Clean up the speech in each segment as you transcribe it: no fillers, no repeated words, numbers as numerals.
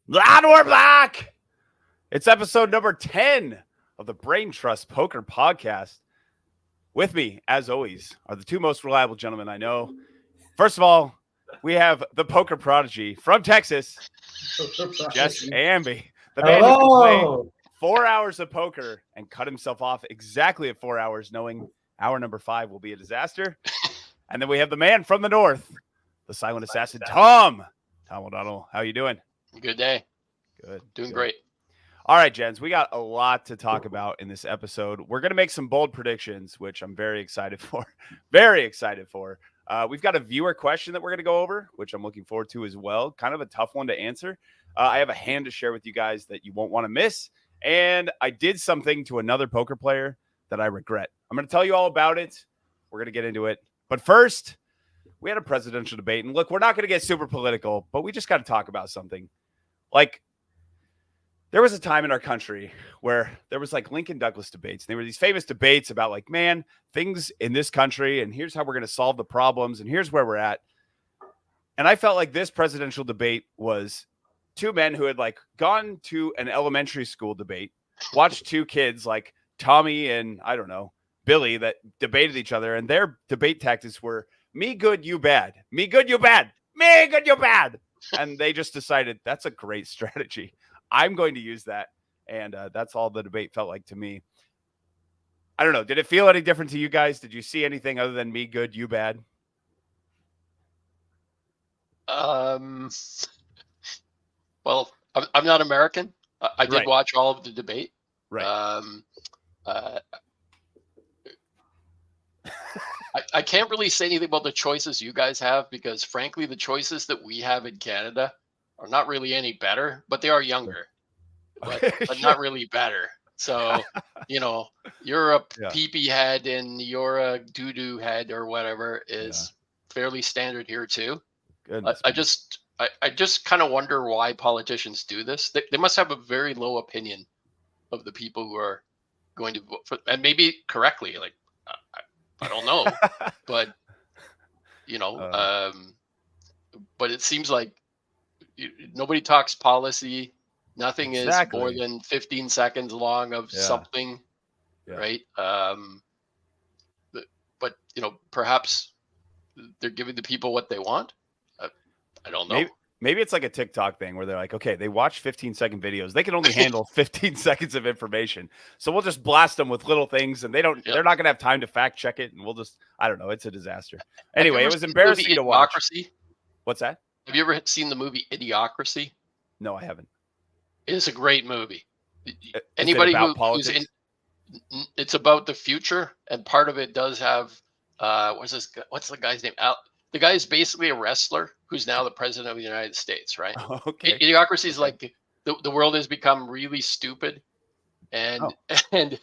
And we're back. It's episode number 10 of the Brain Trust Poker Podcast. With me, as always, are the two most reliable gentlemen I know. First of all, we have the poker prodigy from Texas, Jess Amby, the man who can play 4 hours of poker and cut himself off exactly at 4 hours, knowing hour number 5 will be a disaster. And then we have the man from the north, the silent assassin, Tom. Tom O'Donnell, how you doing? Good day. Good. Doing great. All right, gents, we got a lot to talk about in this episode. We're going to make some bold predictions, which I'm very excited for. Very excited for. We've got a viewer question that we're going to go over, which I'm looking forward to as well. Kind of a tough one to answer. I have a hand to share with you guys that you won't want to miss. And I did something to another poker player that I regret. I'm going to tell you all about it. We're going to get into it. But first, we had a presidential debate. And look, we're not going to get super political, but we just got to talk about something. Like, there was a time in our country where there was like Lincoln Douglas debates. There were these famous debates about like, man, things in this country, and here's how we're going to solve the problems, and here's where we're at. And I felt like this presidential debate was two men who had like gone to an elementary school debate, watched two kids like Tommy and I don't know, Billy, that debated each other, and their debate tactics were me good, you bad, me good, you bad, me good, you bad. And they just decided that's a great strategy. I'm going to use that. And that's all the debate felt like to me. I don't know. Did it feel any different to you guys? Did you see anything other than me good, you bad? Well, I'm not American. I did watch all of the debate. Right. I can't really say anything about the choices you guys have because, frankly, the choices that we have in Canada are not really any better, but they are younger, but not really better. So, you know, you're a pee-pee head and you're a doo-doo head or whatever is fairly standard here too. I just kind of wonder why politicians do this. They must have a very low opinion of the people who are going to vote for, and maybe correctly, like, I don't know, but you know, but it seems like nobody talks policy. Nothing is more than 15 seconds long of something, right? But you know, perhaps they're giving the people what they want. I don't know. Maybe it's like a TikTok thing where they're like, okay, they watch 15-second videos. They can only handle 15 seconds of information. So we'll just blast them with little things and they're not going to have time to fact check it. And we'll just, I don't know. It's a disaster. Anyway, it was embarrassing to watch. What's that? Have you ever seen the movie Idiocracy? No, I haven't. It's a great movie. Anybody who's in, it's about the future. And part of it does have, what's the guy's name? The guy is basically a wrestler who's now the president of the United States, right? Okay. Idiocracy is like the world has become really stupid, and and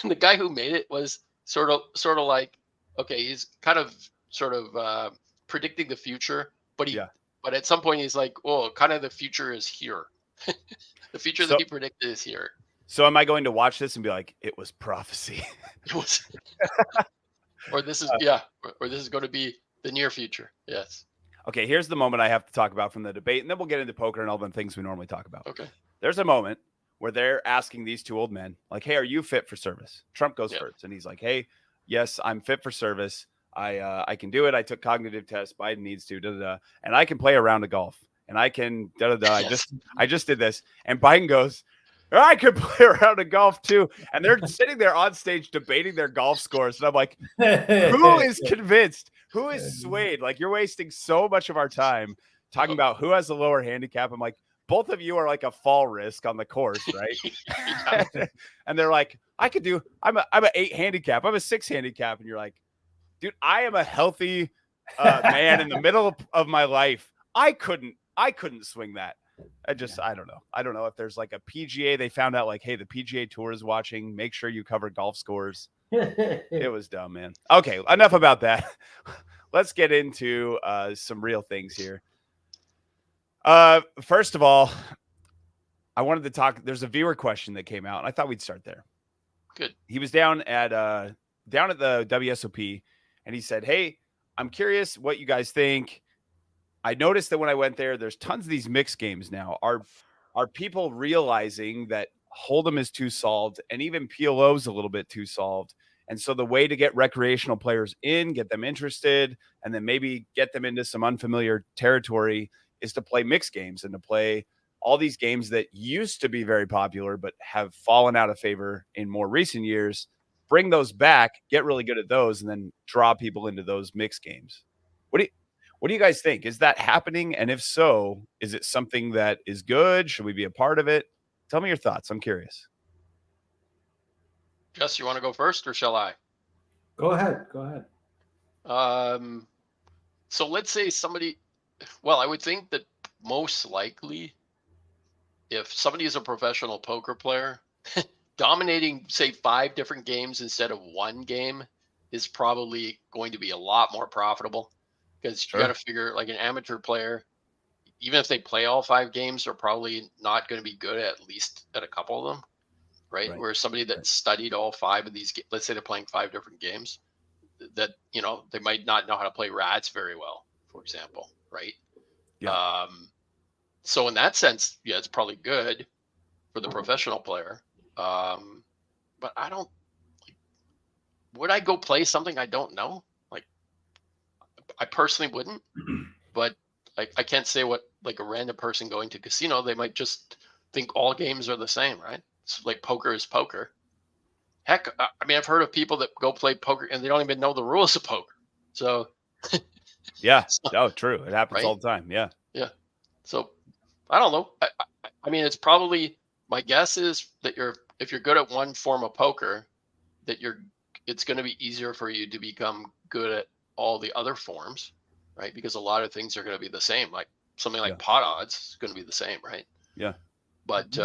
the guy who made it was sort of like, okay, he's kind of sort of predicting the future, but at some point he's like, oh, kind of the future is here. The future that he predicted is here. So am I going to watch this and be like, it was prophecy? It was. Or this is or this is going to be the near future. Yes. Okay, here's the moment I have to talk about from the debate, and then we'll get into poker and all the things we normally talk about. Okay. There's a moment where they're asking these two old men, like, hey, are you fit for service? Trump goes first, and he's like, hey, yes, I'm fit for service. I can do it. I took cognitive tests. Biden needs to, and I can play a round of golf, and I can, Yes. I just did this. And Biden goes, I could play around a golf too. And they're sitting there on stage debating their golf scores. And I'm like, who is convinced? Who is swayed? Like, you're wasting so much of our time talking about who has the lower handicap. I'm like, both of you are like a fall risk on the course, right? And they're like, I'm an 8 handicap. I'm a 6 handicap. And you're like, dude, I am a healthy man in the middle of my life. I couldn't swing that. I don't know. I don't know if there's like a PGA. They found out like, hey, the PGA Tour is watching. Make sure you cover golf scores. It was dumb, man. Okay, enough about that. Let's get into some real things here. First of all, I wanted to talk. There's a viewer question that came out, and I thought we'd start there. Good. He was down at the WSOP, and he said, hey, I'm curious what you guys think. I noticed that when I went there, there's tons of these mixed games now. Are people realizing that Hold'em is too solved and even PLO is a little bit too solved? And so the way to get recreational players in, get them interested, and then maybe get them into some unfamiliar territory is to play mixed games and to play all these games that used to be very popular but have fallen out of favor in more recent years. Bring those back, get really good at those, and then draw people into those mixed games. What do you what do you guys think? Is that happening? And if so, is it something that is good? Should we be a part of it? Tell me your thoughts. I'm curious. Jess, you want to go first or shall I? Go ahead. Go ahead. So let's say well, I would think that most likely if somebody is a professional poker player, dominating, say, 5 different games instead of one game is probably going to be a lot more profitable, because you got to figure, like, an amateur player, even if they play all 5 games, they're probably not going to be good at least at a couple of them, right? Whereas somebody that studied all 5 of these, let's say they're playing 5 different games, that, they might not know how to play rats very well, for example, right? Yeah. So in that sense, yeah, it's probably good for the professional player. But I don't, would I go play something I don't know? Like, I personally wouldn't, but I can't say what, like, a random person going to casino, they might just think all games are the same, right? It's like poker is poker. Heck, I mean, I've heard of people that go play poker and they don't even know the rules of poker. So yeah, no, true. It happens right? all the time. Yeah. Yeah. So I don't know. I mean, it's probably, my guess is that if you're good at one form of poker, that it's going to be easier for you to become good at all the other forms, right? Because a lot of things are going to be the same. Like something like pot odds is going to be the same, right? Yeah. But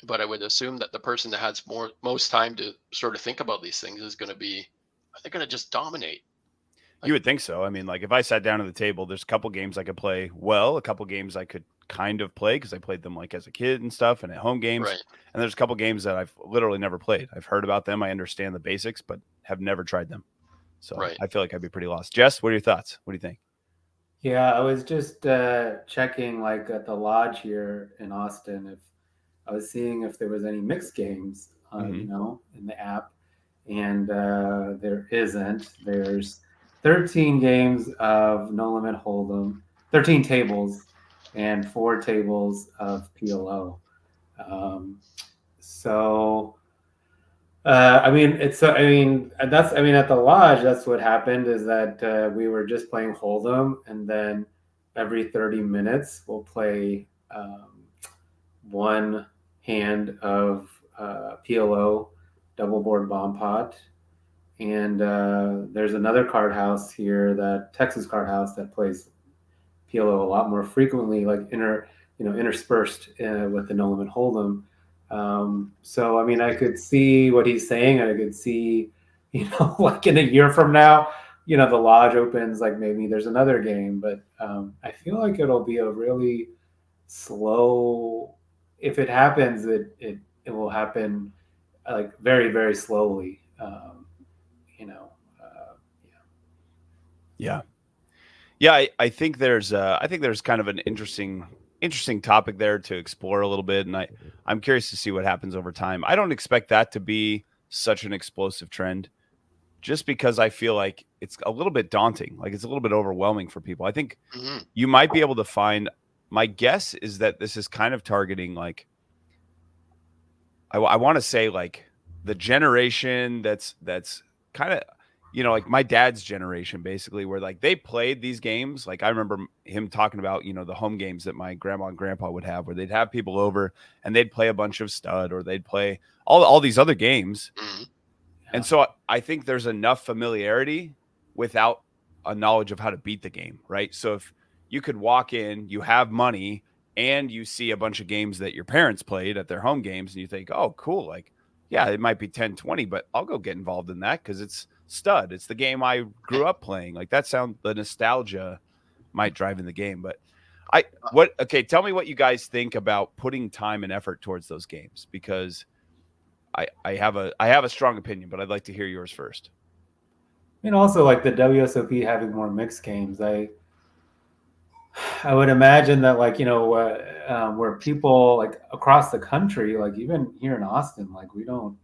but I would assume that the person that has most time to sort of think about these things is going to be, they're going to just dominate. You would think so. I mean, like, if I sat down at the table, there's a couple games I could play well, a couple games I could kind of play because I played them, like, as a kid and stuff and at home games. Right. And there's a couple games that I've literally never played. I've heard about them. I understand the basics, but have never tried them. So I feel like I'd be pretty lost. Jess, what are your thoughts? What do you think? Yeah, I was just checking, like, at the lodge here in Austin, if I was seeing if there was any mixed games, in the app, and there isn't. There's 13 games of No Limit Hold'em, 13 tables, and 4 tables of PLO. I mean, at the lodge, that's what happened, is that we were just playing Hold'em, and then every 30 minutes we'll play one hand of PLO, double board bomb pot. And there's another card house here, Texas card house, that plays PLO a lot more frequently, like interspersed with the No Limit Hold'em. So, I mean, I could see what he's saying, and I could see, like in a year from now, the lodge opens, like maybe there's another game, but I feel like it'll be a really slow. If it happens, it will happen like very, very slowly. Yeah, I think there's kind of an interesting topic there to explore a little bit, and I'm curious to see what happens over time. I don't expect that to be such an explosive trend, just because I feel like it's a little bit daunting, like it's a little bit overwhelming for people. I think you might be able to find. My guess is that this is kind of targeting, like, I want to say, like, the generation that's kind of, like my dad's generation, basically, where, like, they played these games. Like, I remember him talking about, the home games that my grandma and grandpa would have, where they'd have people over and they'd play a bunch of stud, or they'd play all these other games. And so I think there's enough familiarity without a knowledge of how to beat the game, right? So if you could walk in, you have money, and you see a bunch of games that your parents played at their home games, and you think, oh, cool. Like, yeah, it might be 10, 20, but I'll go get involved in that because it's stud. It's the game I grew up playing. Like, the nostalgia might drive in the game. But tell me what you guys think about putting time and effort towards those games, because I have a strong opinion, but I'd like to hear yours first. And also, like, the WSOP having more mixed games, I would imagine that, like, where people like across the country, like even here in Austin, like we don't,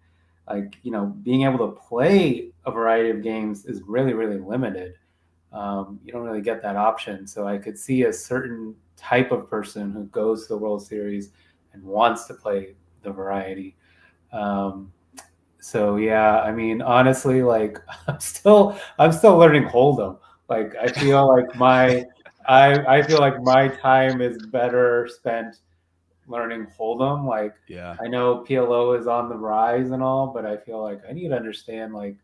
like, being able to play a variety of games is really, really limited. You don't really get that option. So I could see a certain type of person who goes to the World Series and wants to play the variety. So yeah, I mean, honestly, like I'm still learning Hold'em. Like I feel like I feel like my time is better spent learning Hold'em. Like Yeah. I know PLO is on the rise and all, but I feel like I need to understand, like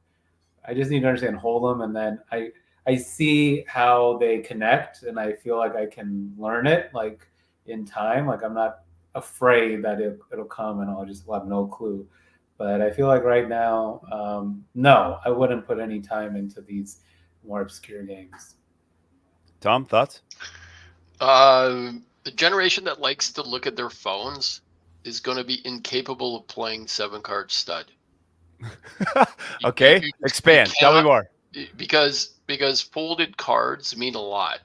I just need to understand Hold'em, and then I see how they connect, and I feel like I can learn it like in time. Like I'm not afraid that it'll come and I'll just have no clue. But I feel like right now, no, I wouldn't put any time into these more obscure games. Tom, thoughts? The generation that likes to look at their phones is going to be incapable of playing 7-card stud. Okay, expand. Tell me more. Because folded cards mean a lot.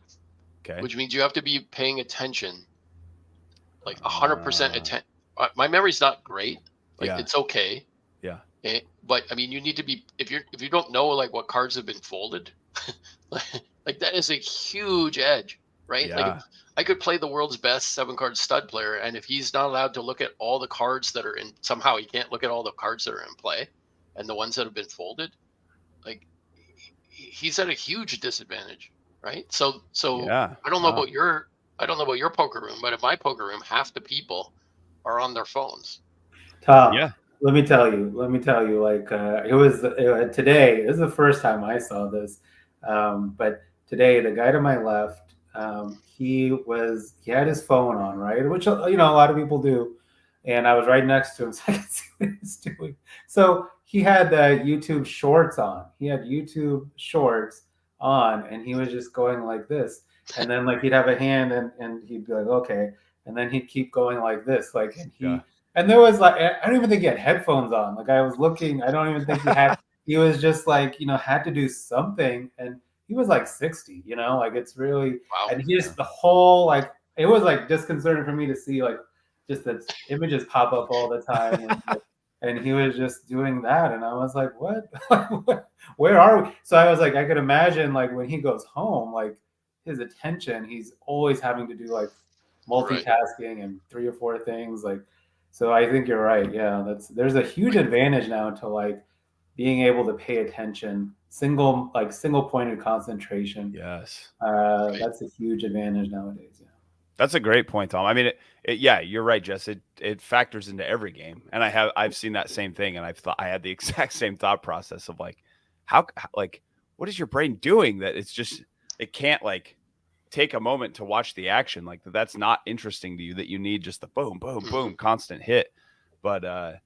Okay. Which means you have to be paying attention, like 100% attention. My memory's not great. Like it's okay. Yeah. But I mean, you need to be, if you don't know like what cards have been folded, like that is a huge edge, right? Yeah. Like I could play the world's best 7-card stud player, and if he's not allowed to look at all the cards that are in, somehow he can't look at all the cards that are in play and the ones that have been folded, like he's at a huge disadvantage, right? So Yeah. I don't know about your poker room, but in my poker room, half the people are on their phones. Tom, Yeah. let me tell you, like it was today. This is the first time I saw this, but today the guy to my left, he had his phone on, right, which a lot of people do, and I was right next to him, so I could see what he was doing. So he had YouTube Shorts on. He had YouTube Shorts on, and he was just going like this, and then like he'd have a hand, and he'd be like, okay, and then he'd keep going like this, like, and he. Yeah. And there was like, I don't even think he had headphones on. Like I was looking, I don't even think he had, he was just like, had to do something. And he was like 60, like it's really, wow. And he just, the whole, like, it was like disconcerting for me to see like just that images pop up all the time. And he was just doing that. And I was like, what? Where are we? So I was like, I could imagine like when he goes home, like his attention, he's always having to do like multitasking and 3 or 4 things. Like, so I think you're right. Yeah, there's a huge advantage now to like being able to pay attention, single pointed concentration. Yes. That's a huge advantage nowadays. Yeah. That's a great point, Tom. I mean, yeah, you're right, Jess. It factors into every game, and I've seen that same thing, and I had the exact same thought process of like, how like, what is your brain doing that it can't like take a moment to watch the action, like that's not interesting to you, that you need just the boom, boom, boom, constant hit. But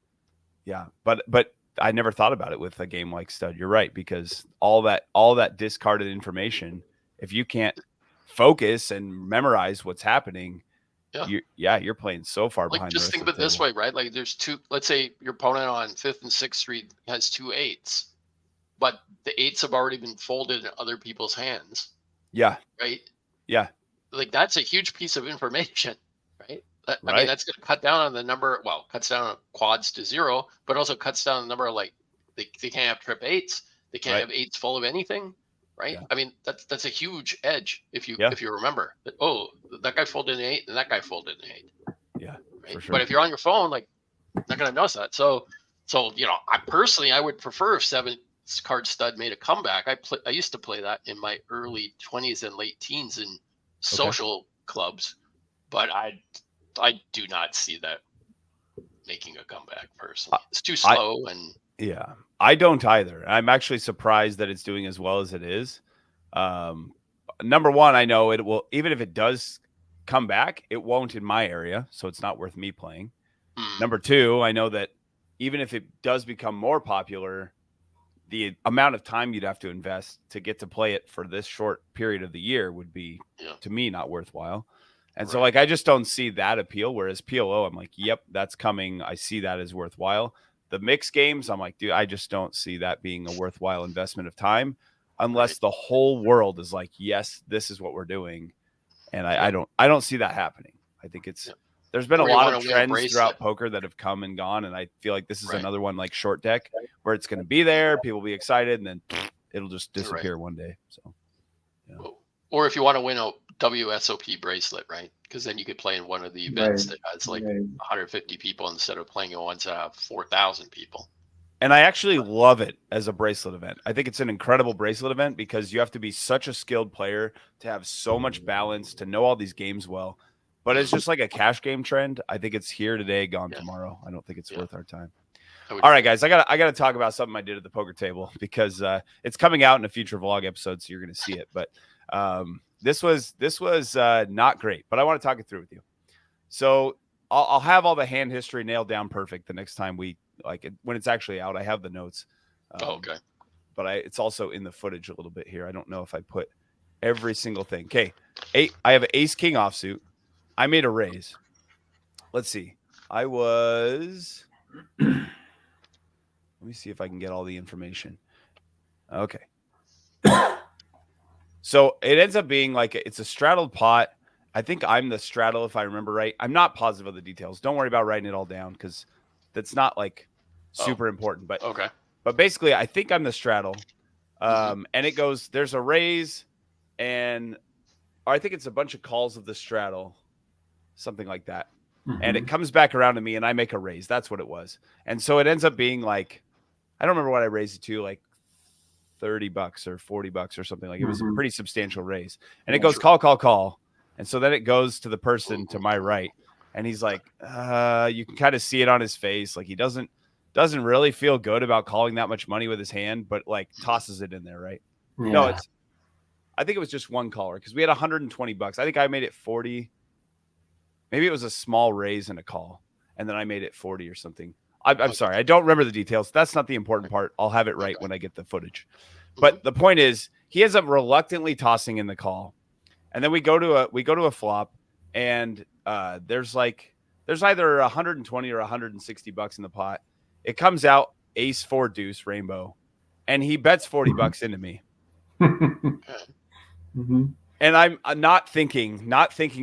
yeah, but I never thought about it with a game like Stud. You're right, because all that discarded information, if you can't focus and memorize what's happening, you're playing so far behind. Just think of it this way, right? Like there's two, let's say your opponent on 5th and 6th Street has 2 8s, but the 8s have already been folded in other people's hands. Yeah. Right. Yeah. Like that's a huge piece of information, right? I mean, that's going to cut down on the number. Well, cuts down on quads to 0, but also cuts down the number of like they can't have trip 8s. They can't have 8s full of anything, right? Yeah. I mean, that's a huge edge if you remember that. Oh, that guy folded an 8 and that guy folded an 8. Yeah, right? For sure. But if you're on your phone, like, not going to notice that. So I would prefer if 7-card stud made a comeback. I used to play that in my early 20s and late teens in social clubs, but I do not see that making a comeback personally. It's too slow. I don't either. I'm actually surprised that it's doing as well as it is. Number one, I know it will, even if it does come back, it won't in my area, so it's not worth me playing. Number two, I know that even if it does become more popular, the amount of time you'd have to invest to get to play it for this short period of the year would be, to me, not worthwhile. And so, like, I just don't see that appeal. Whereas PLO, I'm like, yep, that's coming. I see that as worthwhile. The mixed games, I'm like, dude, I just don't see that being a worthwhile investment of time unless the whole world is like, yes, this is what we're doing. And I don't see that happening. I think there's been a lot of trends throughout poker that have come and gone, and I feel like this is another one like short deck where it's going to be there, people will be excited, and then it'll just disappear one day. So, or if you want to win a WSOP bracelet, right? Because then you could play in one of the events that has like 150 people instead of playing in ones that have 4,000 people. And I actually love it as a bracelet event. I think it's an incredible bracelet event because you have to be such a skilled player to have so much balance, to know all these games well. But it's just like a cash game trend. I think it's here today, gone tomorrow. I don't think it's worth our time. All right, guys, I gotta talk about something I did at the poker table because it's coming out in a future vlog episode, so you're gonna see it. But this was not great, but I want to talk it through with you. So I'll have all the hand history nailed down perfect the next time we when it's actually out. I have the notes. Okay. But it's also in the footage a little bit here. I don't know if I put every single thing. Okay, I have an ace king offsuit. I made a raise. Let's see. I was. Let me see if I can get all the information. Okay. So it ends up being like it's a straddled pot. I think I'm the straddle if I remember right. I'm not positive of the details. Don't worry about writing it all down because that's not like super important. But okay. But basically, I think I'm the straddle. And it goes. There's a raise, or I think it's a bunch of calls of the straddle, something like that. And it comes back around to me, and I make a raise. That's what it was. And so it ends up being like, I don't remember what I raised it to, like $30 or $40 or something. Like it was a pretty substantial raise. And it goes call, call, call. And so then it goes to the person to my right, and he's like, you can kind of see it on his face, like he doesn't really feel good about calling that much money with his hand, but like tosses it in there, right? Yeah. No, I think it was just one caller because we had $120. I think I made it 40. Maybe it was a small raise and a call, and then I made it 40 or something. I'm sorry. I don't remember the details. That's not the important part. I'll have it right when I get the footage. But the point is, he ends up reluctantly tossing in the call. And then we go to a flop, and there's either 120 or $160 in the pot. It comes out ace 4 deuce rainbow, and he bets $40 into me. And I'm not thinking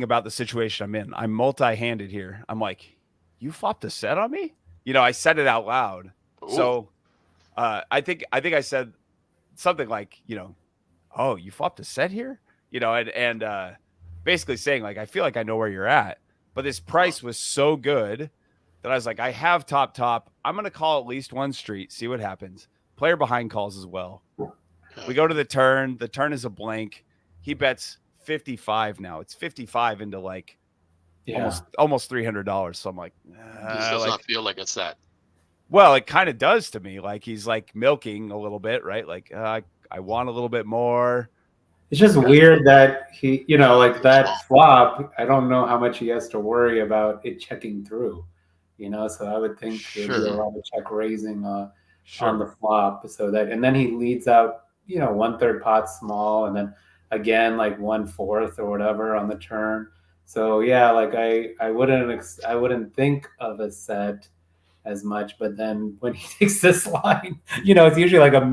about the situation I'm in. I'm multi-handed here. I'm like, you flopped a set on me? I said it out loud. Ooh. So I think I said something like, oh, you flopped a set here? And basically saying like, I feel like I know where you're at, but this price was so good that I was like, I have top. I'm going to call at least one street, see what happens. Player behind calls as well. We go to the turn. The turn is a blank. He bets 55 now. It's 55 into like almost $300. So I'm like, this does not feel like it's that. Well, it kind of does to me. Like he's like milking a little bit, right? Like I want a little bit more. It's just weird that he, like that flop, I don't know how much he has to worry about it checking through, so I would think there'd be a lot of check raising on the flop. So that, and then he leads out, 1/3 pot small, and then again, like 1/4 or whatever on the turn. So yeah, like I wouldn't think of a set as much, but then when he takes this line, it's usually like a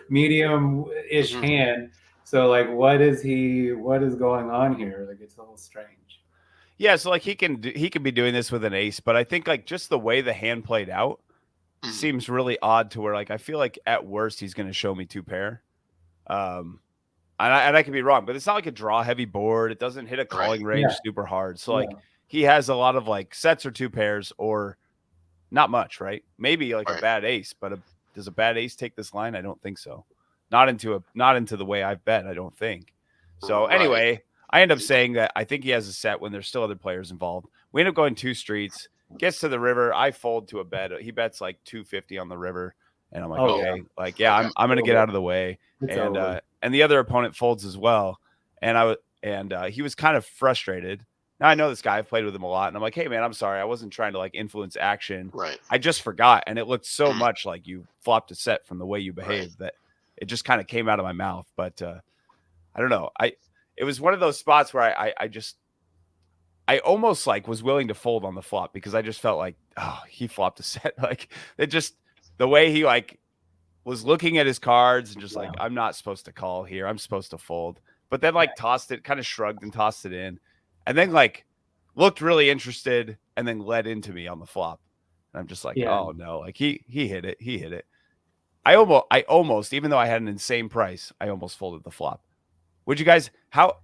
medium-ish hand. So like, what is going on here? Like, it's a little strange. Yeah. So like he can be doing this with an ace, but I think like just the way the hand played out seems really odd to where like, I feel like at worst he's going to show me 2 pair. And I could be wrong, but it's not like a draw heavy board. It doesn't hit a calling range super hard. So like he has a lot of like sets or 2 pairs or not much, right? Maybe like a bad ace, but does a bad ace take this line? I don't think so. Not into the way I've bet, I don't think. So anyway, I end up saying that I think he has a set when there's still other players involved. We end up going 2 streets, gets to the river. I fold to a bet. He bets like 250 on the river. And I'm like, okay, like, I'm going to get out of the way. And the other opponent folds as well. And he was kind of frustrated. Now I know this guy, I've played with him a lot, and I'm like, hey man, I'm sorry. I wasn't trying to like influence action. Right. I just forgot. And it looked so much like you flopped a set from the way you behaved that it just kind of came out of my mouth. But I don't know. It was one of those spots where I almost like was willing to fold on the flop because I just felt like, oh, he flopped a set. Like it just, the way he like was looking at his cards and just like, I'm not supposed to call here. I'm supposed to fold. but then like tossed it, kind of shrugged and tossed it in, and then like looked really interested and then led into me on the flop. And I'm just like, oh no, like he hit it. He hit it. I almost, even though I had an insane price, I almost folded the flop. Would you guys, how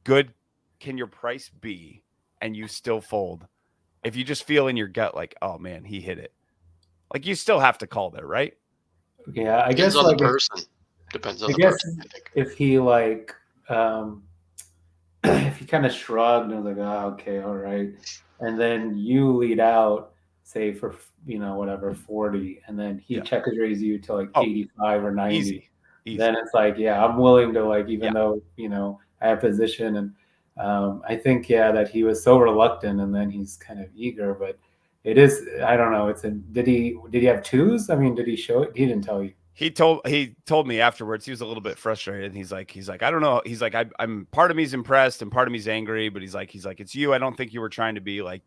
good can your price be and you still fold if you just feel in your gut like, oh man, he hit it? Like you still have to call there, right? Yeah, I Depends guess on like the person. Depends on I the guess person. I think. if he like if he kind of shrugged and was like, oh, okay, all right, and then you lead out, say for whatever 40, and then he check raise you to like 85 or 90, easy. Then it's like, yeah, I'm willing to like, even though I have position, and I think that he was so reluctant, and then he's kind of eager, but it is, I don't know. Did he have twos? I mean, did he show it? He didn't tell you. He told me afterwards. He was a little bit frustrated. He's like, I don't know. He's like, I'm part of me's impressed and part of me's angry, but he's like, it's you. I don't think you were trying to be like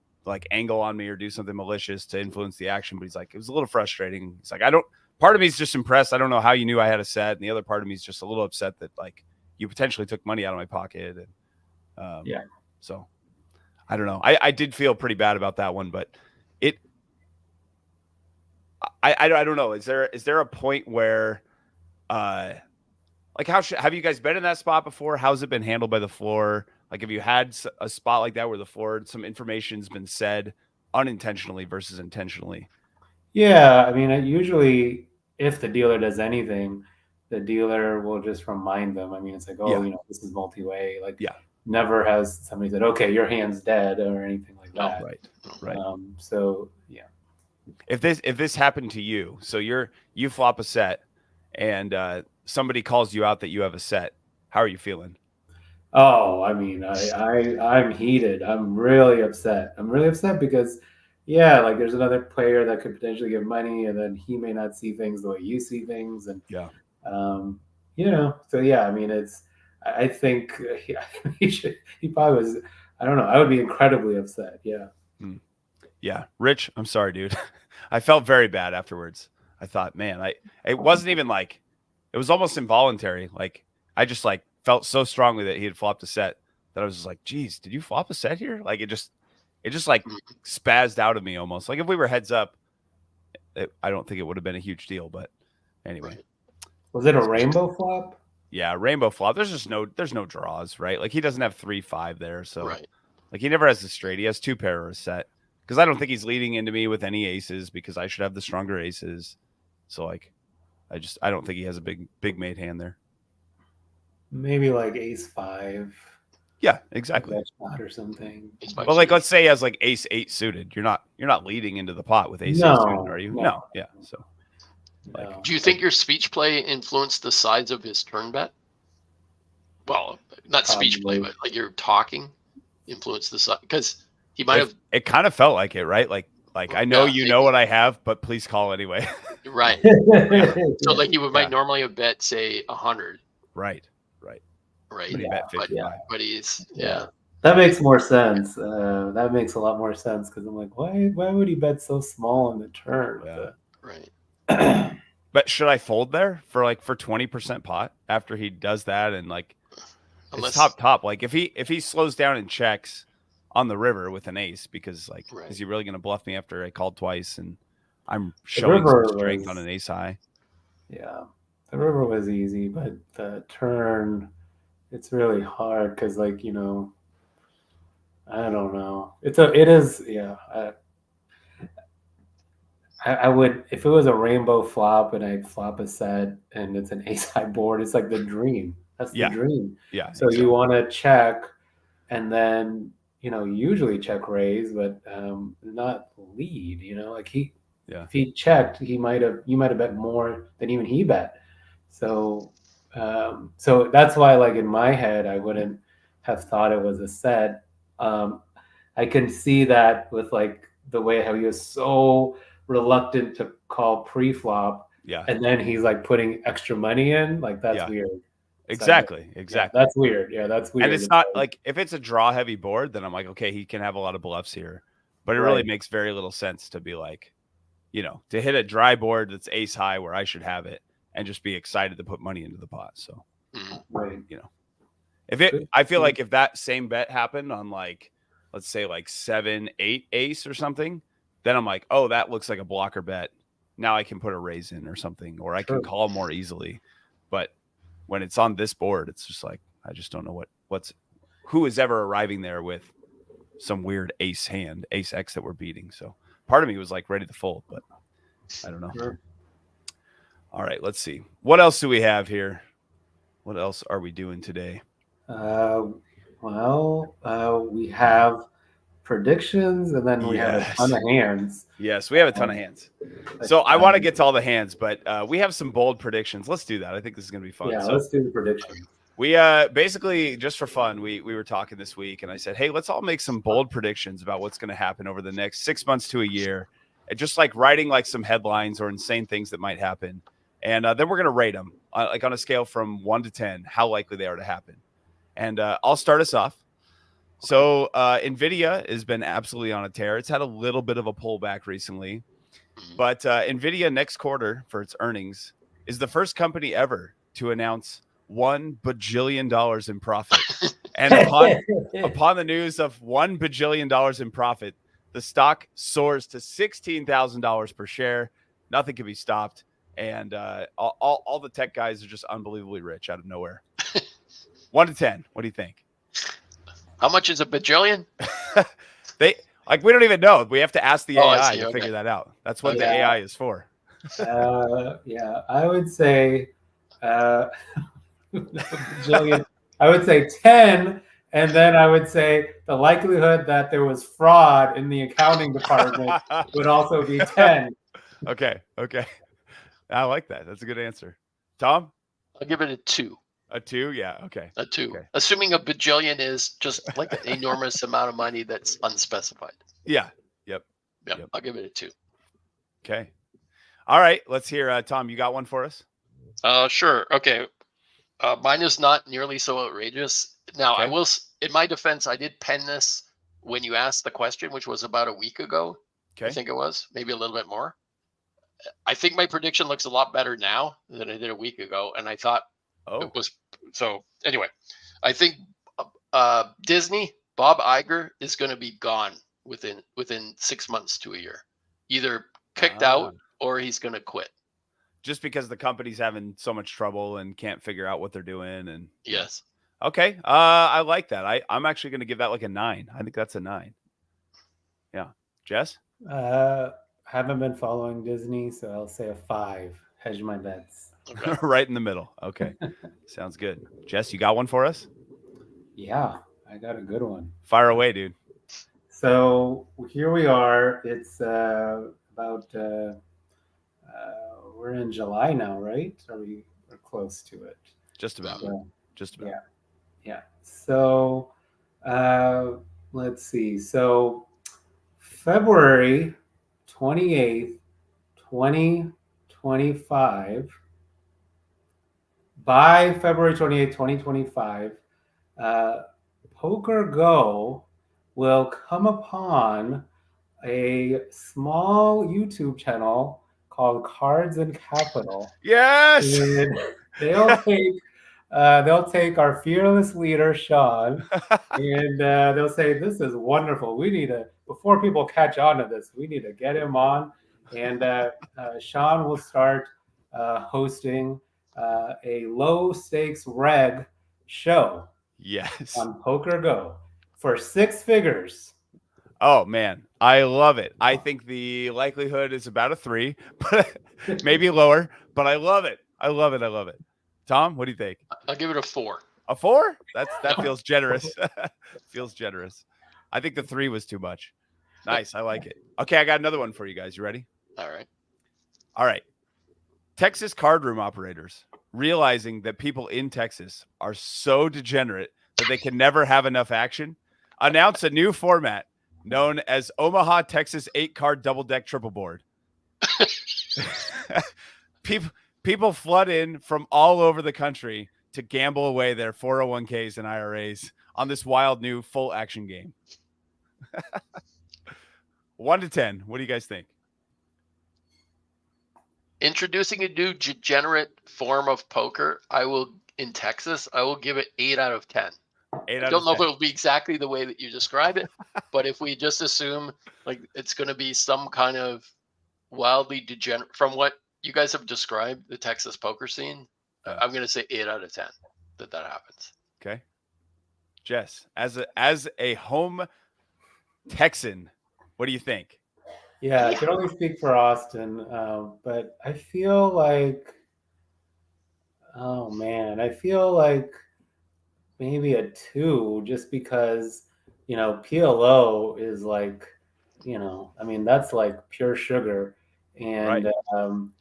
angle on me or do something malicious to influence the action. But he's like, it was a little frustrating. He's like, part of me's just impressed. I don't know how you knew I had a set. And the other part of me is just a little upset that like you potentially took money out of my pocket. And so I don't know. I did feel pretty bad about that one, but I don't know. Is there a point where, like have you guys been in that spot before? How's it been handled by the floor? Like, have you had a spot like that where the floor, some information's been said unintentionally versus intentionally? Yeah, I mean, usually if the dealer does anything, the dealer will just remind them. I mean, it's like, this is multi-way. Like, never has somebody said, okay, your hand's dead or anything like that. Right. So yeah. If this happened to you, so you flop a set and somebody calls you out that you have a set, how are you feeling? Oh, I mean, I'm heated. I'm really upset. Because like there's another player that could potentially give money, and then he may not see things the way you see things, and so I mean, I think he probably was, I don't know, I would be incredibly upset. Yeah, Rich, I'm sorry, dude. I felt very bad afterwards. I thought, man, it wasn't even like, it was almost involuntary. Like I just like felt so strongly that he had flopped a set that I was just like, geez, did you flop a set here? Like it just like spazzed out of me almost. Like if we were heads up, I don't think it would have been a huge deal. But anyway, was it a rainbow flop? Yeah, rainbow flop. There's no draws, right? Like he doesn't have 3-5 there, so like he never has the straight. He has two pair or a set. Because I don't think he's leading into me with any aces because I should have the stronger aces. So like, I don't think he has a big made hand there. Maybe like ace 5. Yeah, exactly. Or something. Well, like let's say he has like ace 8 suited. You're not leading into the pot with ace 8 suited, are you? No. Yeah. So. Like, do you think your speech play influenced the size of his turn bet? Well, not speech play, but like your talking influenced the size, because he might have. It kind of felt like it, right? Like I know you know what I have, but please call anyway. Right. So like you might normally have bet say 100. Right. But bet 55. But he's That makes more sense. That makes a lot more sense because I'm like, why would he bet so small in the turn? Right. But should I fold there for 20% pot after he does that and like it's top? Like if he slows down and checks on the river with an ace, because like is he really going to bluff me after I called twice and I'm showing some strength on an ace high? Yeah, the river was easy, but the turn, it's really hard because like I don't know. It is. I would, if it was a rainbow flop and I flop a set and it's an ace high board, it's like the dream. That's the dream. Yeah. So you want to check and then, usually check raise, but not lead, like if he checked, you might have bet more than even he bet. So that's why, like in my head, I wouldn't have thought it was a set. I can see that with like the way how he was so reluctant to call pre-flop, and then he's like putting extra money in, like that's weird. Exactly. That's weird. Yeah, that's weird. And it's not like if it's a draw heavy board, then I'm like, okay, he can have a lot of bluffs here, but it really makes very little sense to be like, to hit a dry board that's ace high where I should have it and just be excited to put money into the pot. So Right. You know, I feel like if that same bet happened on like, let's say like 7-8 ace or something, then I'm like, oh, that looks like a blocker bet. Now I can put a raise in or something, or I can call more easily. But when it's on this board, it's just like, I just don't know who is ever arriving there with some weird ace hand, ace X that we're beating. So part of me was like ready to fold, but I don't know. Sure. All right, let's see. What else do we have here? What else are we doing today? We have predictions, and then we have a ton of hands. Yes, we have a ton of hands. So I want to get to all the hands, but we have some bold predictions. Let's do that. I think this is going to be fun. Yeah, so let's do the predictions. we basically, just for fun, we were talking this week, and I said, hey, let's all make some bold predictions about what's going to happen over the next 6 months to a year, and just like writing like some headlines or insane things that might happen. And then we're going to rate them like on a scale from 1 to 10, how likely they are to happen. And I'll start us off. So NVIDIA has been absolutely on a tear. It's had a little bit of a pullback recently, but NVIDIA next quarter for its earnings is the first company ever to announce $1 bajillion in profit. And upon the news of $1 bajillion in profit, the stock soars to $16,000 per share. Nothing can be stopped. And all the tech guys are just unbelievably rich out of nowhere. 1 to 10. What do you think? How much is a bajillion? We don't even know. We have to ask the AI to figure that out. That's what the AI is for. I would say bajillion. I would say 10, and then I would say the likelihood that there was fraud in the accounting department would also be 10. Okay. I like that. That's a good answer. Tom? I'll give it a 2. A 2? Yeah. Okay. A 2. Okay. Assuming a bajillion is just like an enormous amount of money that's unspecified. Yeah. Yep. I'll give it a 2. Okay. All right. Let's hear. Tom, you got one for us? Sure. Okay. Mine is not nearly so outrageous. Now, I will, in my defense, I did pen this when you asked the question, which was about a week ago. Okay. I think it was maybe a little bit more. I think my prediction looks a lot better now than it did a week ago. And I thought it was, so anyway, I think Disney, Bob Iger is going to be gone within 6 months to a year, either kicked out or he's going to quit. Just because the company's having so much trouble and can't figure out what they're doing. And yes. Okay. I like that. I'm actually going to give that like a 9. I think that's a 9. Yeah. Jess? Haven't been following Disney, so I'll say a 5. Hedge my bets. Okay. Right in the middle. Okay. Sounds good. Jess, you got one for us? Yeah, I got a good one. Fire away, dude. So here we are. It's about we're in July now, right? We're close to it. Just about. Just about. Yeah. So let's see. So February 28th, 2025. By February 28th, 2025, Poker Go will come upon a small YouTube channel called Cards and Capital. Yes. And they'll take our fearless leader, Sean, and they'll say, this is wonderful. Before people catch on to this, we need to get him on. And Sean will start hosting a low stakes reg show. Yes. On Poker Go for 6 figures. Oh man, I love it. I think the likelihood is about a 3, but maybe lower, but I love it. I love it. Tom, what do you think? I'll give it a 4. A 4? That feels generous. Feels generous. I think the 3 was too much. Nice. I like it. Okay, I got another one for you guys. You ready? All right. Texas card room operators, realizing that people in Texas are so degenerate that they can never have enough action, announce a new format known as Omaha, Texas 8-card double deck triple board. People flood in from all over the country to gamble away their 401ks and IRAs on this wild new full action game. 1 to 10. What do you guys think? Introducing a new degenerate form of poker, I will in Texas, I will give it 8 out of 10. 8 I out don't of know 10. if it'll be exactly the way that you describe it, but if we just assume like it's going to be some kind of wildly degenerate from what you guys have described the Texas poker scene, Yeah. I'm going to say 8 out of 10 that happens. Okay. Jess, as a home Texan, what do you think? Yeah, I can only speak for Austin, but I feel like, oh man, I feel like maybe a 2, just because, PLO is like, I mean, that's like pure sugar. Right. And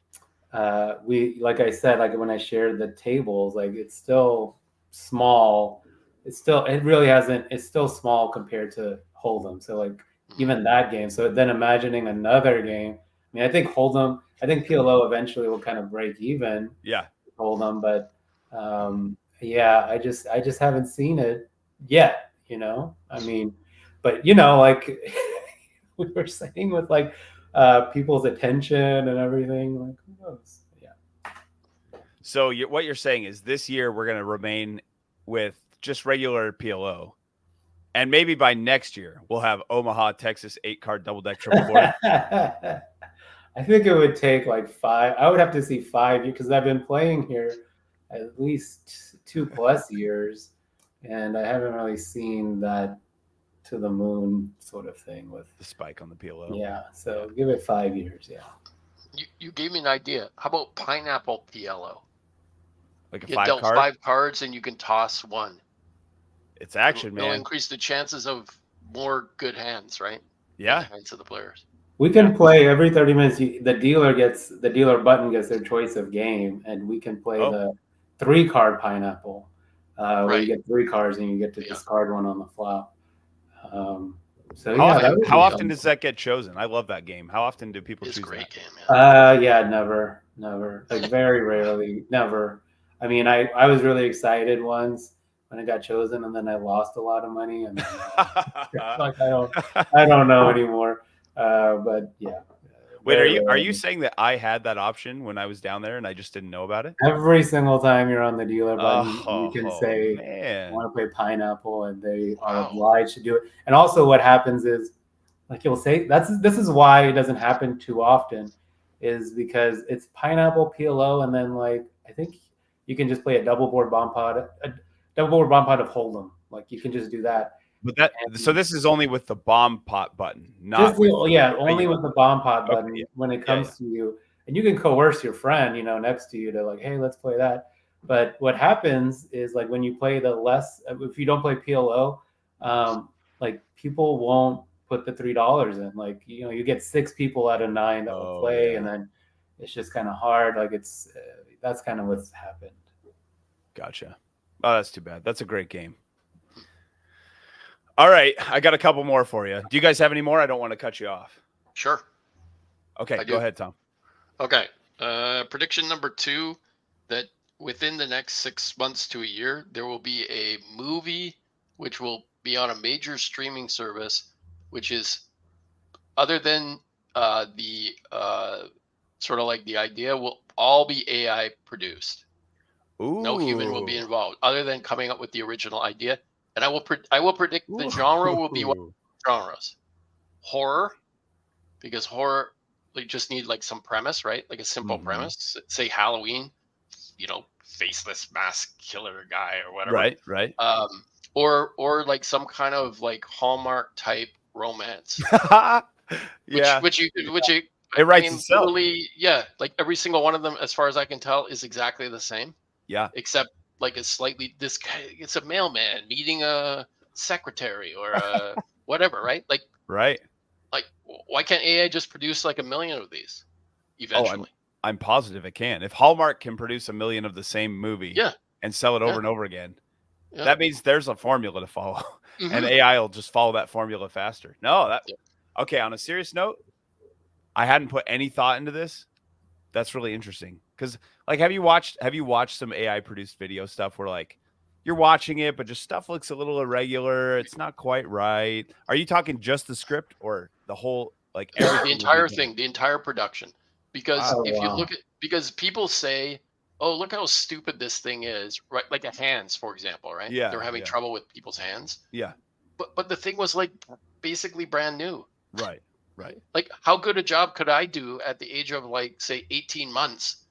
we, like I said, like when I shared the tables, like it's still small. It really hasn't, it's still small compared to Hold'em. So like even that game. So then imagining another game, I mean, I think PLO eventually will kind of break even. Yeah. Hold'em, but yeah, I just haven't seen it yet, I mean, but like we were saying with like people's attention and everything, like who knows? Yeah. So what you're saying is this year we're going to remain with just regular PLO, and maybe by next year we'll have Omaha, Texas 8-card double deck triple board. I think it would take like 5. I would have to see 5 years because I've been playing here at least 2+ years, and I haven't really seen that to the moon sort of thing with the spike on the PLO. Yeah, so give it 5 years. Yeah. You gave me an idea. How about pineapple PLO? Like a You 5 dealt card? 5 cards and you can toss 1. It's action, It'll man. increase the chances of more good hands, right? Yeah. In the hands of the players. We can play every 30 minutes. The dealer button gets their choice of game, and we can play the 3-card pineapple, where you get 3 cards and you get to discard one on the flop. So how often does that get chosen? I love that game. How often do people choose great that? Game, yeah, never, like very rarely, never. I mean, I was really excited once when it got chosen, and then I lost a lot of money, and then, like I don't know anymore. But yeah. Wait, are you saying that I had that option when I was down there and I just didn't know about it? Every single time you're on the dealer button, you can say, man. I want to play pineapple, and they are obliged to do it. And also what happens is, like you'll say, this is why it doesn't happen too often, is because it's pineapple PLO, and then like I think you can just play a double board bomb pot of Hold'em. Like you can just do that. But so this is only with the bomb pot button, not only with the bomb pot button when it comes to you, and you can coerce your friend, next to you to like, hey, let's play that. But what happens is like when you play if you don't play PLO, like people won't put the $3 in. Like you get 6 people out of 9 that will play, and then it's just kind of hard. Like that's kind of what's happened. Gotcha. Oh, that's too bad. That's a great game. All right, I got a couple more for you. Do you guys have any more? I don't want to cut you off. Sure. Okay, go ahead, Tom. Okay. Prediction number 2, that within the next 6 months to a year, there will be a movie which will be on a major streaming service, which is, other than the sort of like the idea, will all be AI produced. Ooh. No human will be involved, other than coming up with the original idea. And I will predict the genre will be one of the genres. Horror, because horror, they just need like some premise, right? Like a simple premise. Say Halloween, faceless mask killer guy or whatever. Right. Or like some kind of like Hallmark type romance. Which it writes itself. Literally, like every single one of them, as far as I can tell, is exactly the same. Yeah. Except like it's a mailman meeting a secretary or whatever, right? Like why can't AI just produce like 1 million of these eventually? I'm positive it can. If Hallmark can produce 1 million of the same movie and sell it over and over again, that means there's a formula to follow. And AI will just follow that formula faster. Okay, on a serious note, I hadn't put any thought into this. That's really interesting. Because like have you watched some AI produced video stuff where like you're watching it, but just stuff looks a little irregular, it's not quite right? Are you talking just the script or the whole like the entire thing, the entire production? Because if you look at, because people say, oh, look how stupid this thing is, right? Like the hands, for example, right? Yeah, They were having yeah. trouble with people's hands, Yeah. but the thing was like basically brand new. Right. Right. Like, how good a job could I do at the age of like say 18 months,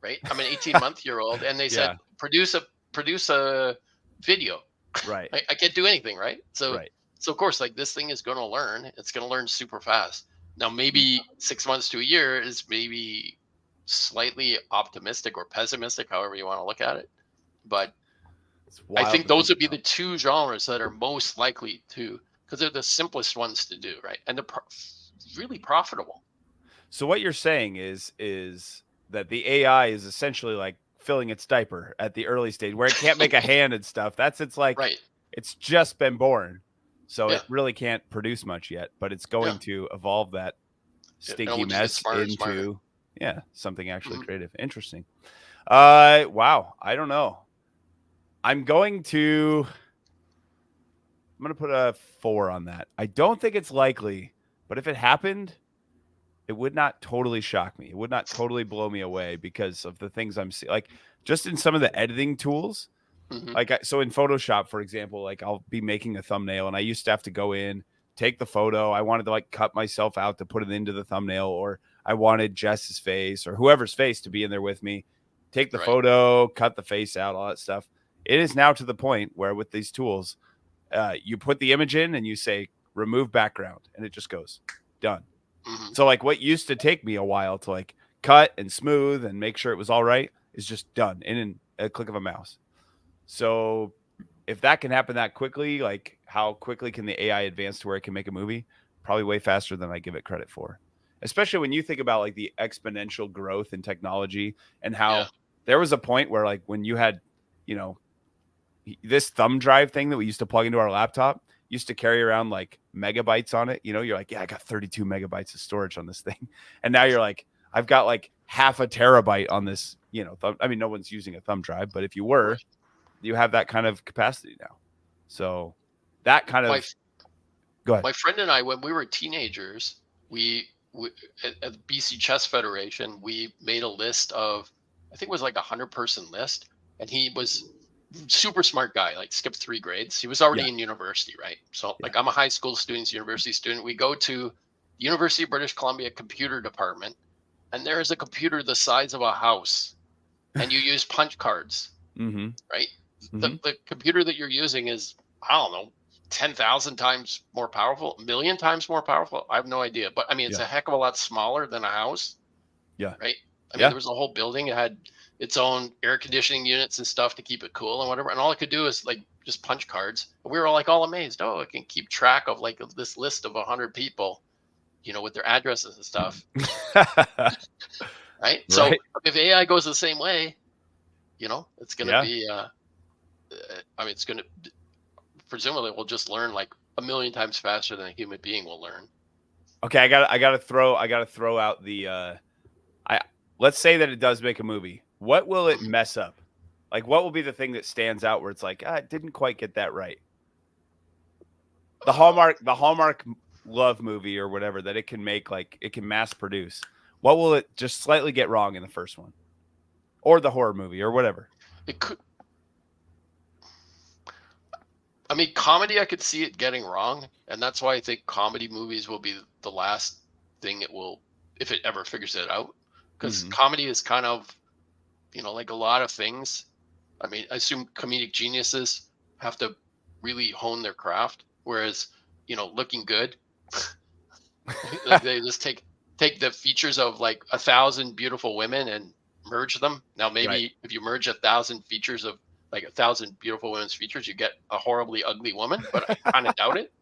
right? I'm an 18-month-year-old, and they Yeah. said produce a video. Right. I can't do anything, right? Right. So of course, like this thing is going to learn. It's going to learn super fast. Now, maybe 6 months to a year is maybe slightly optimistic or pessimistic, however you want to look at it. But It's I wild think to those would be about. the two genres that are most likely to, because they're the simplest ones to do, right? And they're really profitable. So what you're saying is that the AI is essentially like filling its diaper at the early stage where it can't make a hand and stuff. It's like Right. it's just been born. So Yeah. it really can't produce much yet, but it's going to evolve that And it stinky will just get mess smarter and smarter. into something actually Mhm. creative. Interesting. Wow. I don't know. I'm going to put a 4 on that. I don't think it's likely, but if it happened, it would not totally shock me. It would not totally blow me away because of the things I'm seeing. Like just in some of the editing tools, Mhm. so in Photoshop, for example, like I'll be making a thumbnail and I used to have to go in, take the photo. I wanted to like cut myself out to put it into the thumbnail, or I wanted Jess's face or whoever's face to be in there with me. Take the Right. photo, cut the face out, all that stuff. It is now to the point where with these tools, you put the image in and you say remove background, and it just goes done. Mhm. So like what used to take me a while to like cut and smooth and make sure it was all right is just done in a click of a mouse. So if that can happen that quickly, like how quickly can the AI advance to where it can make a movie? Probably way faster than I give it credit for. Especially when you think about like the exponential growth in technology and how Yeah. there was a point where like when you had, this thumb drive thing that we used to plug into our laptop used to carry around like megabytes on it. You're like, yeah, I got 32 megabytes of storage on this thing. And now you're like, I've got like half a terabyte on this, no one's using a thumb drive, but if you were, Right. you have that kind of capacity now. So that kind of go ahead. My friend and I, when we were teenagers, we at the BC Chess Federation, we made a list of, I think it was like 100-person list, and he was super smart guy, like skipped 3 grades. He was already in university, right? So like I'm a high school student, university student. We go to the University of British Columbia computer department, and there is a computer the size of a house, and you use punch cards, Mm-hmm. right? Mm-hmm. The computer that you're using is, I don't know, 10,000 times more powerful, a million times more powerful. I have no idea, but I mean, it's a heck of a lot smaller than a house. Yeah. Right. I mean, there was a whole building. It had its own air conditioning units and stuff to keep it cool and whatever. And all it could do is like just punch cards. And we were like all amazed. Oh, it can keep track of like this list of 100 people, with their addresses and stuff. Right. So if AI goes the same way, it's going to be, it's going to, presumably we'll just learn like a million times faster than a human being will learn. Okay. I gotta throw out the, let's say that it does make a movie. What will it mess up? Like, what will be the thing that stands out where it's like, it didn't quite get that right? The Hallmark love movie or whatever that it can make, like it can mass produce. What will it just slightly get wrong in the first one? Or the horror movie or whatever? It could. I mean, comedy, I could see it getting wrong. And that's why I think comedy movies will be the last thing it will, if it ever figures it out. Because comedy is kind of, like a lot of things. I mean, I assume comedic geniuses have to really hone their craft. Whereas, looking good, like they just take the features of like 1,000 beautiful women and merge them. Now, maybe if you merge 1,000 features of like 1,000 beautiful women's features, you get a horribly ugly woman. But I kind of doubt it.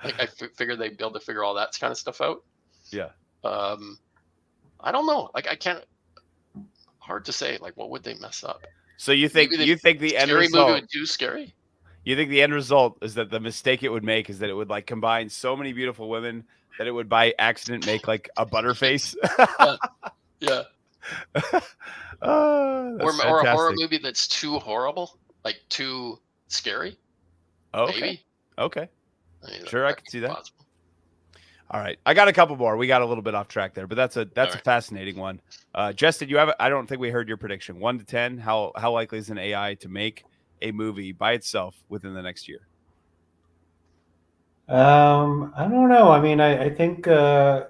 Like I figure they'd be able to figure all that kind of stuff out. Yeah. I don't know. Like I can't. Hard to say. Like what would they mess up? So you think the end scary result movie would do scary? You think the end result is that the mistake it would make is that it would like combine so many beautiful women that it would by accident make like a butterface? Yeah. Or a horror movie that's too horrible, like too scary. Okay. Maybe. Okay. I mean, sure, I can see that. Possible. All right, I got a couple more. We got a little bit off track there, but that's a right. fascinating one. Jess, did you have? I don't think we heard your prediction. 1 to 10. How likely is an AI to make a movie by itself within the next year? I don't know. I mean, I think, God,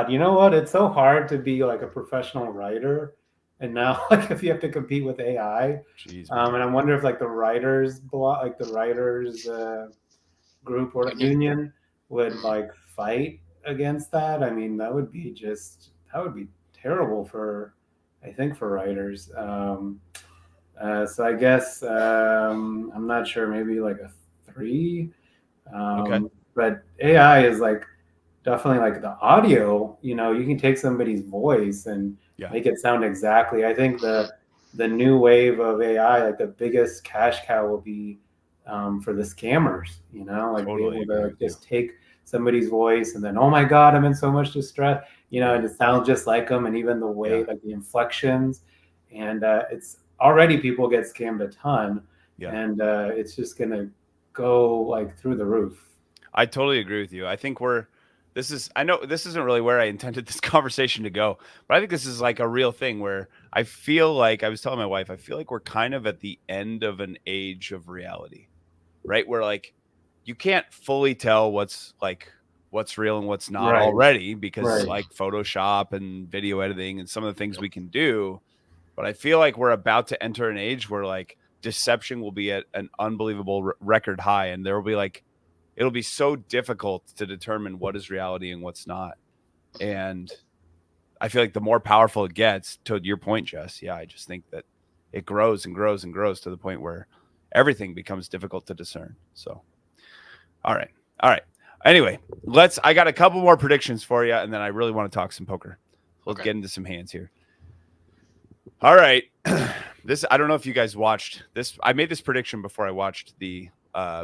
you know what? It's so hard to be like a professional writer, and now like if you have to compete with AI, Jeez, man. and I wonder if like the writers block, like the writers group or union would like fight against that. I mean, that would be terrible for, I think, for writers. So I guess I'm not sure. Maybe like a 3. Okay. But AI is like definitely like the audio. You know, you can take somebody's voice and make it sound exactly. I think the new wave of AI, like the biggest cash cow, will be for the scammers. You know, like Totally be able agree to with just take somebody's voice and then, oh my God, I'm in so much distress. You know, and it sounds just like them, and even the way, like the inflections, and it's already people get scammed a ton, and it's just gonna go like through the roof. I totally agree with you. I think I know this isn't really where I intended this conversation to go, but I think this is like a real thing where I feel like I was telling my wife, I feel like we're kind of at the end of an age of reality, right? Where like you can't fully tell what's real and what's not already because like Photoshop and video editing and some of the things we can do. But I feel like we're about to enter an age where like deception will be at an unbelievable record high, and there will be like, it'll be so difficult to determine what is reality and what's not. And I feel like the more powerful it gets, to your point, Jess, I just think that it grows and grows and grows to the point where everything becomes difficult to discern. So, all right. Anyway, I got a couple more predictions for you, and then I really want to talk some poker. Let's get into some hands here. All right. I don't know if you guys watched this. I made this prediction before I watched the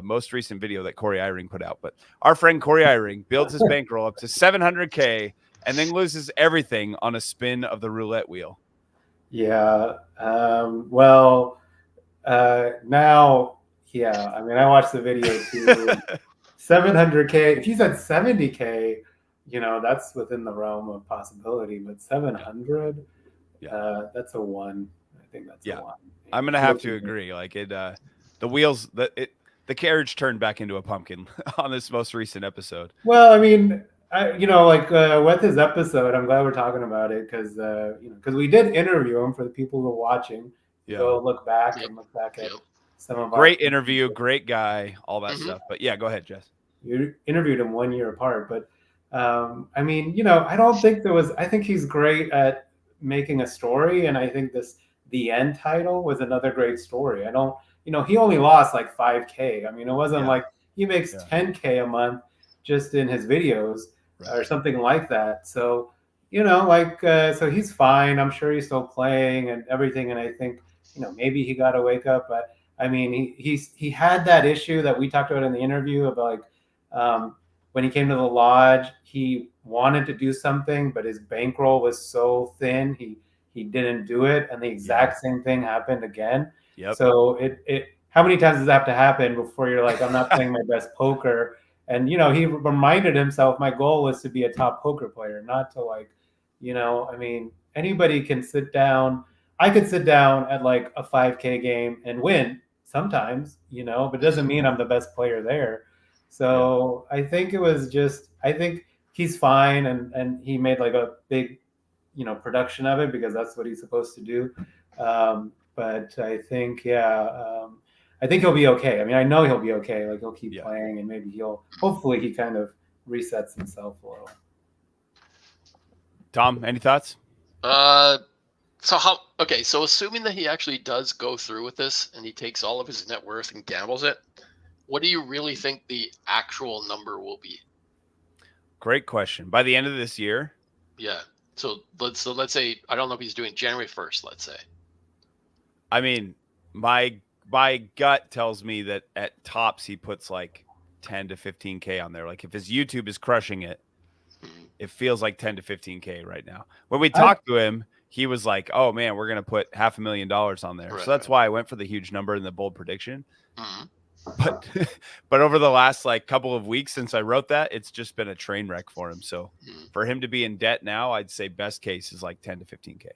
most recent video that Corey Eyring put out, but our friend Corey Eyring builds his bankroll up to 700K and then loses everything on a spin of the roulette wheel. Now, I mean, I watched the video too. 700K. If you said 70K, you know, that's within the realm of possibility, but 700, that's a 1. I think that's a 1. I'm gonna have to agree. Like the wheels, the carriage turned back into a pumpkin on this most recent episode. Well, I mean, with his episode, I'm glad we're talking about it because we did interview him for the people who are watching. Go look back and look back at some of great interview, great guy, all that stuff. But go ahead, Jess. You interviewed him 1 year apart, but I mean, I don't think I think he's great at making a story, and I think the end title was another great story. I don't. He only lost like 5K. I mean, it wasn't like he makes 10K a month just in his videos or something like that. So, so he's fine. I'm sure he's still playing and everything. And I think, maybe he got to wake up. But I mean, he had that issue that we talked about in the interview about when he came to the lodge, he wanted to do something, but his bankroll was so thin, he didn't do it. And the exact same thing happened again. So how many times does that have to happen before you're like, I'm not playing my best poker? And, he reminded himself, my goal was to be a top poker player, not to like, I mean, anybody can sit down. I could sit down at like a 5K game and win sometimes, but it doesn't mean I'm the best player there. So I think I think he's fine. And he made like a big, production of it because that's what he's supposed to do. But I think, I think he'll be okay. I mean, I know he'll be okay. Like he'll keep playing, and maybe hopefully he kind of resets himself a little. Tom, any thoughts? So assuming that he actually does go through with this and he takes all of his net worth and gambles it, what do you really think the actual number will be? Great question. By the end of this year? Yeah. So let's say, I don't know if he's doing January 1st, let's say. I mean, my gut tells me that at tops he puts like 10 to 15K on there. Like if his YouTube is crushing it, it feels like 10 to 15K right now. When we talked to him, he was like, "Oh man, we're gonna put $500,000 on there." So that's why I went for the huge number in the bold prediction. but over the last like couple of weeks since I wrote that, it's just been a train wreck for him. So for him to be in debt now, I'd say best case is like 10 to 15K.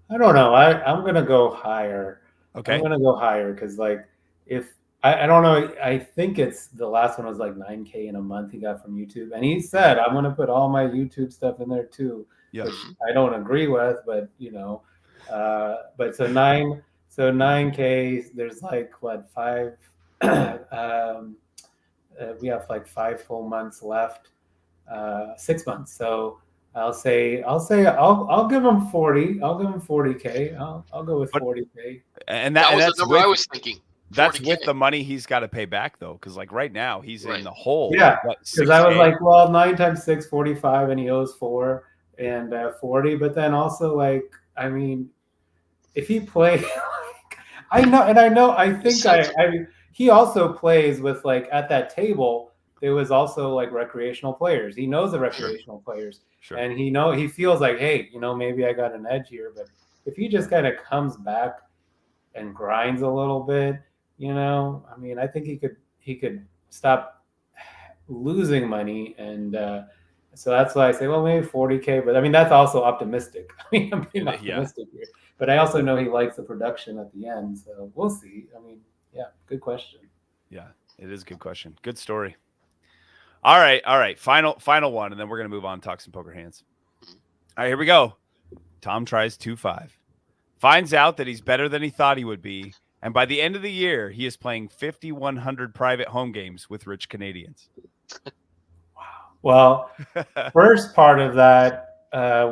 I don't know. I'm gonna go higher. Okay. I'm gonna go higher because like if I don't know, I think it's the last one was like 9K in a month he got from YouTube, and he said I'm gonna put all my YouTube stuff in there too, which I don't agree with, but you know, but so 9K. There's like what 5. We have like 5 full months left, 6 months. So I'll give him 40. I'll give him 40K. I'll go with 40K. And that was that's the number I was thinking. 40K. That's with the money he's got to pay back though, because like right now he's in the hole. Yeah, because I was like, well, 9 times 6, 45, and he owes 4 and 40. But then also like, I mean, if he plays, I think he also plays with like at that table. There was also like recreational players. He knows the recreational players, and he feels like, hey, you know, maybe I got an edge here. But if he just kind of comes back and grinds a little bit, you know, I mean, I think he could stop losing money, and so that's why I say, well, maybe 40K. But I mean, that's also optimistic. I mean, I'm being optimistic here, but I also know he likes the production at the end, so we'll see. I mean, yeah, good question. Yeah, it is a good question. Good story. All right. Final one, and then we're gonna move on and talk some poker hands. All right, here we go. Tom tries 2-5. Finds out that he's better than he thought he would be, and by the end of the year, he is playing 5,100 private home games with rich Canadians. Well, first part of that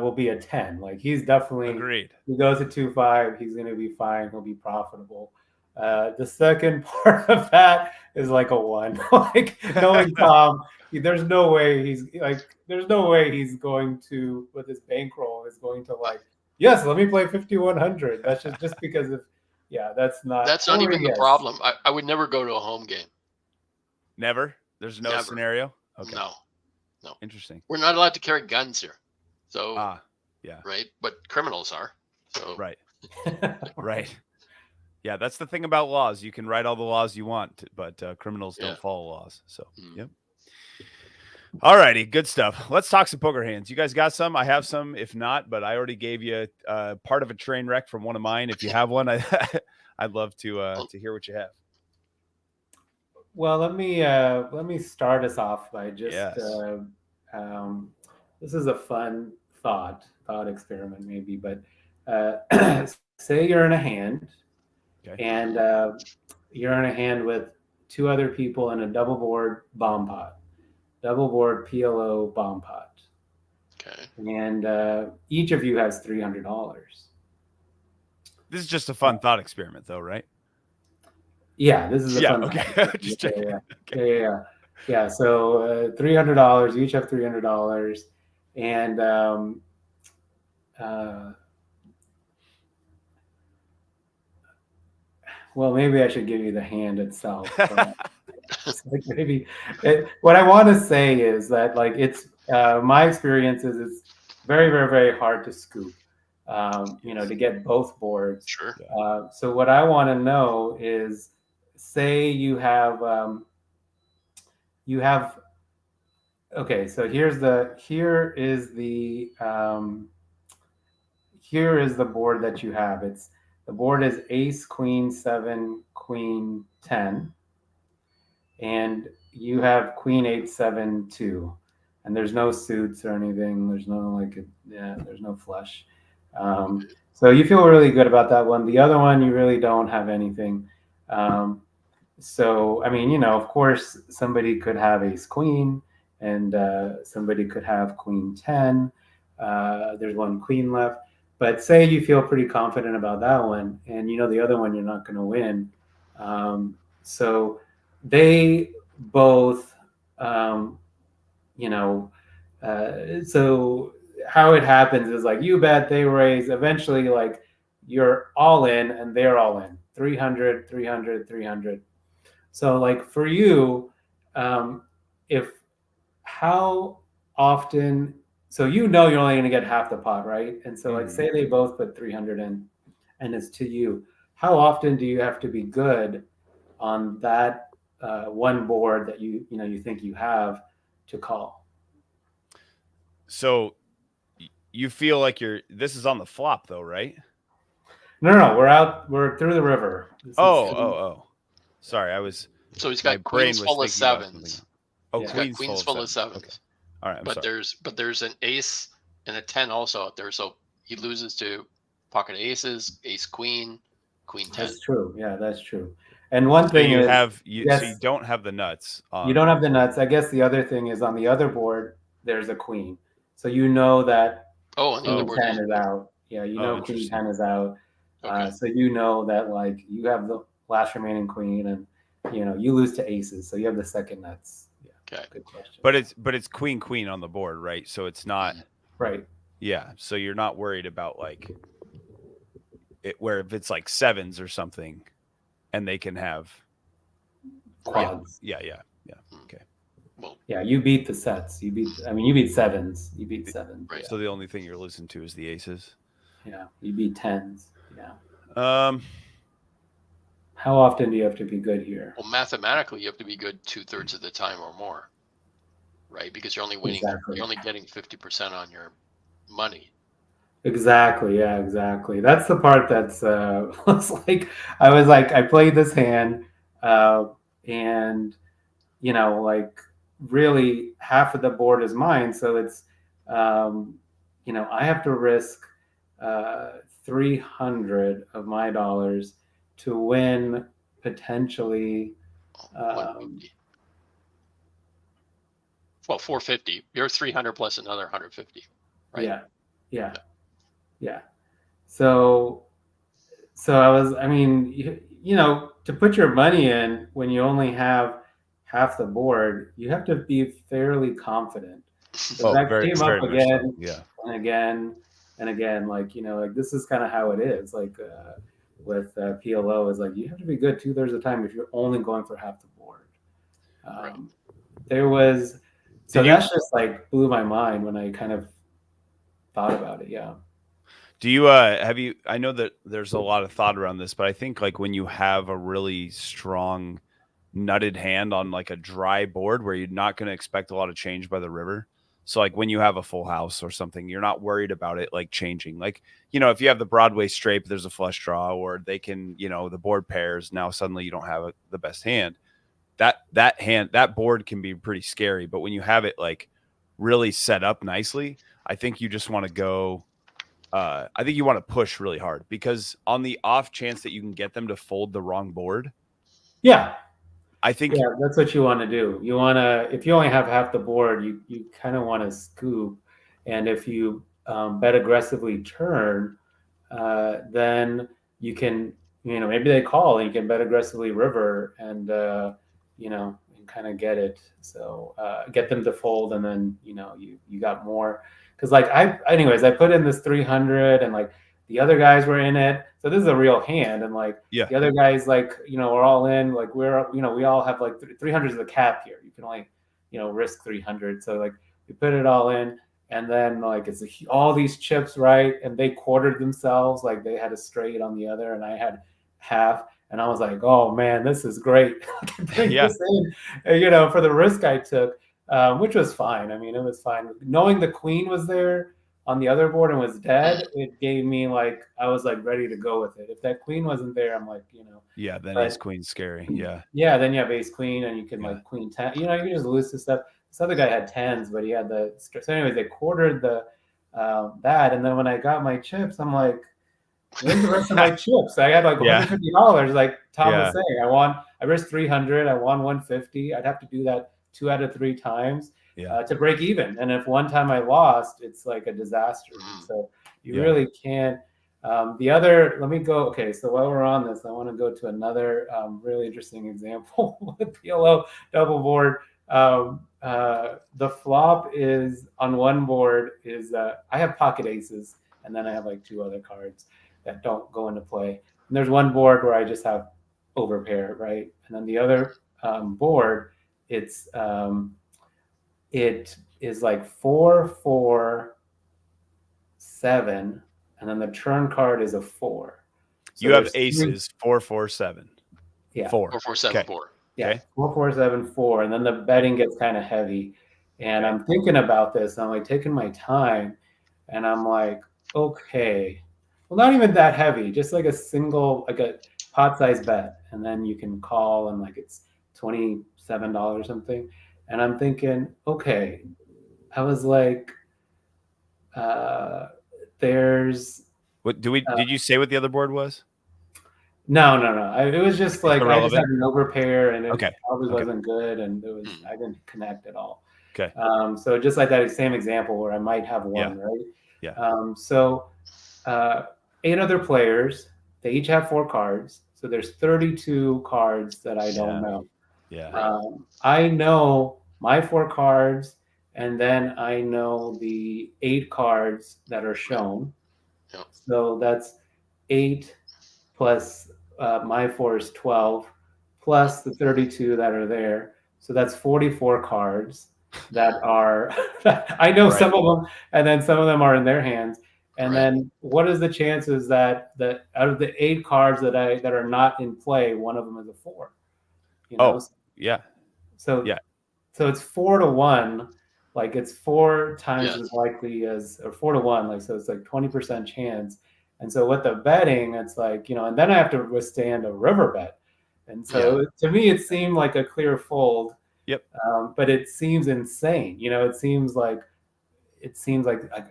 will be a 10. Like he's definitely agreed. He goes to 2-5. He's going to be fine. He'll be profitable. The second part of that is like a 1. Like knowing Tom, there's no way he's going to, with his bankroll, is going to like, yes, let me play 5,100. That's just because of, that's not even the problem. I would never go to a home game. Never? There's no scenario? Okay. No. Interesting. We're not allowed to carry guns here. So, yeah. Right. But criminals are. So, right. Right. Yeah. That's the thing about laws. You can write all the laws you want, but criminals don't follow laws. So, yep. All righty. Good stuff. Let's talk some poker hands. You guys got some? I have some. If not, but I already gave you part of a train wreck from one of mine. If you have one, I'd love to hear what you have. Well, let me start us off by just this is a fun thought experiment maybe, but say you're in a hand, and you're in a hand with 2 other people in a double board PLO bomb pot. Okay. And each of you has $300. This is just a fun thought experiment, though, right? Yeah, this is a fun. Okay. Just Yeah. So $300. You each have $300, and well, maybe I should give you the hand itself. What I want to say is that like it's my experience is it's very, very, very hard to scoop. To get both boards. Sure. So what I want to know is, say you have okay, so here is the board that you have. The board is ace, queen, 7, queen, 10, and you have queen, 8, 7, 2, and there's no suits or anything. There's no there's no flush. So you feel really good about that one. The other one, you really don't have anything. So, I mean, of course, somebody could have ace queen, and somebody could have queen 10. There's one queen left. But say you feel pretty confident about that one, and the other one you're not going to win. So they both, so how it happens is like you bet, they raise. Eventually, like you're all in and they're all in. 300, 300, 300. So like for you, how often, so you're only going to get half the pot, right? And so like say they both put 300 in and it's to you. How often do you have to be good on that one board that you think you have to call. So you feel like this is on the flop though, right? No, we're through the river. Sorry, I was. So he's My got brain queens was full of thinking about sevens. something. Oh, Yeah. He's queens, got queens full of sevens. Okay. All right, but there's an ace and a 10 also out there. So he loses to pocket aces, ace queen, queen 10. That's true. Yeah, that's true. And one thing you is, so you don't have the nuts. You don't have the nuts. I guess the other thing is on the other board, there's a queen. So you know that on the other queen board 10 is out. Yeah, you know queen 10 is out. Okay. So you know that like you have the last remaining queen, and you lose to aces, so you have the second nuts. Yeah. Okay. Good question. But it's queen on the board, right? So it's not right. Yeah. So you're not worried about like it where if it's like sevens or something, and they can have quads. Yeah. Okay. Well, yeah, you beat the sets. You beat sevens. You beat sevens. Right. So the only thing you're listening to is the aces. Yeah, you beat tens. Yeah. How often do you have to be good here? Well, mathematically, you have to be good 2/3 of the time or more, right? Because you're only winning. Exactly. You're only getting 50% on your money. Exactly. Yeah. Exactly. That's the part that's I played this hand, and like really half of the board is mine, so it's I have to risk 300 of my dollars to win potentially 150. Well, 450. You're 300 plus another 150, right? Yeah. So to put your money in when you only have half the board, you have to be fairly confident. That came up again, and again and again. Like this is kind of how it is. Like with PLO, is like you have to be good 2/3 of the time if you're only going for half the board. There was that's just like blew my mind when I kind of thought about it. Yeah. Do you I know that there's a lot of thought around this, but I think like when you have a really strong nutted hand on like a dry board where you're not going to expect a lot of change by the river. So like when you have a full house or something, you're not worried about it like changing. Like, if you have the Broadway straight, but there's a flush draw, or they can, the board pairs, now suddenly you don't have the best hand. That board can be pretty scary. But when you have it like really set up nicely, I think you just want to go. I think you want to push really hard, because on the off chance that you can get them to fold the wrong board. Yeah. I think that's what you want to do. You want to, if you only have half the board, you kind of want to scoop. And if you bet aggressively turn, then you can, maybe they call and you can bet aggressively river and, kind of get it. So get them to fold, and then, you got more. Because I put in this 300, and like the other guys were in it. So this is a real hand. And like the other guys, like, we're all in, like we're, we all have like 300 is the cap here. You can only, risk 300. So like we put it all in, and then like it's all these chips, right? And they quartered themselves. Like they had a straight on the other, and I had half. And I was like, oh man, this is great. I can bring this in, for the risk I took. Which was fine. I mean, it was fine. Knowing the queen was there on the other board and was dead, it gave me like, I was like ready to go with it. If that queen wasn't there, I'm like, Yeah, then ace queen's scary. Yeah. Yeah, then you have ace queen, and you can like queen 10. You can just lose this stuff. This other guy had tens, but he had the. So anyways, they quartered the that, and then when I got my chips, I'm like, where's the rest of my chips? I had like $150. Like Tom was saying, I risked 300. I won 150. I'd have to do that 2 out of 3 times to break even. And if one time I lost, it's like a disaster. So you really can't. Let me go. Okay, so while we're on this, I want to go to another really interesting example with PLO double board. The flop is on one board is I have pocket aces, and then I have like 2 other cards that don't go into play. And there's one board where I just have overpair, right? And then the other board, it is like 4, 4, 7, and then the turn card is a 4. So you have aces 4, 4, 7. Yeah, 4, 4, 7, 4. Yeah, Okay. 4, 4, 7, 4, and then the betting gets kind of heavy. And Okay. I'm thinking about this. And I'm like taking my time, and I'm like, okay, well, not even that heavy, just like a single, like a pot size bet, and then you can call, and like it's $27 or something. And I'm thinking, okay, I was like, uh, there's What did you say what the other board was? no. It was just like I just had Irrelevant. an overpair, and it Okay. probably Okay. wasn't good, and it was I didn't connect at all. Okay. So just like that same example where I might have one, right? Yeah. So 8 other players, they each have 4 cards. So there's 32 cards that I don't know. Yeah. I know my 4 cards, and then I know the 8 cards that are shown. Yeah. So that's 8 plus my 4 is 12, plus the 32 that are there. So that's 44 cards that are, I know Right. some of them, and then some of them are in their hands. And Right. then what is the chances that out of the 8 cards that are not in play, one of them is a 4? You know? Yeah. So Yeah. so it's 4 to 1. Like it's 4 times Yes. as likely as, or 4 to 1. Like, so it's like 20% chance. And so with the betting, it's like, and then I have to withstand a river bet. And so to me, it seemed like a clear fold. Yep. But it seems insane. It seems like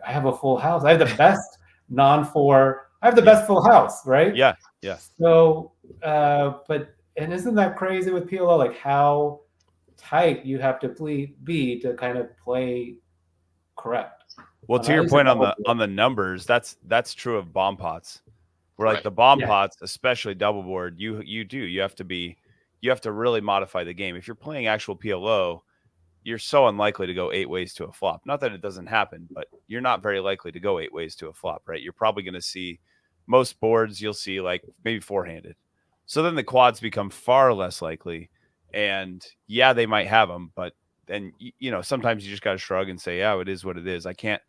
I have a full house. I have the best non-4. I have the best full house, right? Yeah. Yeah. So, and isn't that crazy with PLO? Like how tight you have to be to kind of play correct. Well, to your point on the numbers, that's true of bomb pots. Where like the bomb pots, especially double board, you have to really modify the game. If you're playing actual PLO, you're so unlikely to go 8 ways to a flop. Not that it doesn't happen, but you're not very likely to go 8 ways to a flop, right? You're probably going to see most boards, you'll see like maybe 4-handed. So then the quads become far less likely. And yeah, they might have them, but then, sometimes you just got to shrug and say, yeah, it is what it is. I can't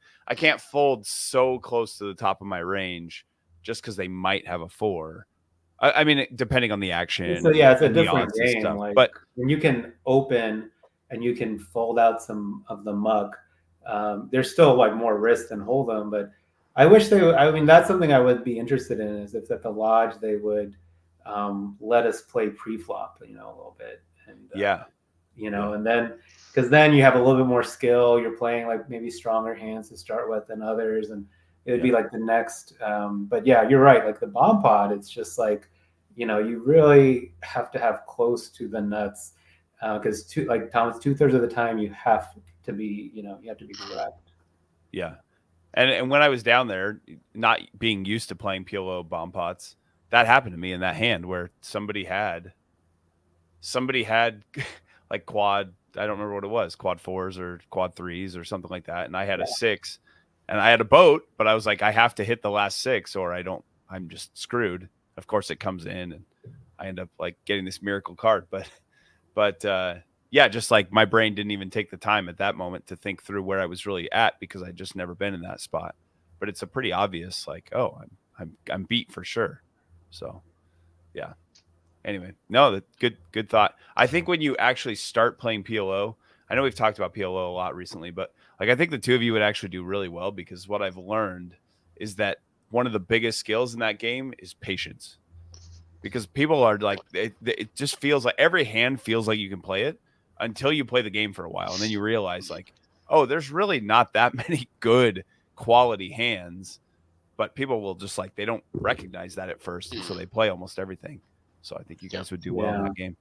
fold so close to the top of my range just because they might have a 4. I mean, depending on the action. So yeah, it's a and the different odds and game. stuff. Like, But when you can open and you can fold out some of the muck, there's still like more risk than hold them. But I wish I mean, that's something I would be interested in, is if at the lodge they would let us play pre-flop, a little bit. And and then, because then you have a little bit more skill. You're playing like maybe stronger hands to start with than others, and it would be like the next. But yeah, you're right. Like the bomb pod, it's just like, you really have to have close to the nuts, because like Thomas, 2/3 of the time you have to be, correct. Yeah. And when I was down there, not being used to playing PLO bomb pots, that happened to me in that hand where somebody had like quad, I don't remember what it was, quad 4s or quad 3s or something like that. And I had a 6 and I had a boat, but I was like, I have to hit the last 6 or I'm just screwed. Of course it comes in and I end up like getting this miracle card. But yeah, just like my brain didn't even take the time at that moment to think through where I was really at because I'd just never been in that spot. But it's a pretty obvious, like, oh, I'm beat for sure. So yeah. Anyway, no, good thought. I think when you actually start playing PLO, I know we've talked about PLO a lot recently, but like I think the two of you would actually do really well, because what I've learned is that one of the biggest skills in that game is patience. Because people are like, it just feels like every hand feels like you can play it until you play the game for a while, and then you realize like, oh, there's really not that many good quality hands, but people will just like, they don't recognize that at first, and so they play almost everything. So I think you guys would do well in that game.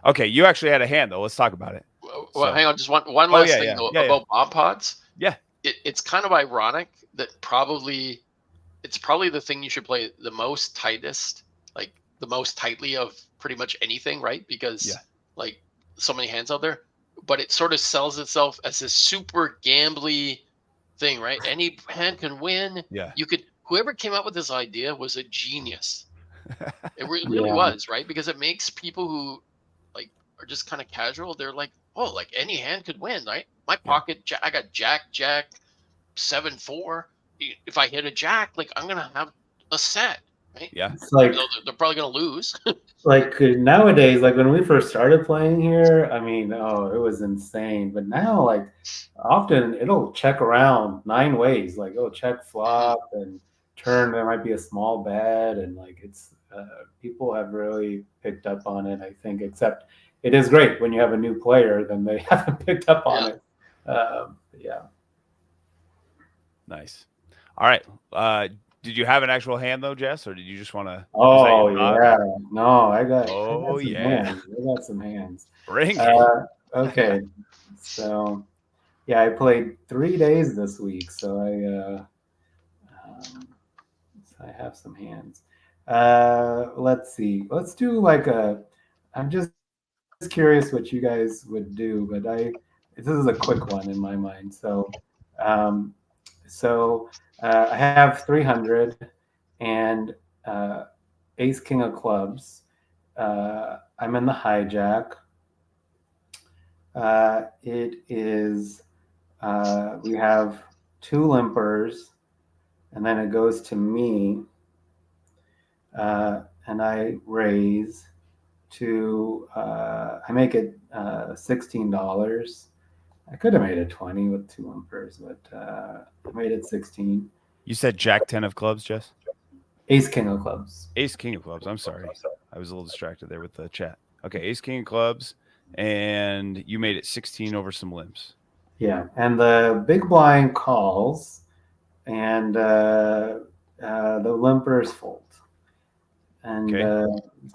Okay, you actually had a hand though. Let's talk about it. Well, hang on, just one last thing about bomb pods. Yeah, it's kind of ironic that it's probably the thing you should play the most tightest, like the most tightly of pretty much anything, right? Because like so many hands out there, but it sort of sells itself as this super gambly thing, right? Any hand can win. Yeah, whoever came up with this idea was a genius. It really was, right? Because it makes people who like are just kind of casual, they're like, oh, like any hand could win, right? My pocket, I got jack 7-4. If I hit a jack, like I'm gonna have a set. Right? Yeah. It's like They're probably going to lose. like nowadays, like when we first started playing here, I mean, oh, it was insane. But now, like often it'll check around 9 ways. Like it'll check flop and turn. There might be a small bet, and like it's people have really picked up on it. I think, except it is great when you have a new player, then they haven't picked up on it. Yeah. Nice. All right. Did you have an actual hand though, Jess, or did you just want to? Oh yeah. No, I got Oh some yeah. hands. I got some hands. Bring it. Okay. So yeah, I played 3 days this week, so I have some hands. Let's see. Let's do like a. I'm just curious what you guys would do, but this is a quick one in my mind. Um, I have 300 and Ace King of Clubs. I'm in the hijack. It is. We have 2 limpers, and then it goes to me, and I raise to. I make it $16. I could have made it 20 with 2 limpers, but I made it 16. You said Jack 10 of clubs, Jess? Ace King of Clubs. Ace King of Clubs. I'm sorry. I was a little distracted there with the chat. Okay, Ace King of Clubs, and you made it 16 over some limps. Yeah, and the big blind calls, and the limpers fold. And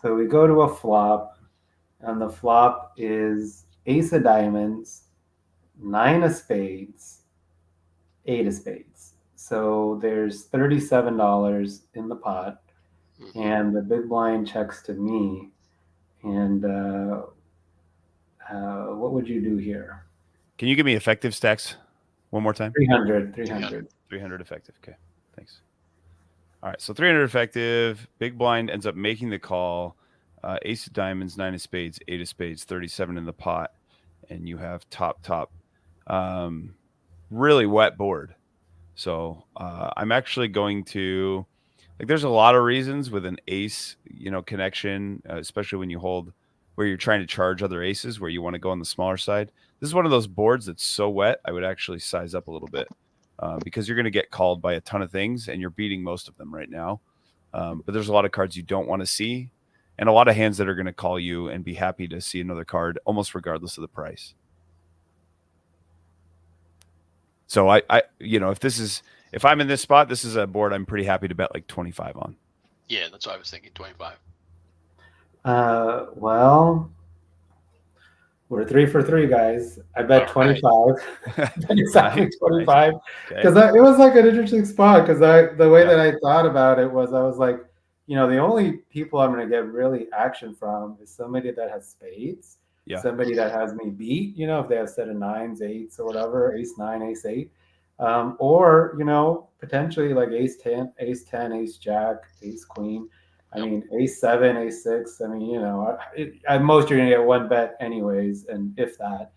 so we go to a flop, and the flop is Ace of Diamonds, 9 of Spades, 8 of Spades. So there's $37 in the pot, and the big blind checks to me. And what would you do here? Can you give me effective stacks one more time? 300 effective. Okay, thanks. All right, so 300 effective. Big blind ends up making the call. Ace of Diamonds, 9 of Spades, 8 of Spades, 37 in the pot, and you have top. Really wet board. So I'm actually going to, like, there's a lot of reasons with an ace, connection, especially when you hold where you're trying to charge other aces, where you want to go on the smaller side. This is one of those boards that's so wet, I would actually size up a little bit because you're going to get called by a ton of things, and you're beating most of them right now. But there's a lot of cards you don't want to see, and a lot of hands that are going to call you and be happy to see another card, almost regardless of the price. So if I'm in this spot, this is a board I'm pretty happy to bet like 25 on. Yeah, that's what I was thinking, 25. Well, we're 3 for 3, guys. I bet 25. Right. Exactly 25. Because it was like an interesting spot. Because the way that I thought about it was, I was like, the only people I'm going to get really action from is somebody that has spades. Yeah. Somebody that has me beat, if they have a set of 9s, 8s, or whatever, ace 9, ace 8. Or, potentially like ace 10, ace jack, ace queen. I mean, ace 7, ace 6. I mean, at most you're going to get 1 bet anyways, and if that.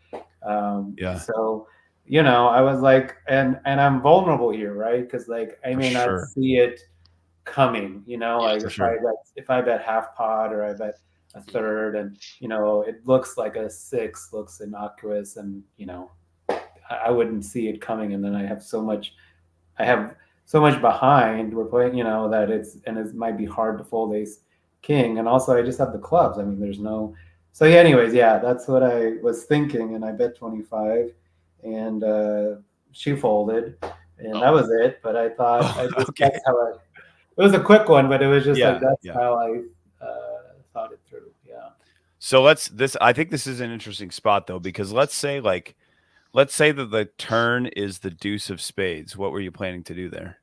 So, I was like, and I'm vulnerable here, right? Because like I may not see it coming, like if I bet half pot or I bet a third, and it looks like a 6 looks innocuous, and I wouldn't see it coming, and then I have so much behind we're playing, that it might be hard to fold ace king, and also I just have the clubs. I mean, there's no. So yeah, anyways, yeah, that's what I was thinking, and I bet 25, and she folded, and that was it. But I thought that's how it was a quick one, but it was just that's how I thought it through. Yeah. So I think this is an interesting spot though, because let's say that the turn is the deuce of spades. What were you planning to do there?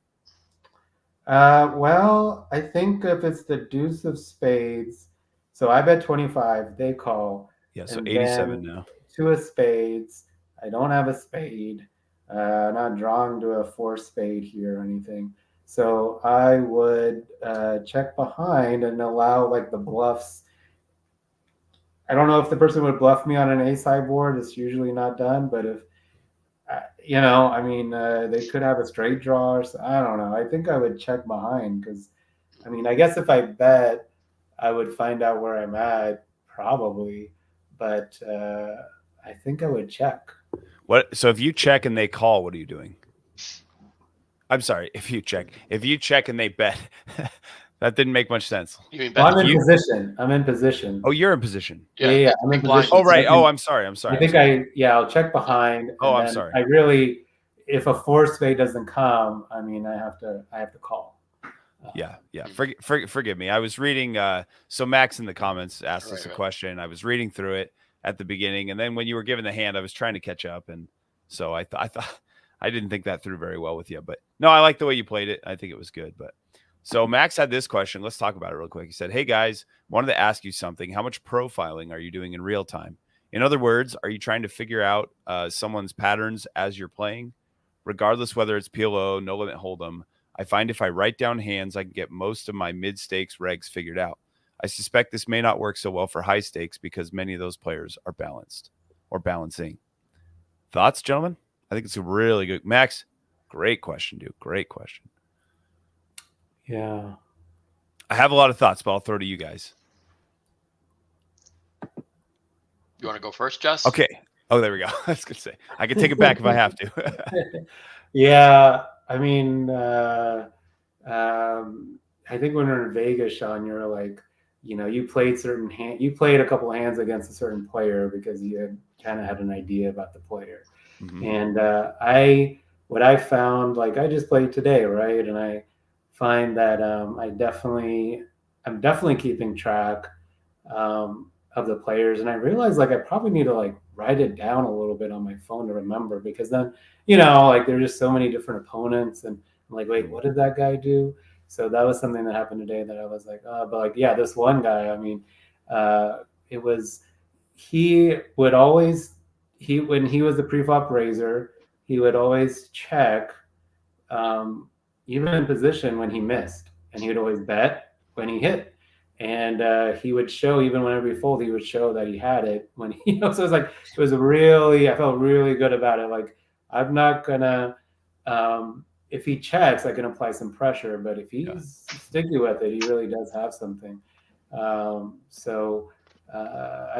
Well, I think if it's the deuce of spades, so I bet 25, they call. Yeah, so 87 now. 2 of spades. I don't have a spade. Not drawing to a 4 spade here or anything. So I would check behind and allow like the bluffs. I don't know if the person would bluff me on an ace high board. It's usually not done, but if they could have a straight draw. Or so, I don't know. I think I would check behind because, I mean, I guess if I bet, I would find out where I'm at probably, but I think I would check. What? So if you check and they call, what are you doing? I'm sorry. If you check and they bet, that didn't make much sense. You mean Well, bet? I'm in position. I'm in position. Oh, you're in position. Yeah, I'm in big blind. position. Oh, right. So I Oh, think- I'm sorry. I think I'll check behind. Oh, and I'm then sorry. I really, if a force fade doesn't come, I mean, I have to call. Yeah. Forgive me. I was reading. So Max in the comments asked us a question. I was reading through it at the beginning, and then when you were given the hand, I was trying to catch up, and so I thought I didn't think that through very well with you. But no, I like the way you played it. I think it was good. But so Max had this question. Let's talk about it real quick. He said, "Hey guys, wanted to ask you something. How much profiling are you doing in real time? In other words, are you trying to figure out someone's patterns as you're playing, regardless whether it's PLO, no limit hold'em? I find if I write down hands, I can get most of my mid-stakes regs figured out. I suspect this may not work so well for high stakes because many of those players are balanced or balancing." Thoughts, gentlemen? I think it's a really good. Max, great question, dude. Great question. Yeah. I have a lot of thoughts, but I'll throw to you guys. You want to go first, Jess? Okay. Oh, there we go. I was going to say, I can take it back if I have to. Yeah. I mean, I think when we were in Vegas, Sean, you're like, you played you played a couple of hands against a certain player because you had kind of had an idea about the player. Mm-hmm. And what I found, like I just played today, right? And I find that I'm definitely keeping track of the players. And I realized like I probably need to like write it down a little bit on my phone to remember, because then, like there's just so many different opponents, and I'm like, wait, what did that guy do? So that was something that happened today that I was like, but like, yeah, this one guy, I mean, he would always, when he was the pre-flop raiser, he would always check, even in position when he missed, and he would always bet when he hit. And he would show, even whenever he folded, he would show that he had it when he, so it was like, I felt really good about it. Like, I'm not gonna, if he checks, I can apply some pressure, but if he's sticky with it, he really does have something. I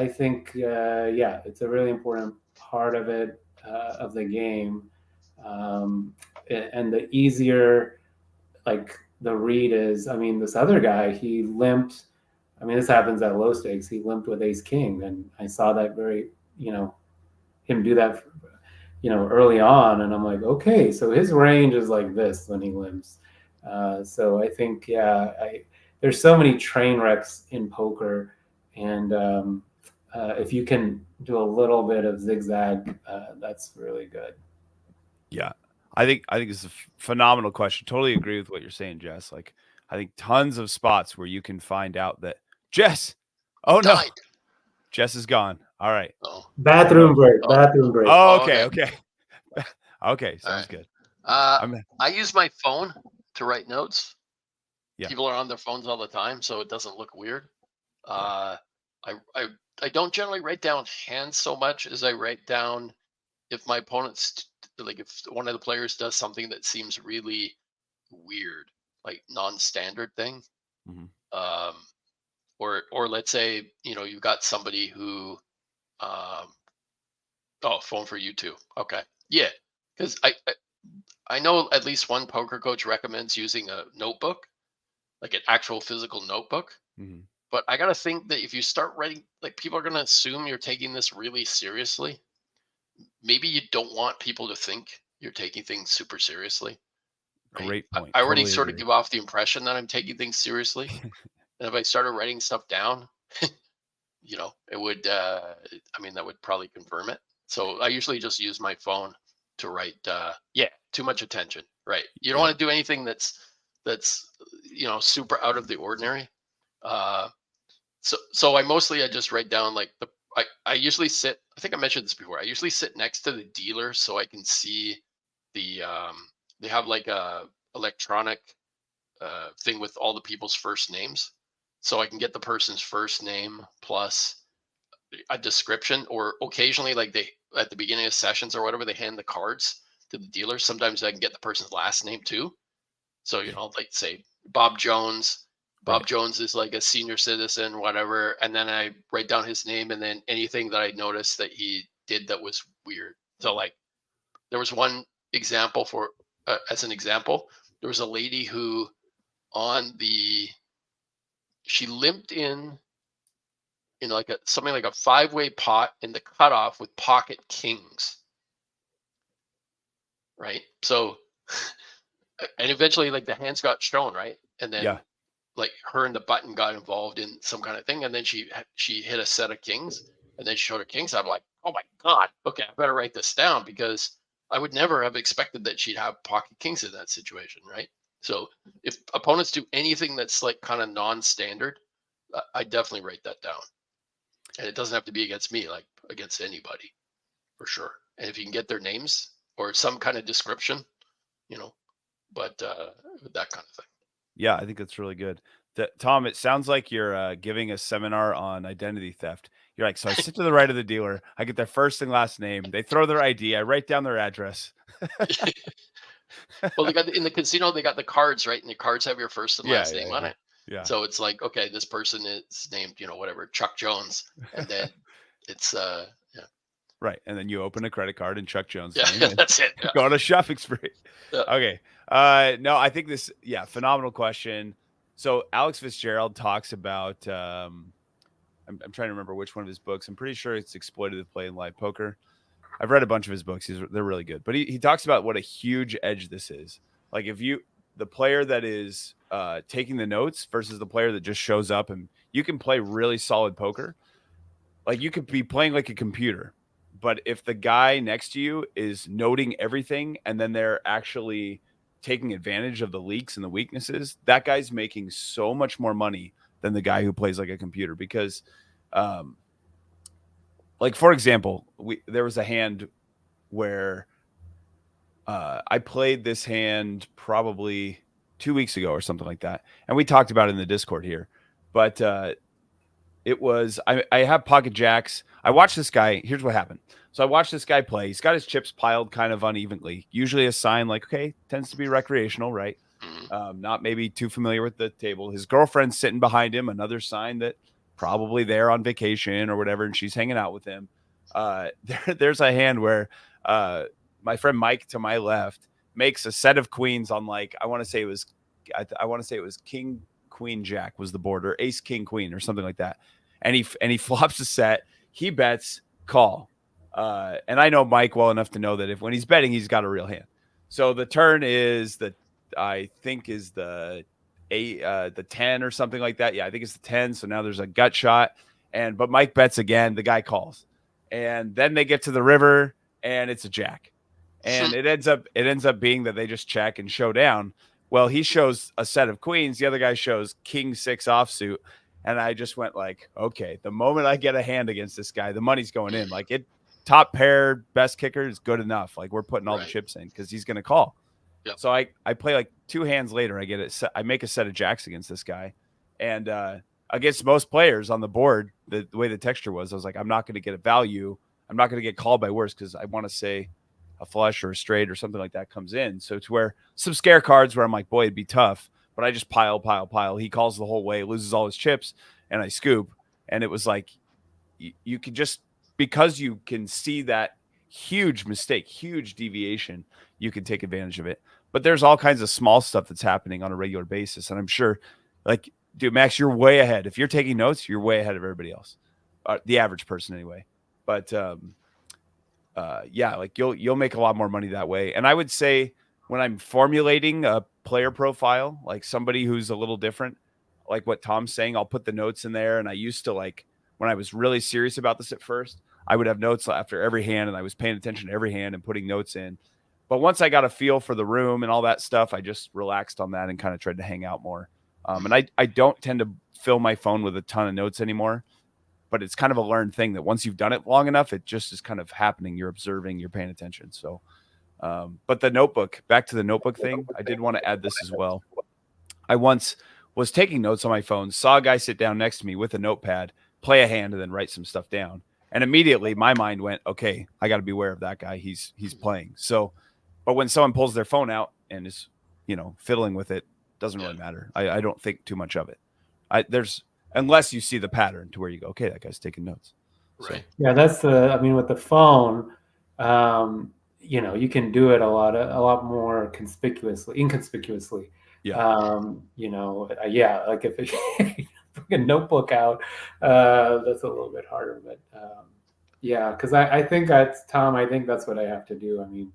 think, it's a really important part of it, of the game. And the easier, like, the read is, I mean, this other guy, he limped. I mean, this happens at low stakes. He limped with ace king, and I saw that him do that, early on, and I'm like, okay, so his range is like this when he limps. So I think, there's so many train wrecks in poker, and if you can do a little bit of zigzag, that's really good. Yeah. I think it's a phenomenal question. Totally agree with what you're saying, Jess. Like, I think tons of spots where you can find out that Jess, oh no, Jess is gone. All right. Bathroom break. Oh, okay. Okay. Sounds good. I use my phone to write notes. Yeah. People are on their phones all the time, so it doesn't look weird. I don't generally write down hands so much as I write down if my opponent's, like, if one of the players does something that seems really weird, like non-standard thing. Mm-hmm. Or let's say, you've got somebody who, phone for you too. Okay. Yeah. Because I know at least one poker coach recommends using a notebook, like an actual physical notebook. Mm-hmm. But I got to think that if you start writing, like, people are going to assume you're taking this really seriously. Maybe you don't want people to think you're taking things super seriously. Right? Great point. I already Totally sort agree. of give off the impression that I'm taking things seriously. And if I started writing stuff down, it would, that would probably confirm it. So I usually just use my phone to write, too much attention, right? You don't want to do anything that's super out of the ordinary. So I just write down, like, I usually sit, I think I mentioned this before, I usually sit next to the dealer so I can see they have like a electronic thing with all the people's first names. So I can get the person's first name plus a description, or occasionally, like, they, at the beginning of sessions or whatever, they hand the cards to the dealer. Sometimes I can get the person's last name too. So, like, say Bob Jones, Bob Jones is like a senior citizen, whatever. And then I write down his name and then anything that I noticed that he did that was weird. So like there was one example for, as an example, there was a lady who she limped in like something like a 5-way pot in the cutoff with pocket kings. Right. So, and eventually like the hands got shown, right? And then like her and the button got involved in some kind of thing. And then she hit a set of kings and then she showed her kings. I'm like, oh my God. Okay. I better write this down because I would never have expected that she'd have pocket kings in that situation. Right. So if opponents do anything that's like kind of non-standard, I definitely write that down. And it doesn't have to be against me, like against anybody for sure. And if you can get their names or some kind of description, but that kind of thing. Yeah, I think that's really good. Tom, it sounds like you're giving a seminar on identity theft. You're like, so I sit to the right of the dealer. I get their first and last name. They throw their ID. I write down their address. Well, they got in the casino, they got the cards, right? And the cards have your first and last name on it. Yeah. So it's like, okay, this person is named, whatever, Chuck Jones. And then it's, Right. And then you open a credit card and Chuck Jones. Yeah, that's it. Yeah. Go on a shopping spree. Yeah. Okay. No, I think this, phenomenal question. So Alex Fitzgerald talks about, I'm trying to remember which one of his books. I'm pretty sure it's Exploitative Play in Live Poker. I've read a bunch of his books. They're really good. But he talks about what a huge edge this is. Like the player that is taking the notes versus the player that just shows up, and you can play really solid poker. Like you could be playing like a computer. But if the guy next to you is noting everything and then they're actually taking advantage of the leaks and the weaknesses, that guy's making so much more money than the guy who plays like a computer. Because, like, for example, there was a hand where I played this hand probably 2 weeks ago or something like that. And we talked about it in the Discord here. But it was, I have pocket jacks. I watched this guy. Here's what happened. So I watched this guy play. He's got his chips piled kind of unevenly. Usually a sign like, okay, tends to be recreational, right? Not maybe too familiar with the table. His girlfriend's sitting behind him. Another sign that probably they're on vacation or whatever, and she's hanging out with him. There's a hand where my friend Mike to my left makes a set of queens on like, I want to say it was king, queen, jack was the board, or ace, king, queen, or something like that. And he flops a set. He bets call. And I know Mike well enough to know that when he's betting, he's got a real hand. So the turn is I think is the 10 or something like that. Yeah, I think it's the 10. So now there's a gut shot. But Mike bets again. The guy calls. And then they get to the river and it's a jack. And it ends up being that they just check and show down. Well, he shows a set of queens. The other guy shows king 6 offsuit. And I just went like, okay, the moment I get a hand against this guy, the money's going in. Like top pair, best kicker is good enough. Like we're putting all the chips in because he's going to call. Yep. So I play like 2 hands later. I make a set of jacks against this guy. And against most players on the board, the way the texture was, I was like, I'm not going to get a value. I'm not going to get called by worse because I want to say a flush or a straight or something like that comes in. So to where some scare cards where I'm like, boy, it'd be tough. But I just pile. He calls the whole way, loses all his chips, and I scoop. And it was like you could just, because you can see that huge mistake, huge deviation, you can take advantage of it. But there's all kinds of small stuff that's happening on a regular basis. And I'm sure, like, dude, Max, you're way ahead. If you're taking notes, you're way ahead of everybody else, the average person anyway. But like you'll make a lot more money that way. And I would say when I'm formulating a player profile, like somebody who's a little different, like what Tom's saying, I'll put the notes in there. And I used to, like, when I was really serious about this at first, I would have notes after every hand and I was paying attention to every hand and putting notes in. But once I got a feel for the room and all that stuff, I just relaxed on that and kind of tried to hang out more. And I don't tend to fill my phone with a ton of notes anymore, but it's kind of a learned thing that once you've done it long enough, it just is kind of happening. You're observing, you're paying attention. So, but the notebook, back to the notebook thing, I did want to add this as well. I once was taking notes on my phone, saw a guy sit down next to me with a notepad, play a hand, and then write some stuff down. And immediately my mind went, okay, I got to be aware of that guy. He's playing. So, but when someone pulls their phone out and is, fiddling with it, doesn't really matter. I don't think too much of it. Unless you see the pattern to where you go, okay, that guy's taking notes. Right. Yeah, that's with the phone, you can do it a lot more inconspicuously. Yeah. Like if you bring a notebook out, that's a little bit harder. But because I think Tom. I think that's what I have to do. I mean,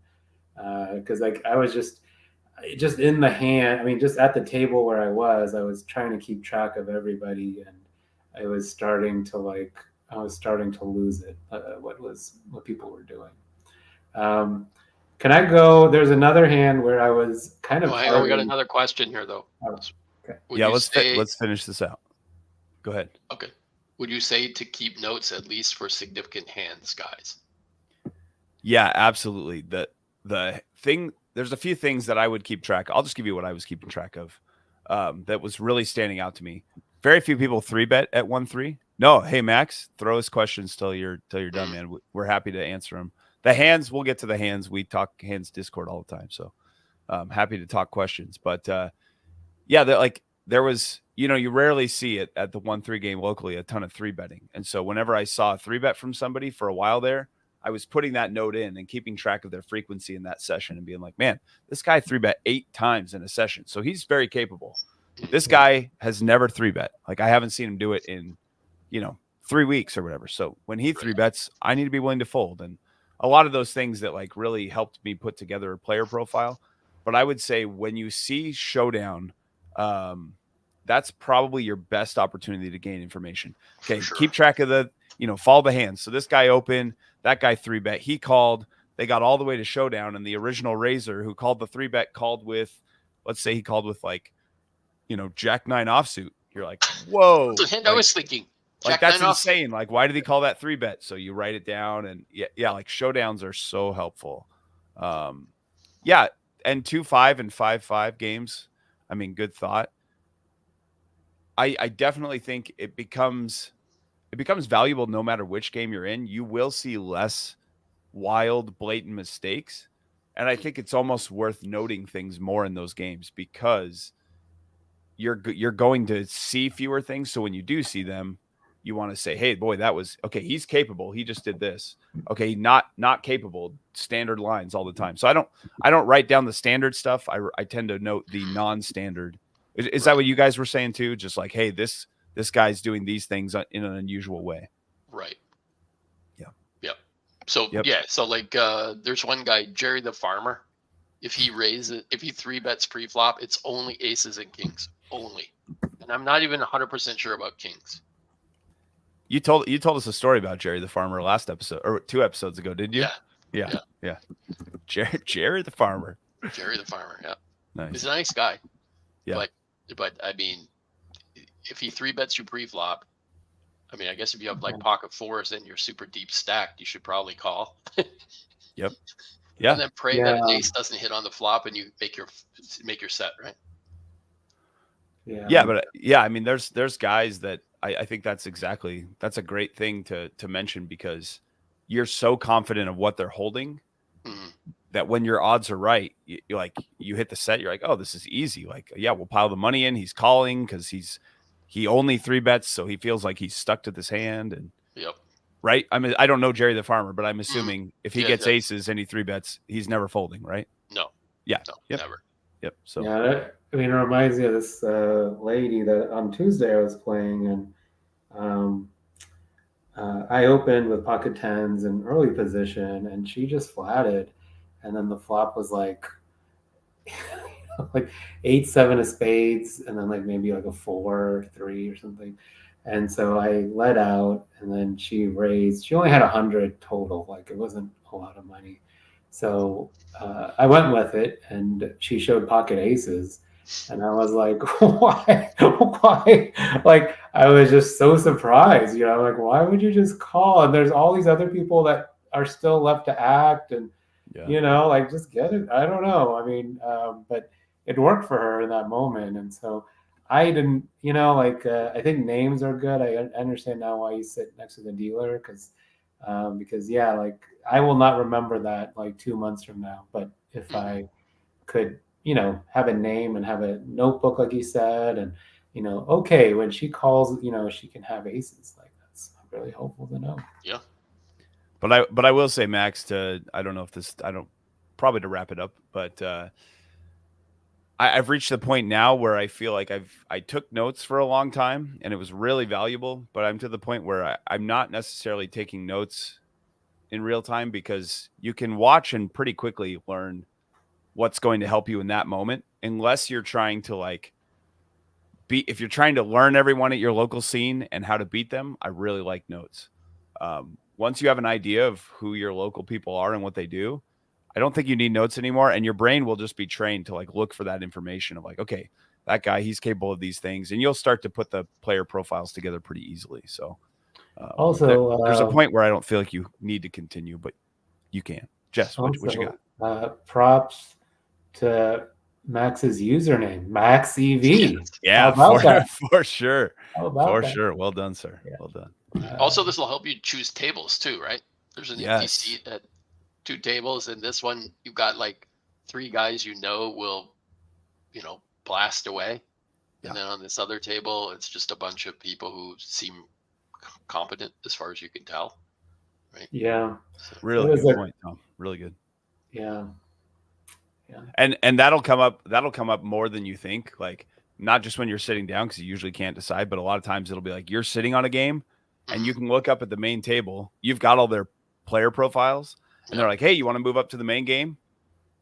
because I was just in the hand. I mean, just at the table where I was trying to keep track of everybody, and I was starting to lose it. What people were doing. Can I go? There's another hand where I was kind of. Oh, hang on, we got another question here, though. Oh, okay. Let's finish this out. Go ahead. Okay. Would you say to keep notes at least for significant hands, guys? Yeah, absolutely. There's a few things that I would keep track. I'll just give you what I was keeping track of. That was really standing out to me. Very few people 3-bet at 1-3. No, hey Max, throw us questions till you're done, man. We're happy to answer them. The hands, we'll get to the hands. We talk hands Discord all the time, so happy to talk questions. But there was, you rarely see it at the 1-3 game locally, a ton of 3-betting. And so whenever I saw a 3-bet from somebody for a while there, I was putting that note in and keeping track of their frequency in that session and being like, man, this guy 3-bet 8 times in a session. So he's very capable. This guy has never 3-bet. Like I haven't seen him do it in, 3 weeks or whatever. So when he 3-bets, I need to be willing to fold. And a lot of those things that like really helped me put together a player profile. But I would say when you see showdown, that's probably your best opportunity to gain information. Okay. Sure. Keep track of follow the hands. So this guy opened, that guy 3-bet, he called, they got all the way to showdown. And the original raiser who called the 3-bet called with, let's say he called with like, Jack 9 offsuit. You're like, whoa. That's the hand I was thinking. Like that's insane. Like, why did he call that 3-bet? So you write it down, and like showdowns are so helpful. And 2-5 and 5-5 games. I mean, good thought. I definitely think it becomes valuable no matter which game you're in. You will see less wild, blatant mistakes, and I think it's almost worth noting things more in those games because you're going to see fewer things. So when you do see them, you want to say, hey, boy, that was okay. He's capable. He just did this. Okay. Not capable, standard lines all the time. So I don't write down the standard stuff. I tend to note the non-standard. Is that what you guys were saying too? Just like, hey, this guy's doing these things in an unusual way. Right. Yeah. Yep. So So like, there's one guy, Jerry the Farmer. If he 3-bets pre-flop, it's only aces and kings only. And I'm not even 100% sure about kings. You told us a story about Jerry the Farmer last episode or 2 episodes ago, didn't you? Yeah. Jerry the Farmer. Jerry the Farmer. Yeah. Nice. He's a nice guy. Yeah. But I mean, if he 3-bets you pre-flop, I mean, I guess if you have like pocket 4s and you're super deep stacked, you should probably call. Yep. Yeah. And then pray that an ace doesn't hit on the flop and you make your set, right? Yeah. Yeah, but I mean, there's guys that I think that's a great thing to mention because you're so confident of what they're holding that when your odds are right, you hit the set, you're like, oh, this is easy. Like, yeah, we'll pile the money in. He's calling because he only 3-bets, so he feels like he's stuck to this hand. And yep. Right. I mean, I don't know Jerry the Farmer, but I'm assuming if he gets aces and he 3-bets, he's never folding, right? No. Yeah. No, yep. never. Yep. So it reminds me of this lady that on Tuesday I was playing, and I opened with pocket 10s in early position, and she just flatted, and then the flop was like like 8-7 of spades, and then like maybe like a 4-3 or something. And so I let out, and then she raised. She only had 100 total, like it wasn't a lot of money. So I went with it, and she showed pocket aces, and I was like, why? Like I was just so surprised, like why would you just call? And there's all these other people that are still left to act, and like just get it. I don't know. I mean, but it worked for her in that moment, and so. I didn't, I think names are good. I understand now why you sit next to the dealer because like I will not remember that like 2 months from now. But if I could, have a name and have a notebook, like you said, and okay, when she calls, she can have aces. Like, that's really helpful to know. Yeah. But I will say, Max, I don't know if this, probably to wrap it up, but I've reached the point now where I feel like I took notes for a long time and it was really valuable, but I'm to the point where I'm not necessarily taking notes in real time, because you can watch and pretty quickly learn what's going to help you in that moment, unless you're trying to if you're trying to learn everyone at your local scene and how to beat them. I really like notes. Once you have an idea of who your local people are and what they do, I don't think you need notes anymore. And your brain will just be trained to look for that information of okay, that guy, he's capable of these things. And you'll start to put the player profiles together pretty easily. So also, there's a point where I don't feel like you need to continue, but you can. Jess, what you got? Props to Max's username, MaxEV. Yeah, for sure. Sure. Well done, sir. Yeah. Well done. Also, this will help you choose tables too, right? There's an empty seat at 2 tables, and this one you've got 3 guys will, blast away. Yeah. And then on this other table, it's just a bunch of people who seem competent as far as you can tell, right? Yeah. So, really good point, Tom. Really good. Yeah. And that'll come up more than you think. Not just when you're sitting down, because you usually can't decide, but a lot of times it'll be you're sitting on a game and you can look up at the main table. You've got all their player profiles and they're like, hey, you want to move up to the main game?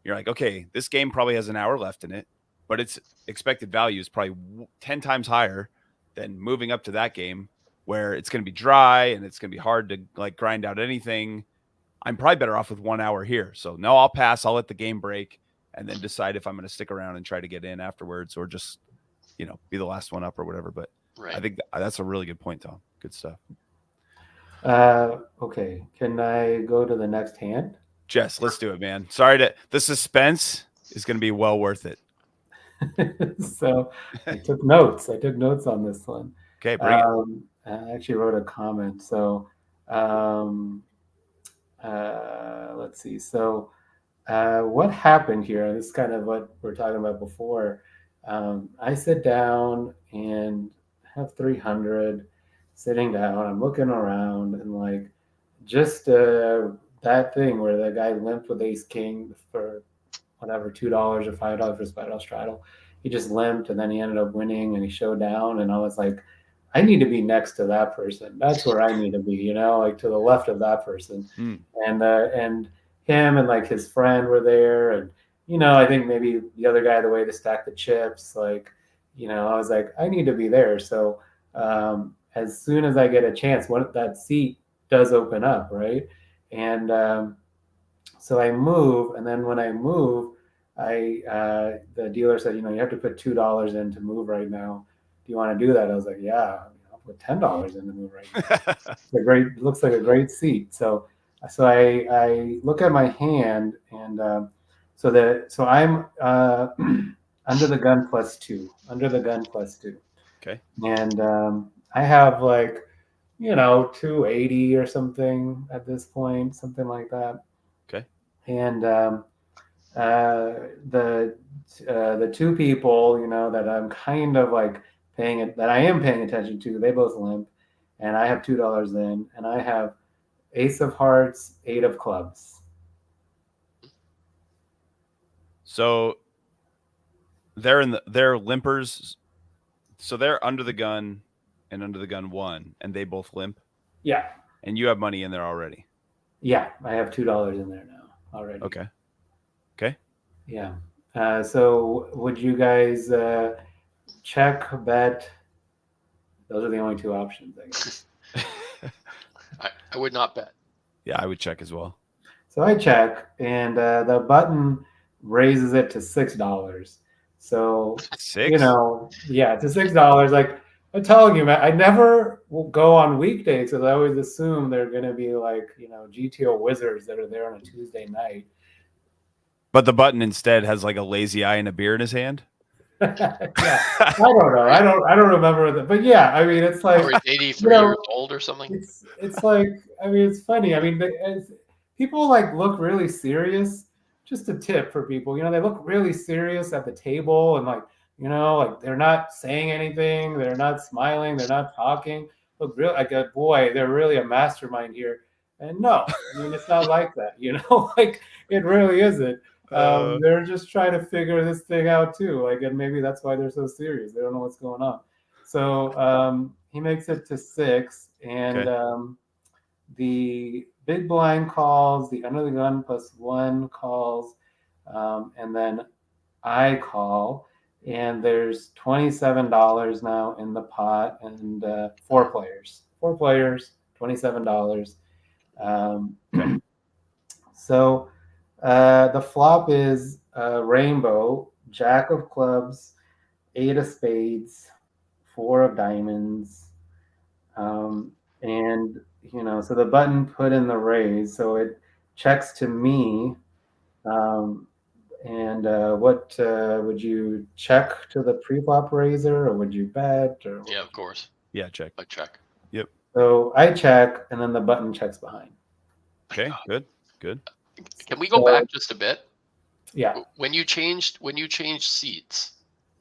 You're like, okay, this game probably has an hour left in it, but its expected value is probably 10 times higher than moving up to that game, where it's going to be dry and it's going to be hard to grind out anything. I'm probably better off with 1 hour here. So no, I'll pass. I'll let the game break and then decide if I'm going to stick around and try to get in afterwards, or just, be the last one up or whatever. But right. I think that's a really good point, Tom. Good stuff. Okay. Can I go to the next hand? Jess, let's do it, man. Sorry, the suspense is going to be well worth it. So I took notes. On this one. Okay, bring it. I actually wrote a comment. So let's see. So what happened here? This is kind of what we're talking about before. I sit down and have 300, sitting down. I'm looking around and just that thing where the guy limped with ace king for whatever, $2 or $5 for Spiral Straddle. He just limped and then he ended up winning and he showed down. And I was like, I need to be next to that person. That's where I need to be, to the left of that person. And him and his friend were there. And, I think maybe the other guy, the way to stack the chips, I was like, I need to be there. So as soon as I get a chance, that seat does open up, right? And so I move, and then when I move, the dealer said, you have to put $2 in to move right now. Do you want to do that? I was like, yeah, I'll put $10 in to move right now. Looks like a great seat. So I look at my hand, and so I'm under the gun +2. Okay. And I have 280 or something at this point, something like that. Okay. And the 2 people, that I'm kind of that I am paying attention to, they both limp, and I have $2 in, and I have ace of hearts, 8 of clubs. So they're limpers. So they're under the gun and under the gun 1, and they both limp. Yeah. And you have money in there already. Yeah, I have $2 in there now already. Okay. Yeah. So would you guys check, bet? Those are the only 2 options, I guess. I would not bet. Yeah, I would check as well. So I check, and the button raises it to $6. So 6? to $6. I'm telling you, man, I never will go on weekdays because I always assume they're going to be GTO wizards that are there on a Tuesday night. But the button instead has a lazy eye and a beer in his hand. Yeah, I don't know. I don't remember that. But yeah, I mean, it's or 83 years old or something. It's it's funny. I mean, people look really serious. Just a tip for people, they look really serious at the table and You know, like they're not saying anything, they're not smiling, they're not talking. Look, real like a boy, they're really a mastermind here. And no, I mean it's not like that, you know, like it really isn't. They're just trying to figure this thing out too. Like, and maybe that's why they're so serious. They don't know what's going on. So he makes it to 6, and the big blind calls, the under the gun +1 calls, and then I call, and there's $27 now in the pot, and 4 players, $27. So the flop is rainbow, jack of clubs, 8 of spades, 4 of diamonds, and you know, so the button put in the raise, so it checks to me. And what would you check to the pre-flop raiser, or would you bet? Or Yeah, of course. Yeah, check. I check. Yep. So I check, and then the button checks behind. Okay, good. Can we go back just a bit? Yeah. When you changed seats,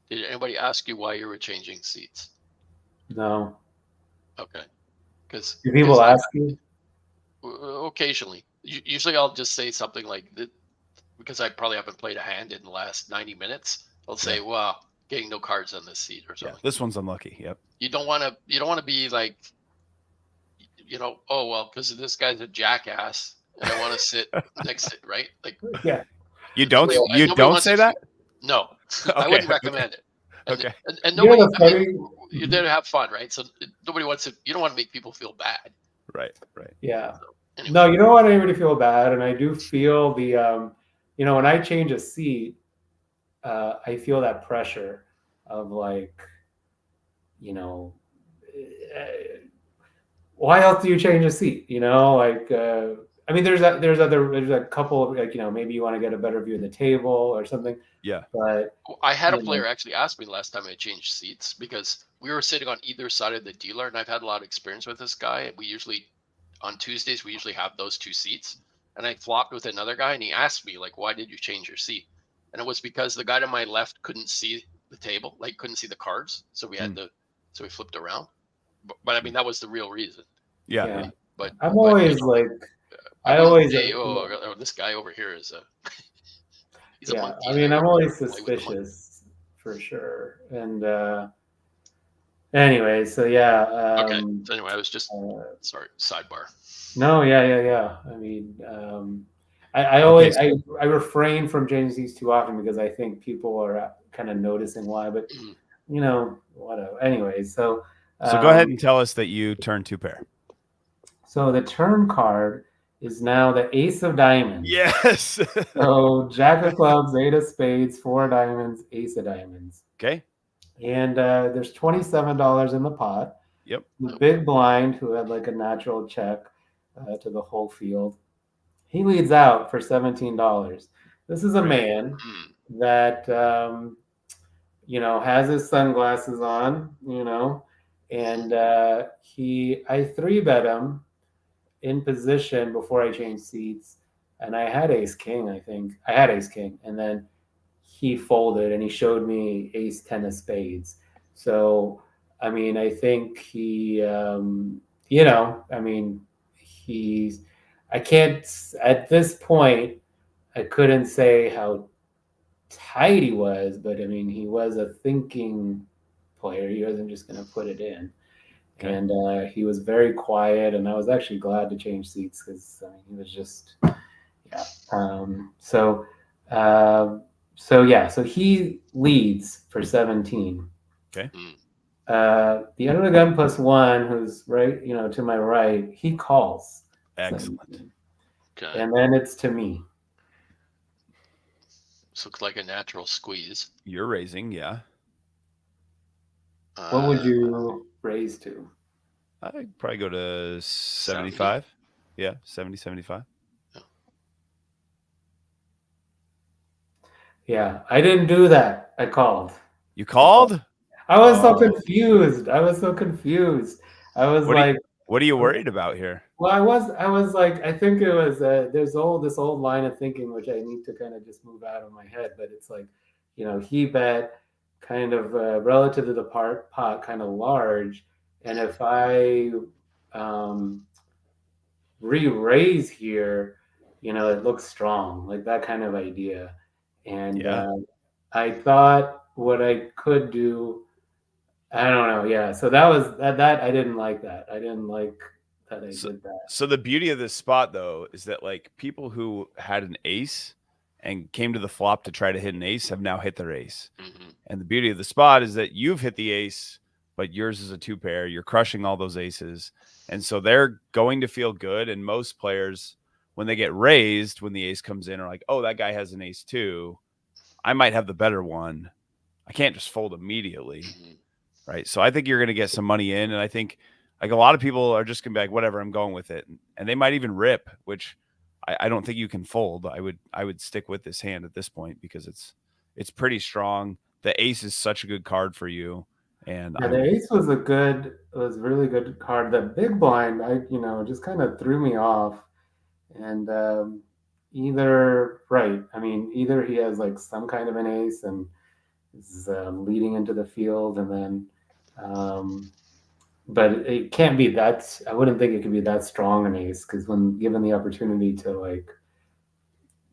did anybody ask you why you were changing seats? No. Okay. Because Do people ask you? Occasionally. Usually I'll just say something like that, because I probably haven't played a hand in the last 90 minutes. I'll say, "Well, getting no cards on this seat," or something. Yeah, this one's unlucky. Yep. You don't want to be like, you know, oh well, because this guy's a jackass, and I want to sit next to it, right? Like, Yeah. You don't say that? No, Okay, I wouldn't recommend it. And, Okay. and nobody, Yeah, you're there to have fun, right? So nobody wants to. You don't want to make people feel bad. Right. Yeah. So, anyway. No, you don't want anybody to feel bad, and I do feel the you know, when I change a seat, I feel that pressure of like, you know, why else do you change a seat? You know, like I mean, there's a couple of, like, you know, maybe you want to get a better view of the table or something. Yeah. But I had a player actually ask me last time I changed seats, because we were sitting on either side of the dealer, and I've had a lot of experience with this guy. We usually, on Tuesdays, we usually have those 2 seats, and I flopped with another guy, and he asked me, like, why did you change your seat? And it was because the guy to my left couldn't see the table, like couldn't see the cards, so we had so we flipped around. But I mean, that was the real reason. Yeah. But I'm always you know, like, I always say, oh, this guy over here is a he's a monkey. I mean, I'm always suspicious for sure. And anyway, so yeah. Okay. So anyway, I was just sorry, sidebar. No, yeah. I mean, I always I refrain from changing these too often, because I think people are kind of noticing why. But you know, whatever. Anyway, so go ahead and tell us that you turn 2 pair. So the turn card is now the ace of diamonds. Yes. So jack of clubs, 8 of spades, 4 of diamonds, ace of diamonds. Okay. And there's $27 in the pot. Yep. The big blind, who had like a natural check to the whole field, he leads out for $17. This is a man that you know, has his sunglasses on, you know, and I 3-bet him in position before I changed seats, and I had ace king. I think I had ace king, and then he folded, and he showed me ace 10 of spades. So I mean, I think he you know, I mean, I can't at this point, I couldn't say how tight he was, but I mean, he was a thinking player. He wasn't just going to put it in. Okay. And he was very quiet, and I was actually glad to change seats, because I mean, he was just, yeah. So he leads for 17. Okay. The under the gun +1, who's right, you know, to my right, he calls. Excellent. 17. Okay. And then it's to me. This looks like a natural squeeze. You're raising, yeah. What would you raise to? I'd probably go to 75. 70? Yeah, 70, 75. Yeah, I didn't do that. I called. You called? I was so confused. I was like, what are you worried about here? Well, I was like, I think it was there's this old line of thinking which I need to kind of just move out of my head. But it's like, you know, he bet kind of relative to the pot kind of large, and if I re-raise here, it looks strong, like that kind of idea. And I thought what I could do, I don't know, yeah. So that was that I didn't like that. I didn't like that I did that. So the beauty of this spot though is that like people who had an ace and came to the flop to try to hit an ace have now hit their ace. Mm-hmm. And the beauty of the spot is that you've hit the ace, but yours is a 2-pair. You're crushing all those aces. And so they're going to feel good. And most players, when they get raised, when the ace comes in, are like, oh, that guy has an ace too. I might have the better one. I can't just fold immediately. Mm-hmm. Right. So I think you're going to get some money in. And I think like a lot of people are just going to be like, whatever, I'm going with it. And they might even rip, which I don't think you can fold. I would stick with this hand at this point because it's pretty strong. The ace is such a good card for you. And the ace was a really good card. The big blind, just kind of threw me off. And either he has like some kind of an ace and is leading into the field, and then but it can't be that. I wouldn't think it could be that strong an ace, because when given the opportunity to like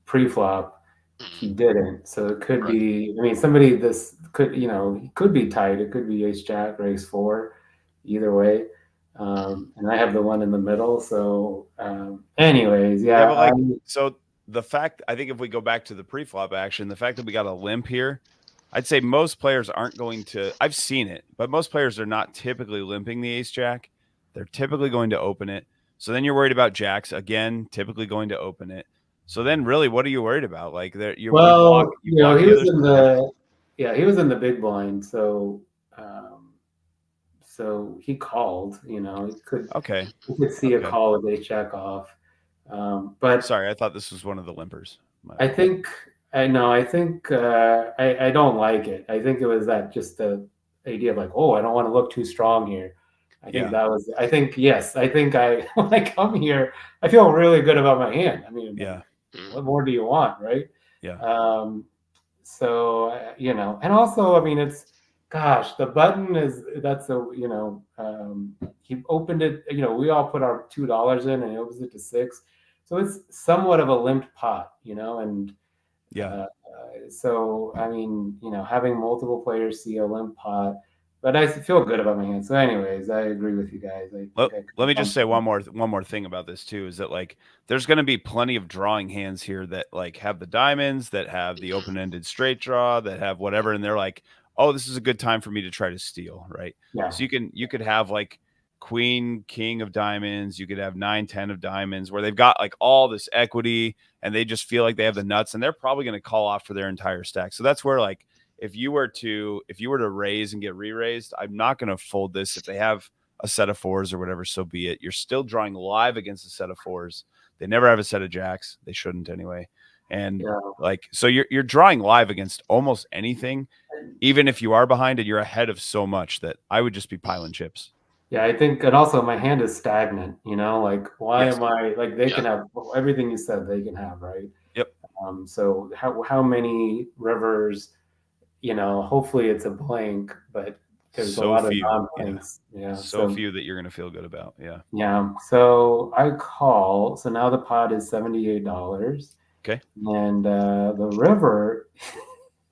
pre-flop, he didn't. So it could be. I mean, somebody this could he could be tight. It could be ace jack or ace four, either way. And I have the one in the middle. So, anyways, yeah. But so the fact, I think if we go back to the pre-flop action, the fact that we got a limp here, I'd say most players aren't going to, I've seen it, but most players are not typically limping the ace jack. They're typically going to open it. So then you're worried about jacks, again, typically going to open it. So then really, what are you worried about? Like he was in the big blind. So, so he called, he could see a call with ace jack off. But sorry, I thought this was one of the limpers. I think I don't like it. I think it was that just the idea of like, oh, I don't want to look too strong here. I think when I come here, I feel really good about my hand. I mean, what more do you want, right? Yeah. So, and also, I mean, the button he opened it, we all put our $2 in and he opens it to 6. So it's somewhat of a limped pot, and so, I mean, having multiple players see a limp pot, but I feel good about my hand. So anyways, I agree with you guys. Let me just say one more thing about this too, is that like, there's going to be plenty of drawing hands here that like have the diamonds, that have the open-ended straight draw, that have whatever. And they're like, oh, this is a good time for me to try to steal. Right. Yeah. So you could have like queen, king of diamonds. You could have 9, 10 of diamonds where they've got like all this equity and they just feel like they have the nuts, and they're probably going to call off for their entire stack. So that's where like, if you were to raise and get re-raised, I'm not going to fold this. If they have a set of 4s or whatever, so be it. You're still drawing live against a set of 4s. They never have a set of jacks. They shouldn't anyway. And so you're drawing live against almost anything, even if you are behind and you're ahead of so much that I would just be piling chips. Yeah, I think, and also my hand is stagnant, like why am I like, they can have everything you said they can have, right? Yep. So how many rivers, hopefully it's a blank, but there's a lot of non-blanks. So few that you're going to feel good about. Yeah. So I call. So now the pot is $78. Okay. And the river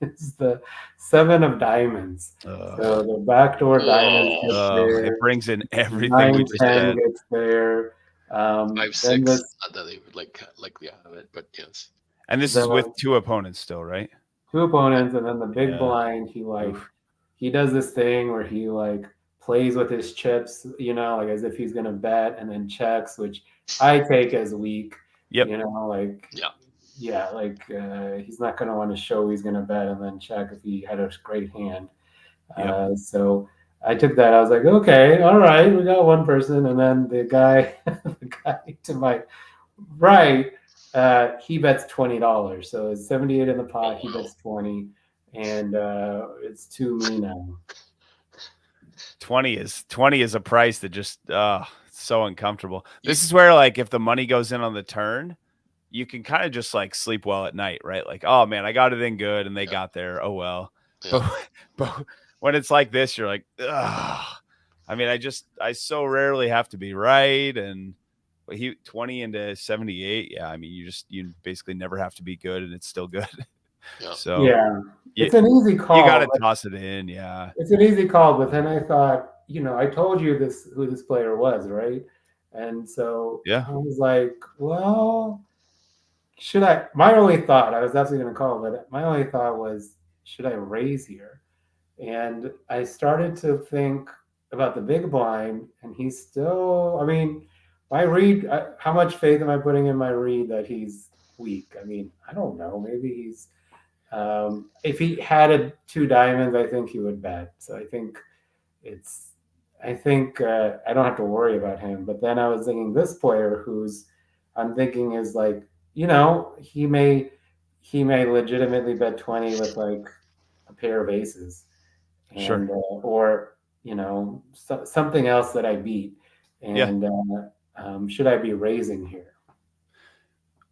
is the 7 of diamonds. So the backdoor diamonds gets there. It brings in everything 9, we just 10 said. gets there. 5, 6. Not that they would like the out of it, but yes. And this is with 2 opponents still, right? 2 opponents, and then the big blind, he does this thing where he like plays with his chips, like as if he's gonna bet, and then checks, which I take as weak. Yep. He's not gonna want to show he's gonna bet and then check if he had a great hand. So I took that. I was like, okay, all right, we got one person, and then the guy to my right. He bets $20, so it's 78 in the pot. He bets 20, and it's to me now. 20 is a price that just it's so uncomfortable. This is where like if the money goes in on the turn, you can kind of just like sleep well at night, right? Like, oh man, I got it in good, and they got there. Oh well. But when it's like this, you're like, ugh. I mean, I so rarely have to be right. And he 20 into 78. Yeah. I mean, you basically never have to be good and it's still good. Yeah. So Yeah, it's an easy call. You got to toss it in. Yeah. It's an easy call. But then I thought, I told you who this player was, right? And so Yeah. I was like, well, should I? My only thought, I was absolutely going to call, but my only thought was, should I raise here? And I started to think about the big blind, and he's still, I mean, my read, how much faith am I putting in my read that he's weak? I mean, I don't know. Maybe he's, if he had 2 diamonds, I think he would bet. So I think I don't have to worry about him. But then I was thinking this player I'm thinking is like, he may legitimately bet 20 with like a pair of aces, and Sure. Or something else that I beat, and should I be raising here?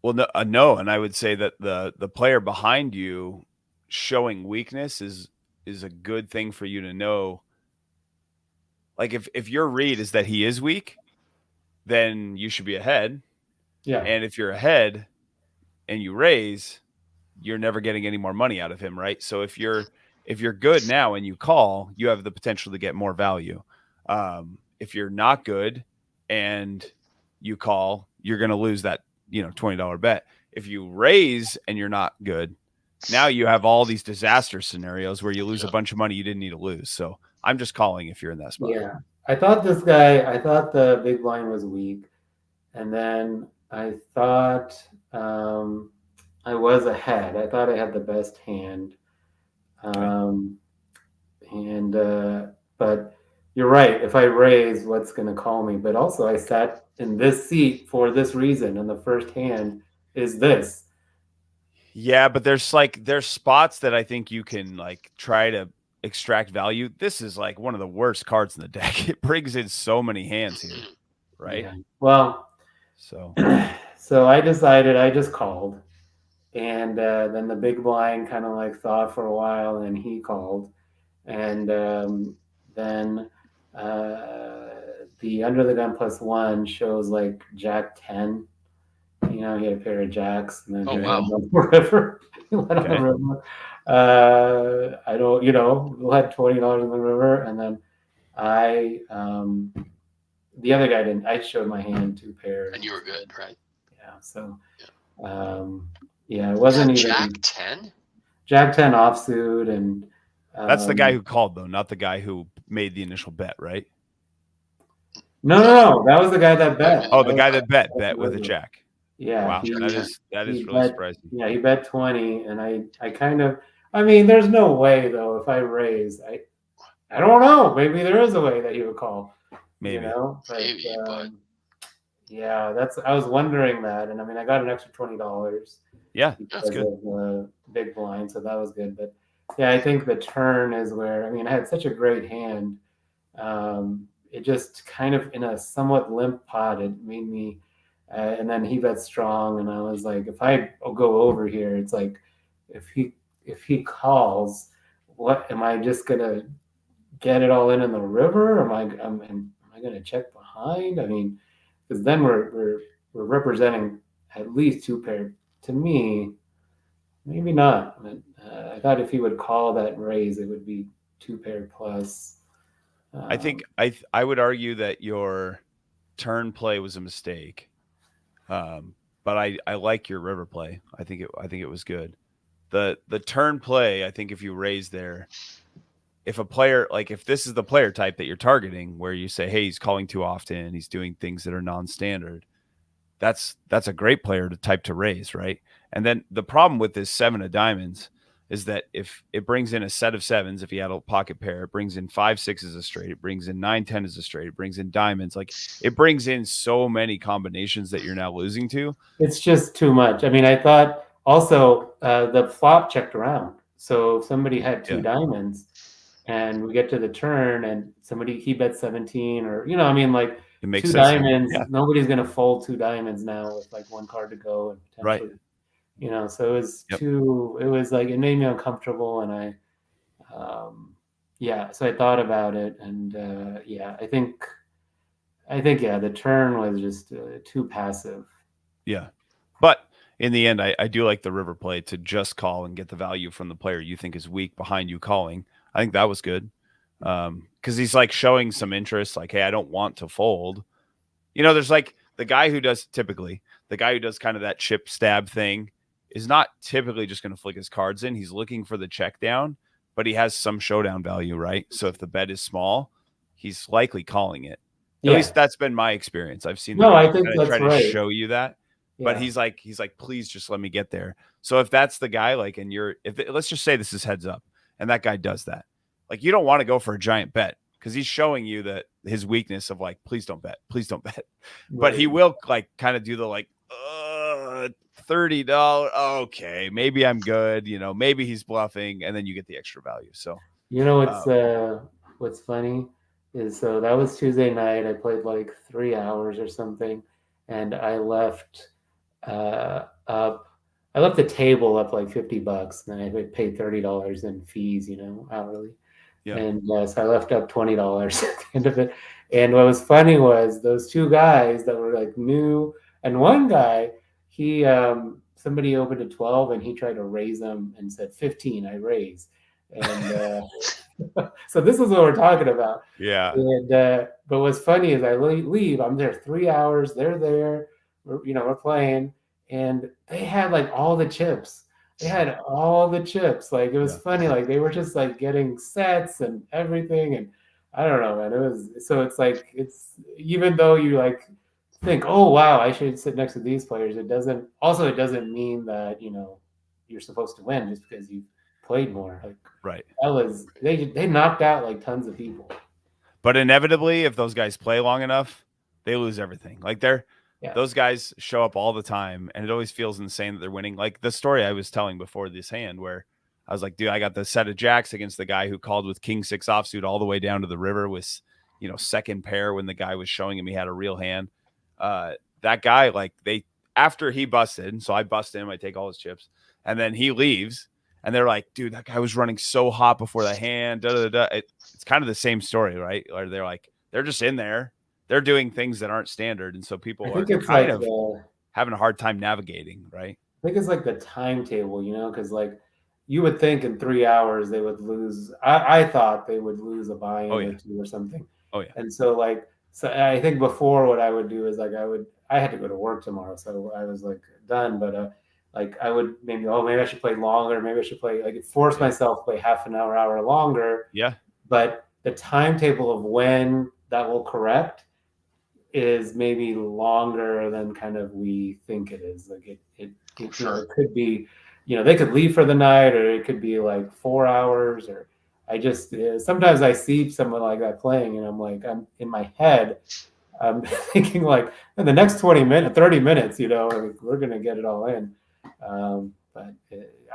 Well, no, and I would say that the player behind you showing weakness is a good thing for you to know. Like if your read is that he is weak, then you should be ahead. Yeah. And if you're ahead and you raise, you're never getting any more money out of him, right? So if you're good now and you call, you have the potential to get more value. If you're not good and you call, you're going to lose that $20 bet. If you raise and you're not good, now you have all these disaster scenarios where you lose a bunch of money you didn't need to lose. So I'm just calling if you're in that spot. Yeah, I thought the big blind was weak, and then I thought I was ahead. I thought I had the best hand, but you're right. If I raise, what's going to call me? But also, I sat in this seat for this reason, and the first hand is this. Yeah, but there's spots that I think you can like try to extract value. This is like one of the worst cards in the deck. It brings in so many hands here, right? Yeah. Well, so I decided I just called, and then the big blind kind of like thought for a while, and he called, and then the under the gun +1 shows like Jack 10. He had a pair of jacks, and then he went on the river. He went on the river. I don't, we had $20 in the river, and then the other guy didn't. I showed my hand 2 pairs, and you were good, right? Yeah. So, it wasn't even Jack 10. Jack 10 offsuit, and that's the guy who called though, not the guy who made the initial bet, right? No, that was the guy that bet. Oh, the guy that bet with a jack. Yeah. Wow, that is really surprising. Yeah, he bet 20, and I kind of, I mean, there's no way though if I raise, I don't know. Maybe there is a way that he would call. Maybe. But yeah, I was wondering that, and I mean, I got an extra $20. Yeah, that's good. Of the big blind, so that was good. But yeah, I think the turn is where, I mean, I had such a great hand. It just kind of in a somewhat limp pot, it made me, and then he bet strong, and I was like, if I go over here, it's like, if he calls, what am I just gonna get it all in the river? Am I gonna check behind? I mean, because then we're representing at least 2 pair. To me, maybe not. I thought if he would call that raise, it would be 2 pair plus. I think I would argue that your turn play was a mistake, but I like your river play. I think it was good. The turn play, I think if you raise there, if a player, like if this is the player type that you're targeting, where you say, hey, he's calling too often, he's doing things that are non-standard, that's a great player to type to raise, right? And then the problem with this 7 of diamonds is that if it brings in a set of 7s, if he had a pocket pair, it brings in 5, 6 as a straight, it brings in 9, 10 as a straight, it brings in diamonds. Like it brings in so many combinations that you're now losing to. It's just too much. I mean, I thought also the flop checked around. So if somebody had 2 diamonds and we get to the turn and he bet 17, or, I mean, like, it makes 2 sense. diamonds, nobody's going to fold 2 diamonds now with like 1 card to go. And potentially, right. So it was it was like, it made me uncomfortable. And Yeah, so I thought about it, and I think the turn was just too passive. Yeah. But in the end, I do like the river play to just call and get the value from the player you think is weak behind you calling. I think that was good. Because he's like showing some interest, like, hey, I don't want to fold. There's like the guy who does kind of that chip stab thing is not typically just going to flick his cards in. He's looking for the check down, but he has some showdown value, right? So if the bet is small, he's likely calling it. At least that's been my experience. I've seen the No, I game think kind of that's try to right. show you that. But Yeah. he's like, please just let me get there. So if that's the guy, like, and let's just say this is heads up, and that guy does that, like, you don't want to go for a giant bet because he's showing you that his weakness of like, please don't bet. But he will like kind of do the like $30. Okay, maybe I'm good. Maybe he's bluffing, and then you get the extra value. So what's funny is, so that was Tuesday night. I played like 3 hours or something, and I left up. I left the table up like $50, and I would pay $30 in fees, hourly. yeah, And so I left up $20 at the end of it. And what was funny was those two guys that were like new, and one guy, he somebody opened at 12 and he tried to raise them and said 15. I raise, and so this is what we're talking about. yeah. And but what's funny is I leave. I'm there 3 hours. They're there. We're playing, and they had like all the chips. They had all the chips. Like, it was funny. Like, they were just like getting sets and everything. And I don't know, man. It's like, it's, even though you like think, oh wow, I should sit next to these players, it doesn't mean that you're supposed to win just because you played more. Like, Right. that was, they knocked out like tons of people. But inevitably, if those guys play long enough, they lose everything. Like those guys show up all the time, and it always feels insane that they're winning. Like the story I was telling before this hand, where I was like, dude, I got the set of jacks against the guy who called with king 6 offsuit all the way down to the river with, second pair when the guy was showing him he had a real hand. That guy, like, after he busted, so I bust him, I take all his chips, and then he leaves, and they're like, dude, that guy was running so hot before the hand. It's kind of the same story, right? Or they're just in there. They're doing things that aren't standard. And so people are kind of having a hard time navigating, right? I think it's like the timetable, because like you would think in 3 hours they would lose. I thought they would lose a buy-in or two or something. Oh, yeah. And so I think before, what I would do is like I had to go to work tomorrow. So I was like done. But like I would maybe I should play longer. Maybe I should play, like, force myself to play half an hour longer. Yeah. But the timetable of when that will correct is maybe longer than kind of we think it is. Like it could be, they could leave for the night, or it could be like 4 hours, or I just sometimes I see someone like that playing, and I'm like, I'm in my head, I'm thinking like, in the next 30 minutes, we're gonna get it all in. But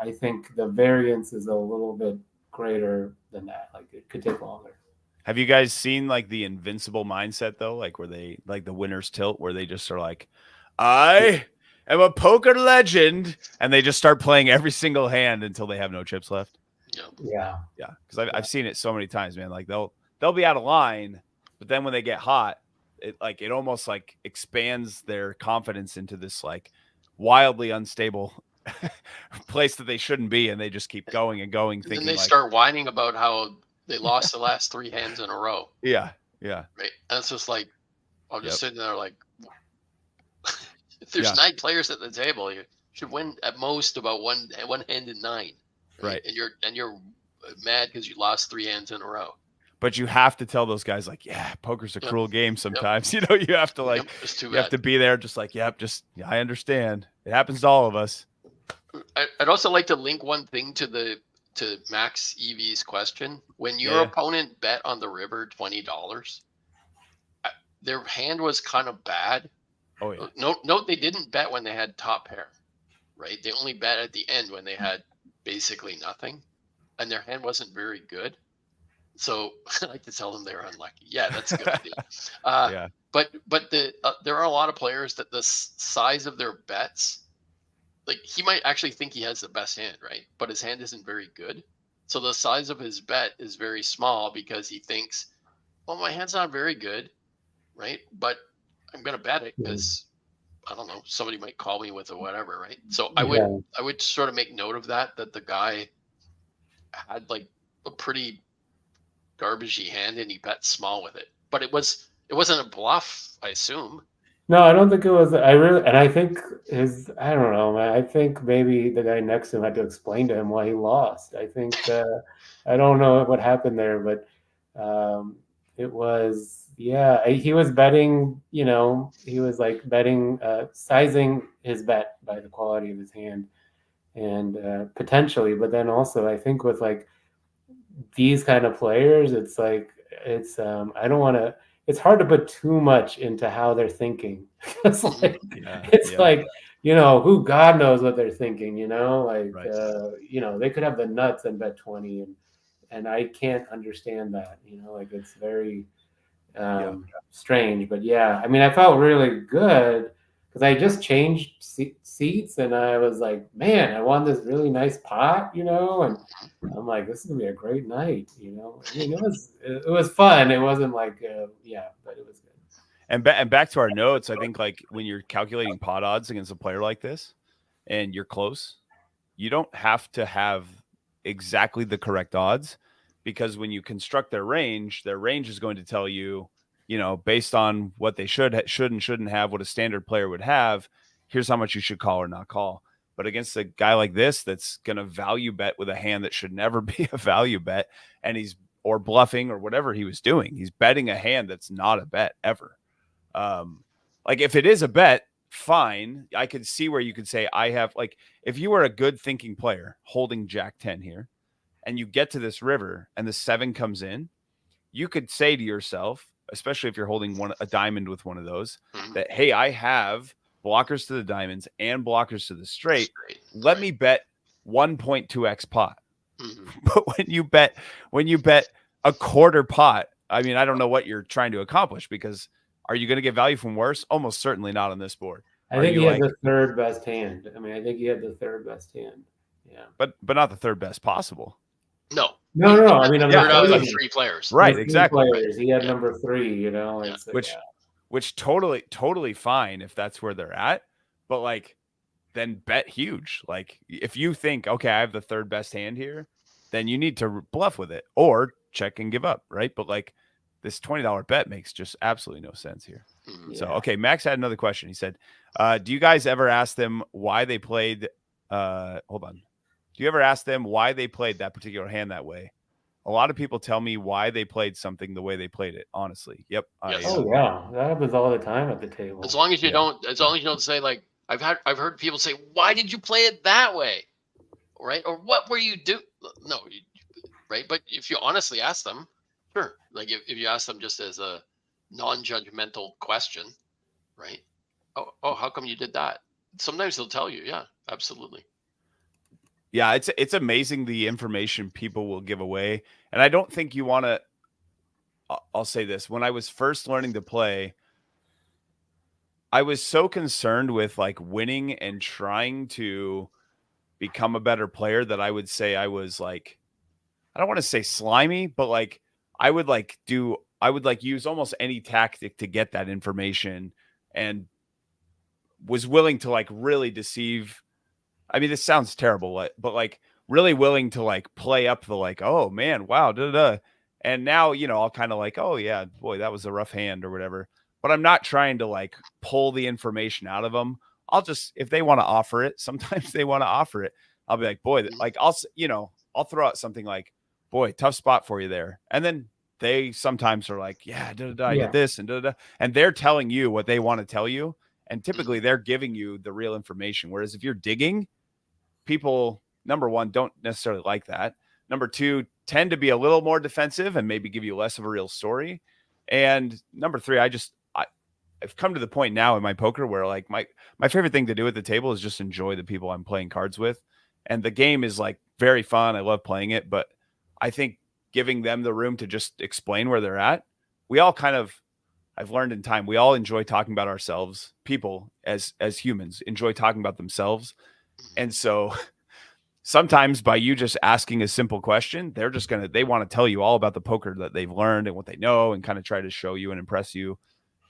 I think the variance is a little bit greater than that. Like, it could take longer. Have you guys seen like the invincible mindset though? Like, where they, like the winner's tilt, where they just are like, I am a poker legend, and they just start playing every single hand until they have no chips left? Yeah. Because I've seen it so many times, man. Like they'll be out of line, but then when they get hot, it almost like expands their confidence into this like wildly unstable place that they shouldn't be, and they just keep going and going. And then they start whining about how they lost the last 3 hands in a row. Yeah. Right. And it's just like, I'm just sitting there like, if there's 9 players at the table, you should win at most about one hand in 9. Right. And you're mad because you lost 3 hands in a row. But you have to tell those guys, like, yeah, poker's a cruel game sometimes. You have to like, you have to be there, just like, I understand. It happens to all of us. I'd also like to link one thing to Max EV's question. When your opponent bet on the river $20, their hand was kind of bad. Oh yeah. Note they didn't bet when they had top pair, right? They only bet at the end when they had basically nothing, and their hand wasn't very good. So I like to tell them they're unlucky. Yeah, that's a good idea. But there are a lot of players that the size of their bets, like, he might actually think he has the best hand, right? But his hand isn't very good. So the size of his bet is very small because he thinks, well, my hand's not very good, right? But I'm going to bet it because I don't know, somebody might call me with or whatever, right? So I would sort of make note of that the guy had like a pretty garbagey hand and he bet small with it. But it wasn't a bluff, I assume. No, I don't think it was. I think I don't know, man. I think maybe the guy next to him had to explain to him why he lost. I think, I don't know what happened there, but it was, yeah, he was betting, he was like betting, sizing his bet by the quality of his hand and potentially, but then also I think with like these kind of players, it's like, I don't want to, it's hard to put too much into how they're thinking. It's like, like, who God knows what they're thinking, like, they could have the nuts and bet 20 and I can't understand that, like it's very strange, but yeah, I mean, I felt really good because I just changed seats and I was like, man, I won this really nice pot, and I'm like, this is gonna be a great night, I mean, it was fun. It wasn't like, but it was good. And back to our notes, I think like when you're calculating pot odds against a player like this and you're close, you don't have to have exactly the correct odds, because when you construct their range is going to tell you, based on what they should and shouldn't have, what a standard player would have, here's how much you should call or not call. But against a guy like this that's going to value bet with a hand that should never be a value bet, and or bluffing or whatever he was doing, he's betting a hand that's not a bet ever. Like if it is a bet, fine. I could see where you could say, I have, like, if you were a good thinking player holding Jack 10 here and you get to this river and the 7 comes in, you could say to yourself, especially if you're holding a diamond with one of those, that, hey, I have blockers to the diamonds and blockers to the straight. Let me bet 1.2x pot. But when you bet a quarter pot, I mean, I don't know what you're trying to accomplish, because are you going to get value from worse? Almost certainly not on this board. I think he had the third best hand. I mean, I think he had the third best hand. Yeah. But not the third best possible. No. I mean, third out of 3 players. Right, exactly. Players. He had number 3, which totally fine if that's where they're at. But like, then bet huge. Like if you think, okay, I have the third best hand here, then you need to bluff with it or check and give up, right? But like, this $20 bet makes just absolutely no sense here. So, okay, Max had another question. He said, do you guys ever ask them why they played? Hold on. Do you ever ask them why they played that particular hand that way? A lot of people tell me why they played something the way they played it. Honestly. Yep. Yes. Yeah. That happens all the time at the table. As long as you don't say, like, I've heard people say, why did you play it that way? Right. Or what were you do? No. Right. But if you honestly ask them, sure. Like if you ask them just as a non-judgmental question, right? Oh, how come you did that? Sometimes they'll tell you, yeah, absolutely. Yeah, it's amazing the information people will give away. And I don't think you want to, I'll say this. When I was first learning to play, I was so concerned with like winning and trying to become a better player that I would say I was like, I don't want to say slimy, but like I would use almost any tactic to get that information, and was willing to like really deceive. I mean, this sounds terrible, but like really willing to like play up the like, oh man, wow, and now, I'll kind of like, oh yeah, boy, that was a rough hand or whatever. But I'm not trying to like pull the information out of them. I'll just, if they want to offer it, sometimes they want to offer it. I'll be like, boy, like I'll throw out something like, boy, tough spot for you there. And then they sometimes are like, yeah, I did this and and they're telling you what they want to tell you. And typically they're giving you the real information. Whereas if you're digging, people, number one, don't necessarily like that. Number two, tend to be a little more defensive and maybe give you less of a real story. And number three, I've come to the point now in my poker where like my favorite thing to do at the table is just enjoy the people I'm playing cards with. And the game is like very fun. I love playing it, but I think giving them the room to just explain where they're at, we all kind of, I've learned in time, we all enjoy talking about ourselves. People as humans enjoy talking about themselves. And so sometimes by you just asking a simple question, they want to tell you all about the poker that they've learned and what they know and kind of try to show you and impress you.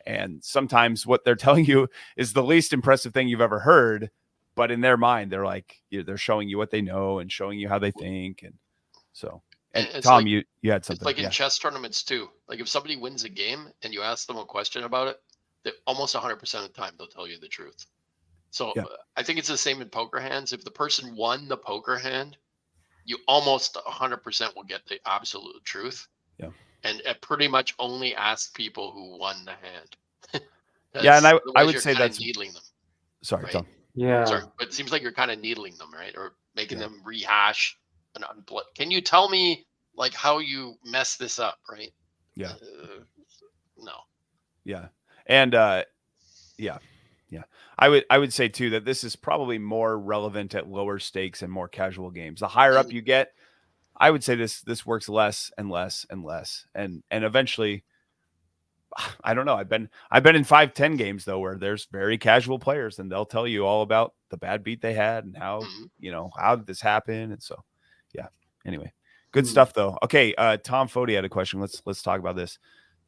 And sometimes what they're telling you is the least impressive thing you've ever heard, but in their mind, they're like, they're showing you what they know and showing you how they think. And so, and Tom, like, you had something. It's like in chess tournaments too. Like if somebody wins a game and you ask them a question about it, they almost 100% of the time they'll tell you the truth. So I think it's the same in poker hands. If the person won the poker hand, you almost 100% will get the absolute truth. Yeah. And pretty much only ask people who won the hand. Yeah, and I would say that's needling them. Sorry, right? Tom. Yeah. Sorry, but it seems like you're kind of needling them, right? Or making them rehash an unplay. Can you tell me like how you mess this up, right? Yeah. No. Yeah. And yeah. I would say too that this is probably more relevant at lower stakes and more casual games. The higher up you get, I would say this works less and less and less. And eventually, I don't know. I've been in 5-10 games though where there's very casual players and they'll tell you all about the bad beat they had and how, how did this happen? And so anyway, good stuff though. Okay, Tom Fody had a question. Let's talk about this.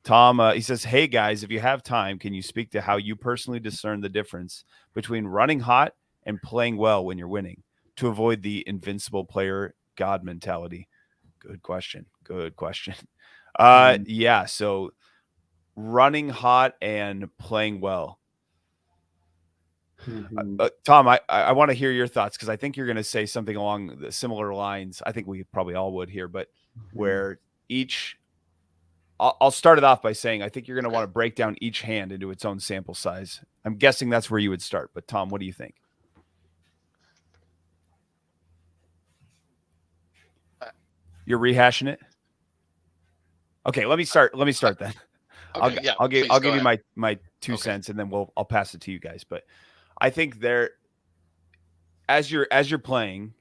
Tom, he says, hey guys, if you have time, can you speak to how you personally discern the difference between running hot and playing well when you're winning to avoid the invincible player God mentality? Good question. Yeah. So running hot and playing well. Tom, I want to hear your thoughts because I think you're going to say something along the similar lines. I think we probably all would here, but where I'll start it off by saying I think you're going to want to break down each hand into its own sample size. I'm guessing that's where you would start. But Tom, what do you think? You're rehashing it? Okay, let me start then. Okay, I'll give you my 2 cents and then I'll pass it to you guys. But I think as you're playing,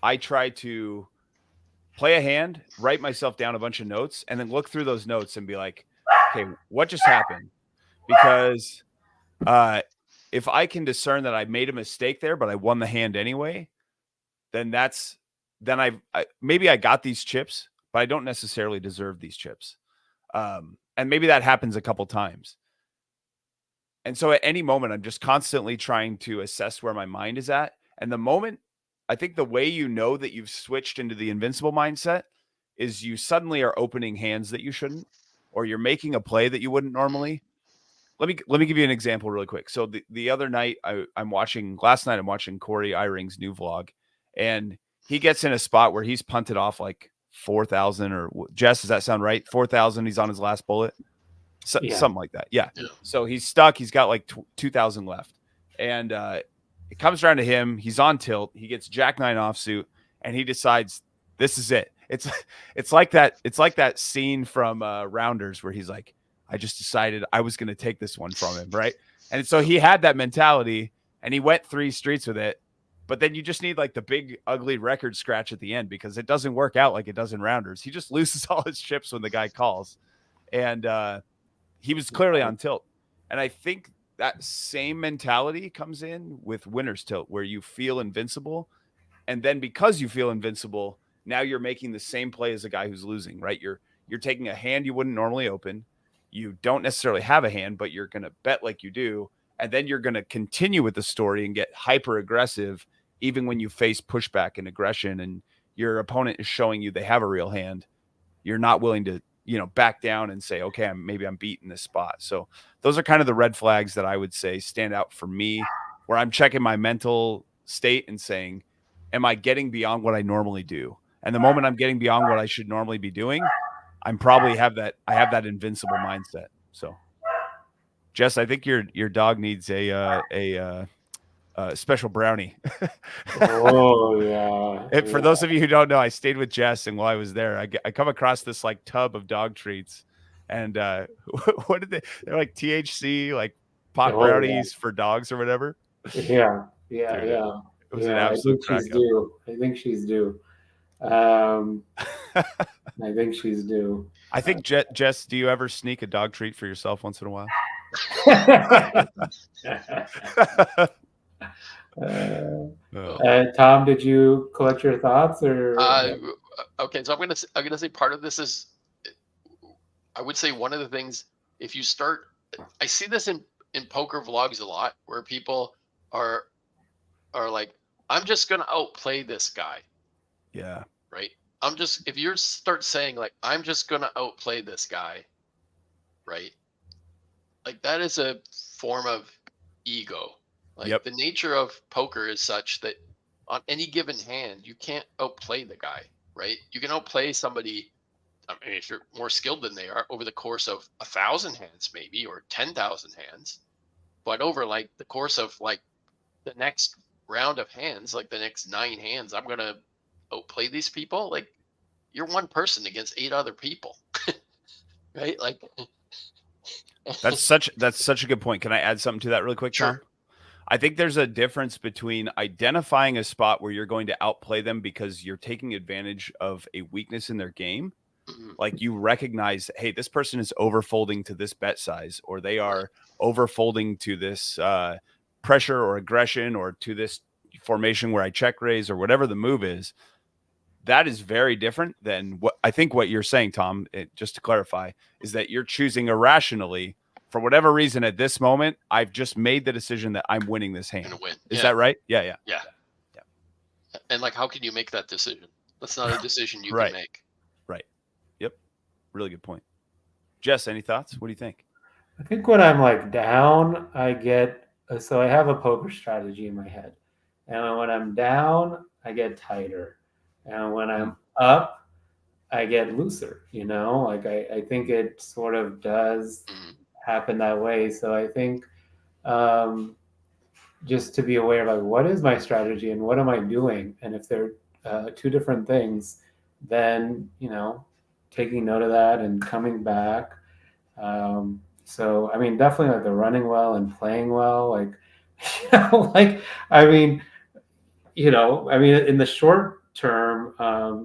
I try to play a hand, write myself down a bunch of notes, and then look through those notes and be like, okay, what just happened? Because if I can discern that I made a mistake there, but I won the hand anyway, then maybe I got these chips, but I don't necessarily deserve these chips. And maybe that happens a couple times. And so at any moment, I'm just constantly trying to assess where my mind is at. And the moment, I think the way you know that you've switched into the invincible mindset is you suddenly are opening hands that you shouldn't, or you're making a play that you wouldn't normally. Let me give you an example really quick. So the other night I'm watching Corey Eyring's new vlog, and he gets in a spot where he's punted off like 4,000 or Jess, does that sound right? 4,000. He's on his last bullet. Something like that. Yeah. So he's stuck. He's got like 2,000 left. And it comes around to him. He's on tilt. He gets Jack 9 offsuit, and he decides this is it. It's like that scene from Rounders where he's like, I just decided I was going to take this one from him, right? And so he had that mentality, and he went 3 streets with it. But then you just need like the big ugly record scratch at the end because it doesn't work out like it does in Rounders. He just loses all his chips when the guy calls, and he was clearly on tilt. And I think that same mentality comes in with winner's tilt, where you feel invincible. And then because you feel invincible, now you're making the same play as a guy who's losing, right? You're taking a hand you wouldn't normally open. You don't necessarily have a hand, but you're going to bet like you do. And then you're going to continue with the story and get hyper aggressive, even when you face pushback and aggression and your opponent is showing you they have a real hand. You're not willing to, back down and say, okay, maybe I'm beating this spot. So those are kind of the red flags that I would say stand out for me, where I'm checking my mental state and saying, am I getting beyond what I normally do? And the moment I'm getting beyond what I should normally be doing, I have that invincible mindset. So Jess, I think your dog needs a special brownie. Oh yeah. For those of you who don't know, I stayed with Jess, and while I was there, I come across this like tub of dog treats, and what did they're like THC, like pot brownies for dogs or whatever. Yeah. Dude, it was an absolute crack up. I think she's due. I think she's due. I think Jess, do you ever sneak a dog treat for yourself once in a while? Tom, did you collect your thoughts or? Okay, so I'm gonna say part of this is, I would say one of the things, if you start, I see this in poker vlogs a lot, where people are like, I'm just gonna outplay this guy. Yeah. Right. If you start saying like, I'm just gonna outplay this guy, right? Like, that is a form of ego. Like, Yep. the nature of poker is such that on any given hand, you can't outplay the guy, right? You can outplay somebody, I mean, if you're more skilled than they are, over the course of 1,000 hands, maybe, or 10,000 hands. But over like the course of like the next round of hands, like the next 9 hands, I'm gonna outplay these people. Like, you're one person against 8 other people, right? Like, That's such a good point. Can I add something to that really quick, Tom? sure. I think there's a difference between identifying a spot where you're going to outplay them because you're taking advantage of a weakness in their game. Mhm. Like, you recognize, hey, this person is overfolding to this bet size, or they are overfolding to this pressure or aggression, or to this formation where I check raise, or whatever the move is. That is very different than what I think what you're saying, Tom. Just to clarify, is that you're choosing irrationally for whatever reason at this moment. I've just made the decision that I'm winning this hand. Gonna win. Is that right? Yeah. And like, how can you make that decision? That's not a decision you Right. can make. Right. Yep. Really good point. Jess, any thoughts? What do you think? I think when I'm like down, I get so I have a poker strategy in my head, and when I'm down, I get tighter, and when I'm up, I get looser. Like I think it sort of does happen that way. So I think just to be aware of like, what is my strategy and what am I doing, and if they're two different things, then taking note of that and coming back. So I mean, definitely like the running well and playing well, like like I mean, in the short term, I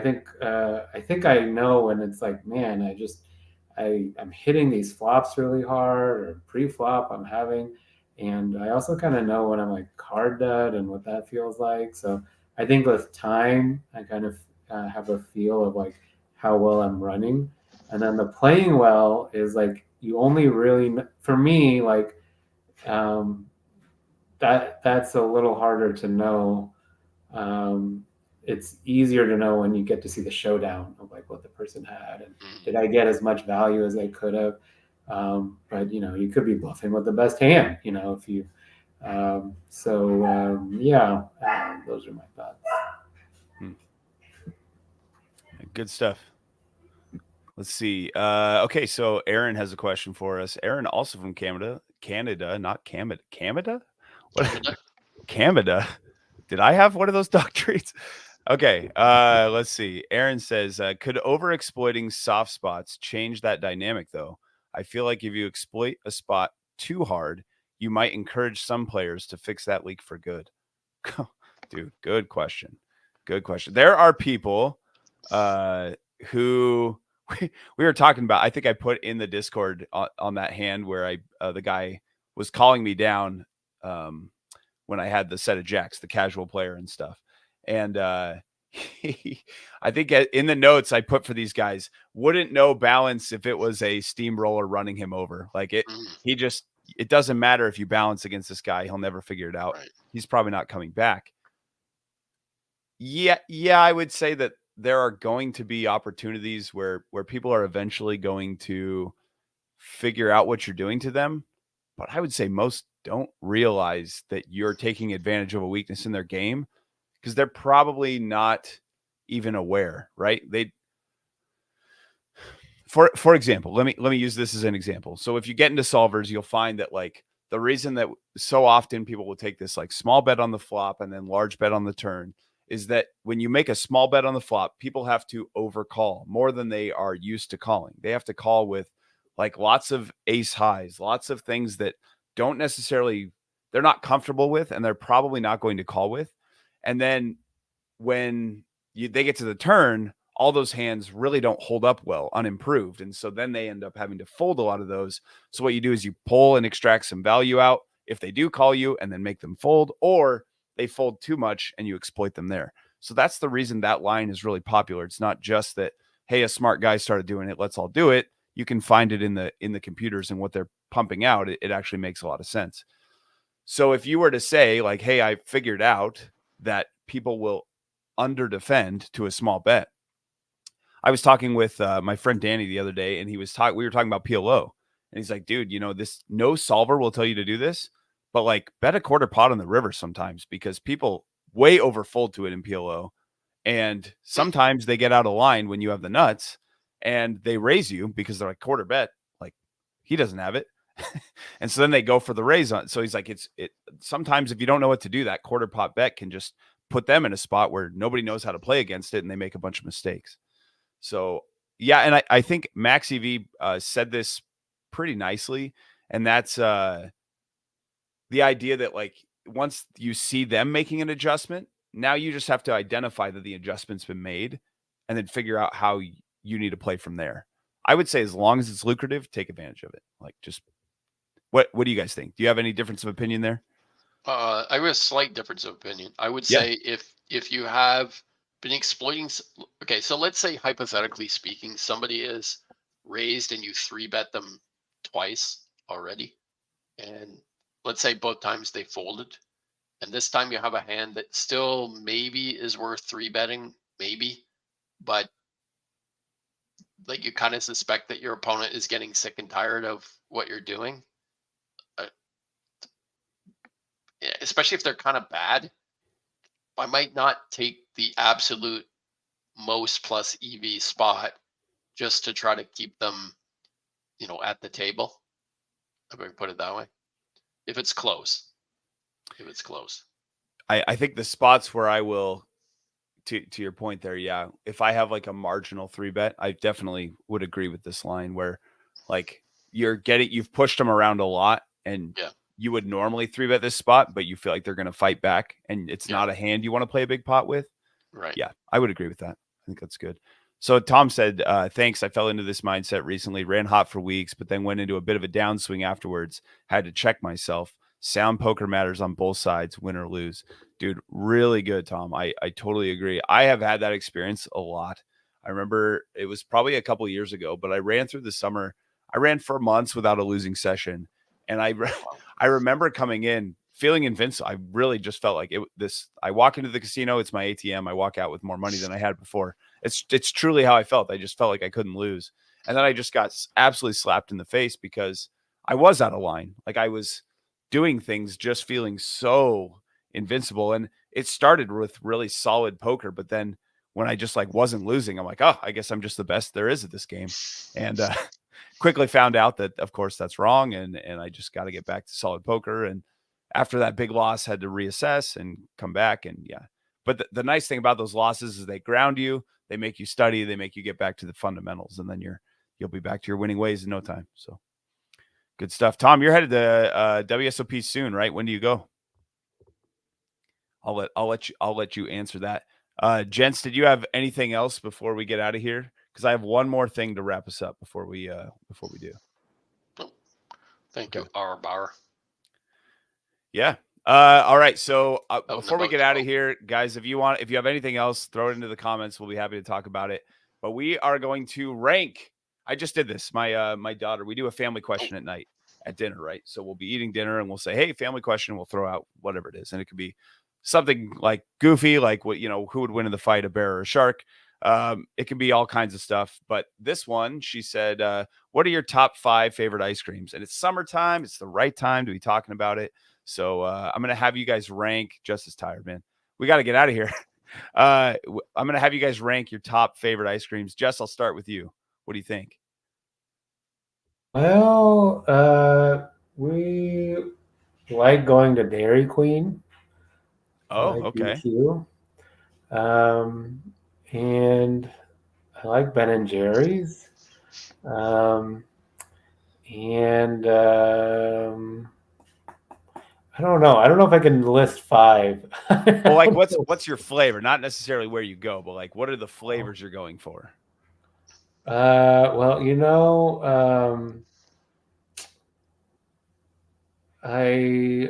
think I know when it's like, man, I'm hitting these flops really hard, or pre-flop I'm having, and I also kind of know when I'm like card dead and what that feels like. So I think with time, I kind of have a feel of like how well I'm running, and then the playing well is like you only really, for me, like that's a little harder to know. It's easier to know when you get to see the showdown of like what the person had, and did I get as much value as I could have. But you could be bluffing with the best hand, if you those are my thoughts. Good stuff. Let's see. Okay, so Aaron has a question for us. Aaron, also from Canada, not Canada. What? Canada. Did I have one of those dog treats? Okay, let's see. Aaron says, could overexploiting soft spots change that dynamic, though? I feel like if you exploit a spot too hard, you might encourage some players to fix that leak for good. Dude, good question. Good question. There are people who we were talking about. I think I put in the Discord on that hand where the guy was calling me down when I had the set of jacks, the casual player and stuff. And I think in the notes I put for these guys, wouldn't know balance if it was a steamroller running him over. Like it doesn't matter if you balance against this guy. He'll never figure it out. Right. He's probably not coming back. Yeah, I would say that there are going to be opportunities where people are eventually going to figure out what you're doing to them. But I would say most don't realize that you're taking advantage of a weakness in their game because they're probably not even aware, right? For example, let me use this as an example. So if you get into solvers, you'll find that like the reason that so often people will take this like small bet on the flop and then large bet on the turn is that when you make a small bet on the flop, people have to overcall more than they are used to calling. They have to call with like lots of ace highs, lots of things that don't necessarily, they're not comfortable with, and they're probably not going to call with. And then when they get to the turn, all those hands really don't hold up well, unimproved. And so then they end up having to fold a lot of those. So what you do is you pull and extract some value out. if they do call you and then make them fold, or they fold too much and you exploit them there. So that's the reason that line is really popular. It's not just that, hey, a smart guy started doing it, let's all do it. You can find it in the computers and what they're pumping out. It actually makes a lot of sense. So if you were to say like, hey, I figured out that people will under defend to a small bet. I was talking with my friend Danny the other day, and we were talking about PLO, and he's like, dude, this no solver will tell you to do this, but like bet a quarter pot on the river sometimes, because people way overfold to it in PLO. And sometimes they get out of line when you have the nuts and they raise you because they're like, quarter bet, like he doesn't have it. And so then they go for the raise on. So he's like, sometimes if you don't know what to do, that quarter pot bet can just put them in a spot where nobody knows how to play against it and they make a bunch of mistakes. So yeah. And I think Max EV said this pretty nicely. And that's the idea that like, once you see them making an adjustment, now you just have to identify that the adjustment's been made and then figure out how you need to play from there. I would say as long as it's lucrative, take advantage of it. Like just what do you guys think? Do you have any difference of opinion there? I have a slight difference of opinion. I would say if you have been exploiting, okay, so let's say hypothetically speaking, somebody is raised and you 3-bet them twice already. And let's say both times they folded. And this time you have a hand that still maybe is worth 3-betting, maybe, but like you kind of suspect that your opponent is getting sick and tired of what you're doing. Especially if they're kind of bad, I might not take the absolute most plus EV spot just to try to keep them, at the table. I'm going to put it that way. If it's close. I think the spots where I will, to your point there, yeah, if I have like a marginal 3-bet, I definitely would agree with this line where like you've pushed them around a lot and you would normally 3-bet this spot, but you feel like they're going to fight back and it's not a hand you want to play a big pot with. Right. Yeah, I would agree with that. I think that's good. So Tom said, thanks. I fell into this mindset recently, ran hot for weeks, but then went into a bit of a downswing afterwards. Had to check myself. Sound poker matters on both sides, win or lose. Dude, really good, Tom. I totally agree. I have had that experience a lot. I remember it was probably a couple of years ago, but I ran through the summer. I ran for months without a losing session. And I remember coming in feeling invincible. I really just felt like I walk into the casino, it's my ATM. I walk out with more money than I had before. It's truly how I felt. I just felt like I couldn't lose. And then I just got absolutely slapped in the face because I was out of line. Like I was doing things just feeling so invincible. And it started with really solid poker. But then when I just like wasn't losing, I'm like, oh, I guess I'm just the best there is at this game. And quickly found out that, of course, that's wrong. And I just got to get back to solid poker. And after that big loss, had to reassess and come back. And yeah, but the nice thing about those losses is they ground you, they make you study, they make you get back to the fundamentals, and then you'll be back to your winning ways in no time. So good stuff. Tom, you're headed to WSOP soon, right? When do you go? I'll let you answer that. Gents, did you have anything else before we get out of here? Because I have one more thing to wrap us up before we do. Thank you, R. Bauer. Yeah. All right. So before we get out of here, guys, if you have anything else, throw it into the comments. We'll be happy to talk about it. But we are going to rank. I just did this. My daughter, we do a family question at night at dinner, right? So we'll be eating dinner and we'll say, hey, family question. We'll throw out whatever it is. And it could be something like goofy, like what, who would win in the fight, a bear or a shark? It can be all kinds of stuff. But this one, she said, what are your top 5 favorite ice creams? And it's summertime. It's the right time to be talking about it. So I'm going to have you guys rank. Justice tired, man. We got to get out of here. I'm going to have you guys rank your top favorite ice creams. Jess, I'll start with you. What do you think? Well, we like going to Dairy Queen. Oh, like okay. BQ. And I like Ben and Jerry's. And I don't know. I don't know if I can list 5. Well, like what's your flavor? Not necessarily where you go, but like what are the flavors you're going for? Well, I'll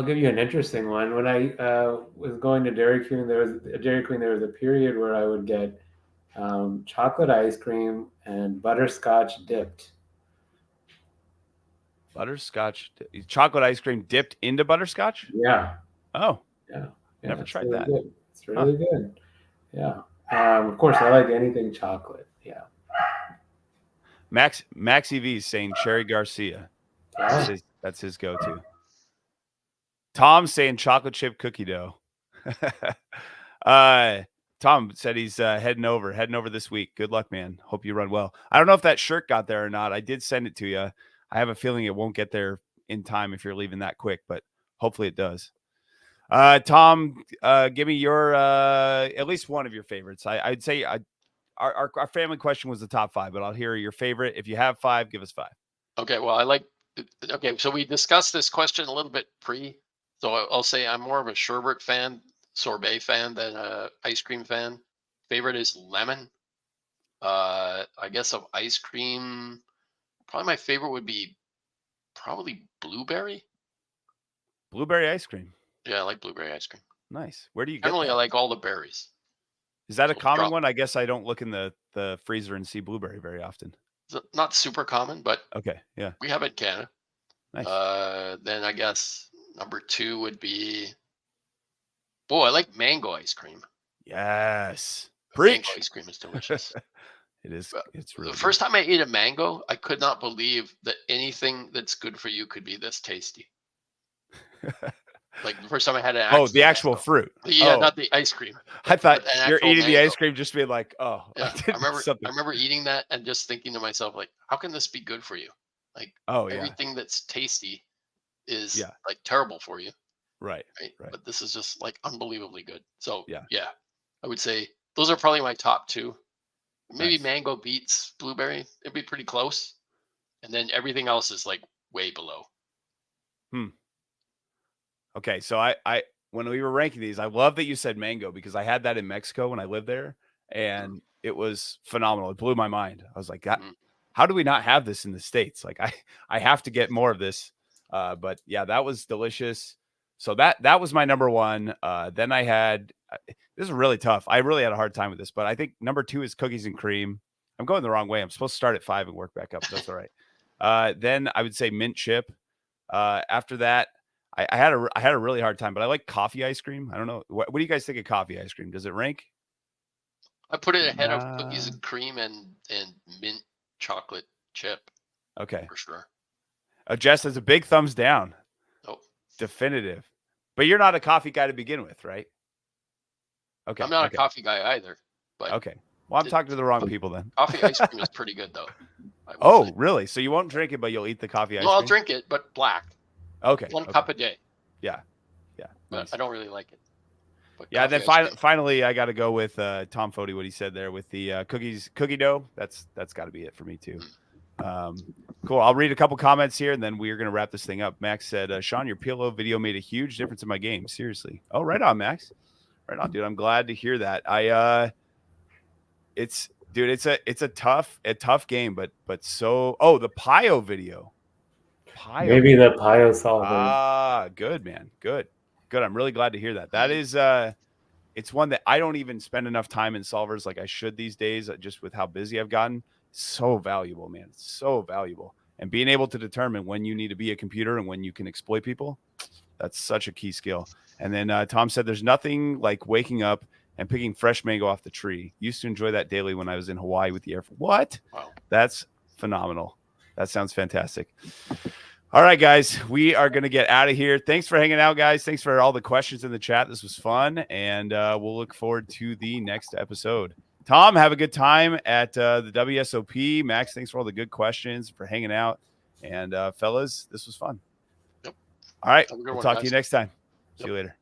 give you an interesting one. When I was going to Dairy Queen, there was a period where I would get chocolate ice cream and butterscotch dipped. Butterscotch, chocolate ice cream dipped into butterscotch? Yeah. Oh, Yeah. never It's tried really that. good. It's really good. Yeah. Of course, I like anything chocolate. Yeah. Max EV is saying Cherry Garcia. That's his go-to. Tom's saying chocolate chip cookie dough. Tom said he's heading over this week. Good luck, man. Hope you run well. I don't know if that shirt got there or not. I did send it to you. I have a feeling it won't get there in time if you're leaving that quick, but hopefully it does. Tom, give me your at least one of your favorites. I'd say our family question was the top 5, but I'll hear your favorite. If you have 5, give us 5. Okay, well, okay, so we discussed this question a little bit pre. So I'll say I'm more of a sherbet fan, sorbet fan than a ice cream fan. Favorite is lemon. I guess of ice cream, probably my favorite would be probably blueberry. Blueberry ice cream. Yeah, I like blueberry ice cream. Nice. Where do you get Generally, that? I like all the berries. Is that a So common one? I guess I don't look in the freezer and see blueberry very often. It's not super common, but Okay, yeah. we have it in Canada. Nice. Then I guess number 2 would be, I like mango ice cream. Yes. Mango Preach. ice cream is delicious. It is. It's really the first time I ate a mango, I could not believe that anything that's good for you could be this tasty. Like the first time I had an the actual mango. fruit. Yeah, not the ice cream. I thought you're eating mango. the ice cream just being like, yeah. I remember eating that and just thinking to myself, like, how can this be good for you? Like, everything that's tasty is like terrible for you. Right. But this is just like unbelievably good. So yeah, I would say those are probably my top 2. Maybe Nice. mango beats blueberry. It'd be pretty close. And then everything else is like way below. Okay, so I when we were ranking these, I love that you said mango because I had that in Mexico when I lived there, and it was phenomenal. It blew my mind. I was like, how do we not have this in the States? Like, I have to get more of this. But yeah, that was delicious. So that was my number 1. Then I had this is really tough. I really had a hard time with this, but I think number 2 is cookies and cream. I'm going the wrong way. I'm supposed to start at 5 and work back up. That's all right. Then I would say mint chip. After that, I had a really hard time, but I like coffee ice cream. I don't know. What do you guys think of coffee ice cream? Does it rank? I put it ahead of cookies and cream and mint chocolate chip. Okay. For sure. Jess has a big thumbs down. Oh. Definitive. But you're not a coffee guy to begin with, right? Okay. I'm not a coffee guy either. But okay. Well, I'm talking to the wrong people then. Coffee ice cream is pretty good though. Oh, really? So you won't drink it, but you'll eat the coffee ice cream? No, I'll drink it, but black. Okay. 1 cup a day. Yeah. But Nice. I don't really like it. But yeah, then finally I got to go with Tom Fody, what he said there with the cookie dough. That's got to be it for me too. Cool. I'll read a couple comments here, and then we're going to wrap this thing up. Max said, Sean, your PLO video made a huge difference in my game. Seriously. Oh, right on, Max. Right on, dude. I'm glad to hear that. It's a tough game, but the Pio video. Maybe the Pio solver. Good, man. Good. I'm really glad to hear that. That is it's one that I don't even spend enough time in solvers like I should these days, just with how busy I've gotten. So valuable, man. It's so valuable. And being able to determine when you need to be a computer and when you can exploit people, that's such a key skill. And then Tom said there's nothing like waking up and picking fresh mango off the tree. Used to enjoy that daily when I was in Hawaii with the Air Force. What? Wow. That's phenomenal. That sounds fantastic. All right, guys, we are going to get out of here. Thanks for hanging out, guys. Thanks for all the questions in the chat. This was fun, and we'll look forward to the next episode. Tom, have a good time at the WSOP. Max, thanks for all the good questions, for hanging out. And fellas, this was fun. Yep. All right, we'll talk to you next time. See you later.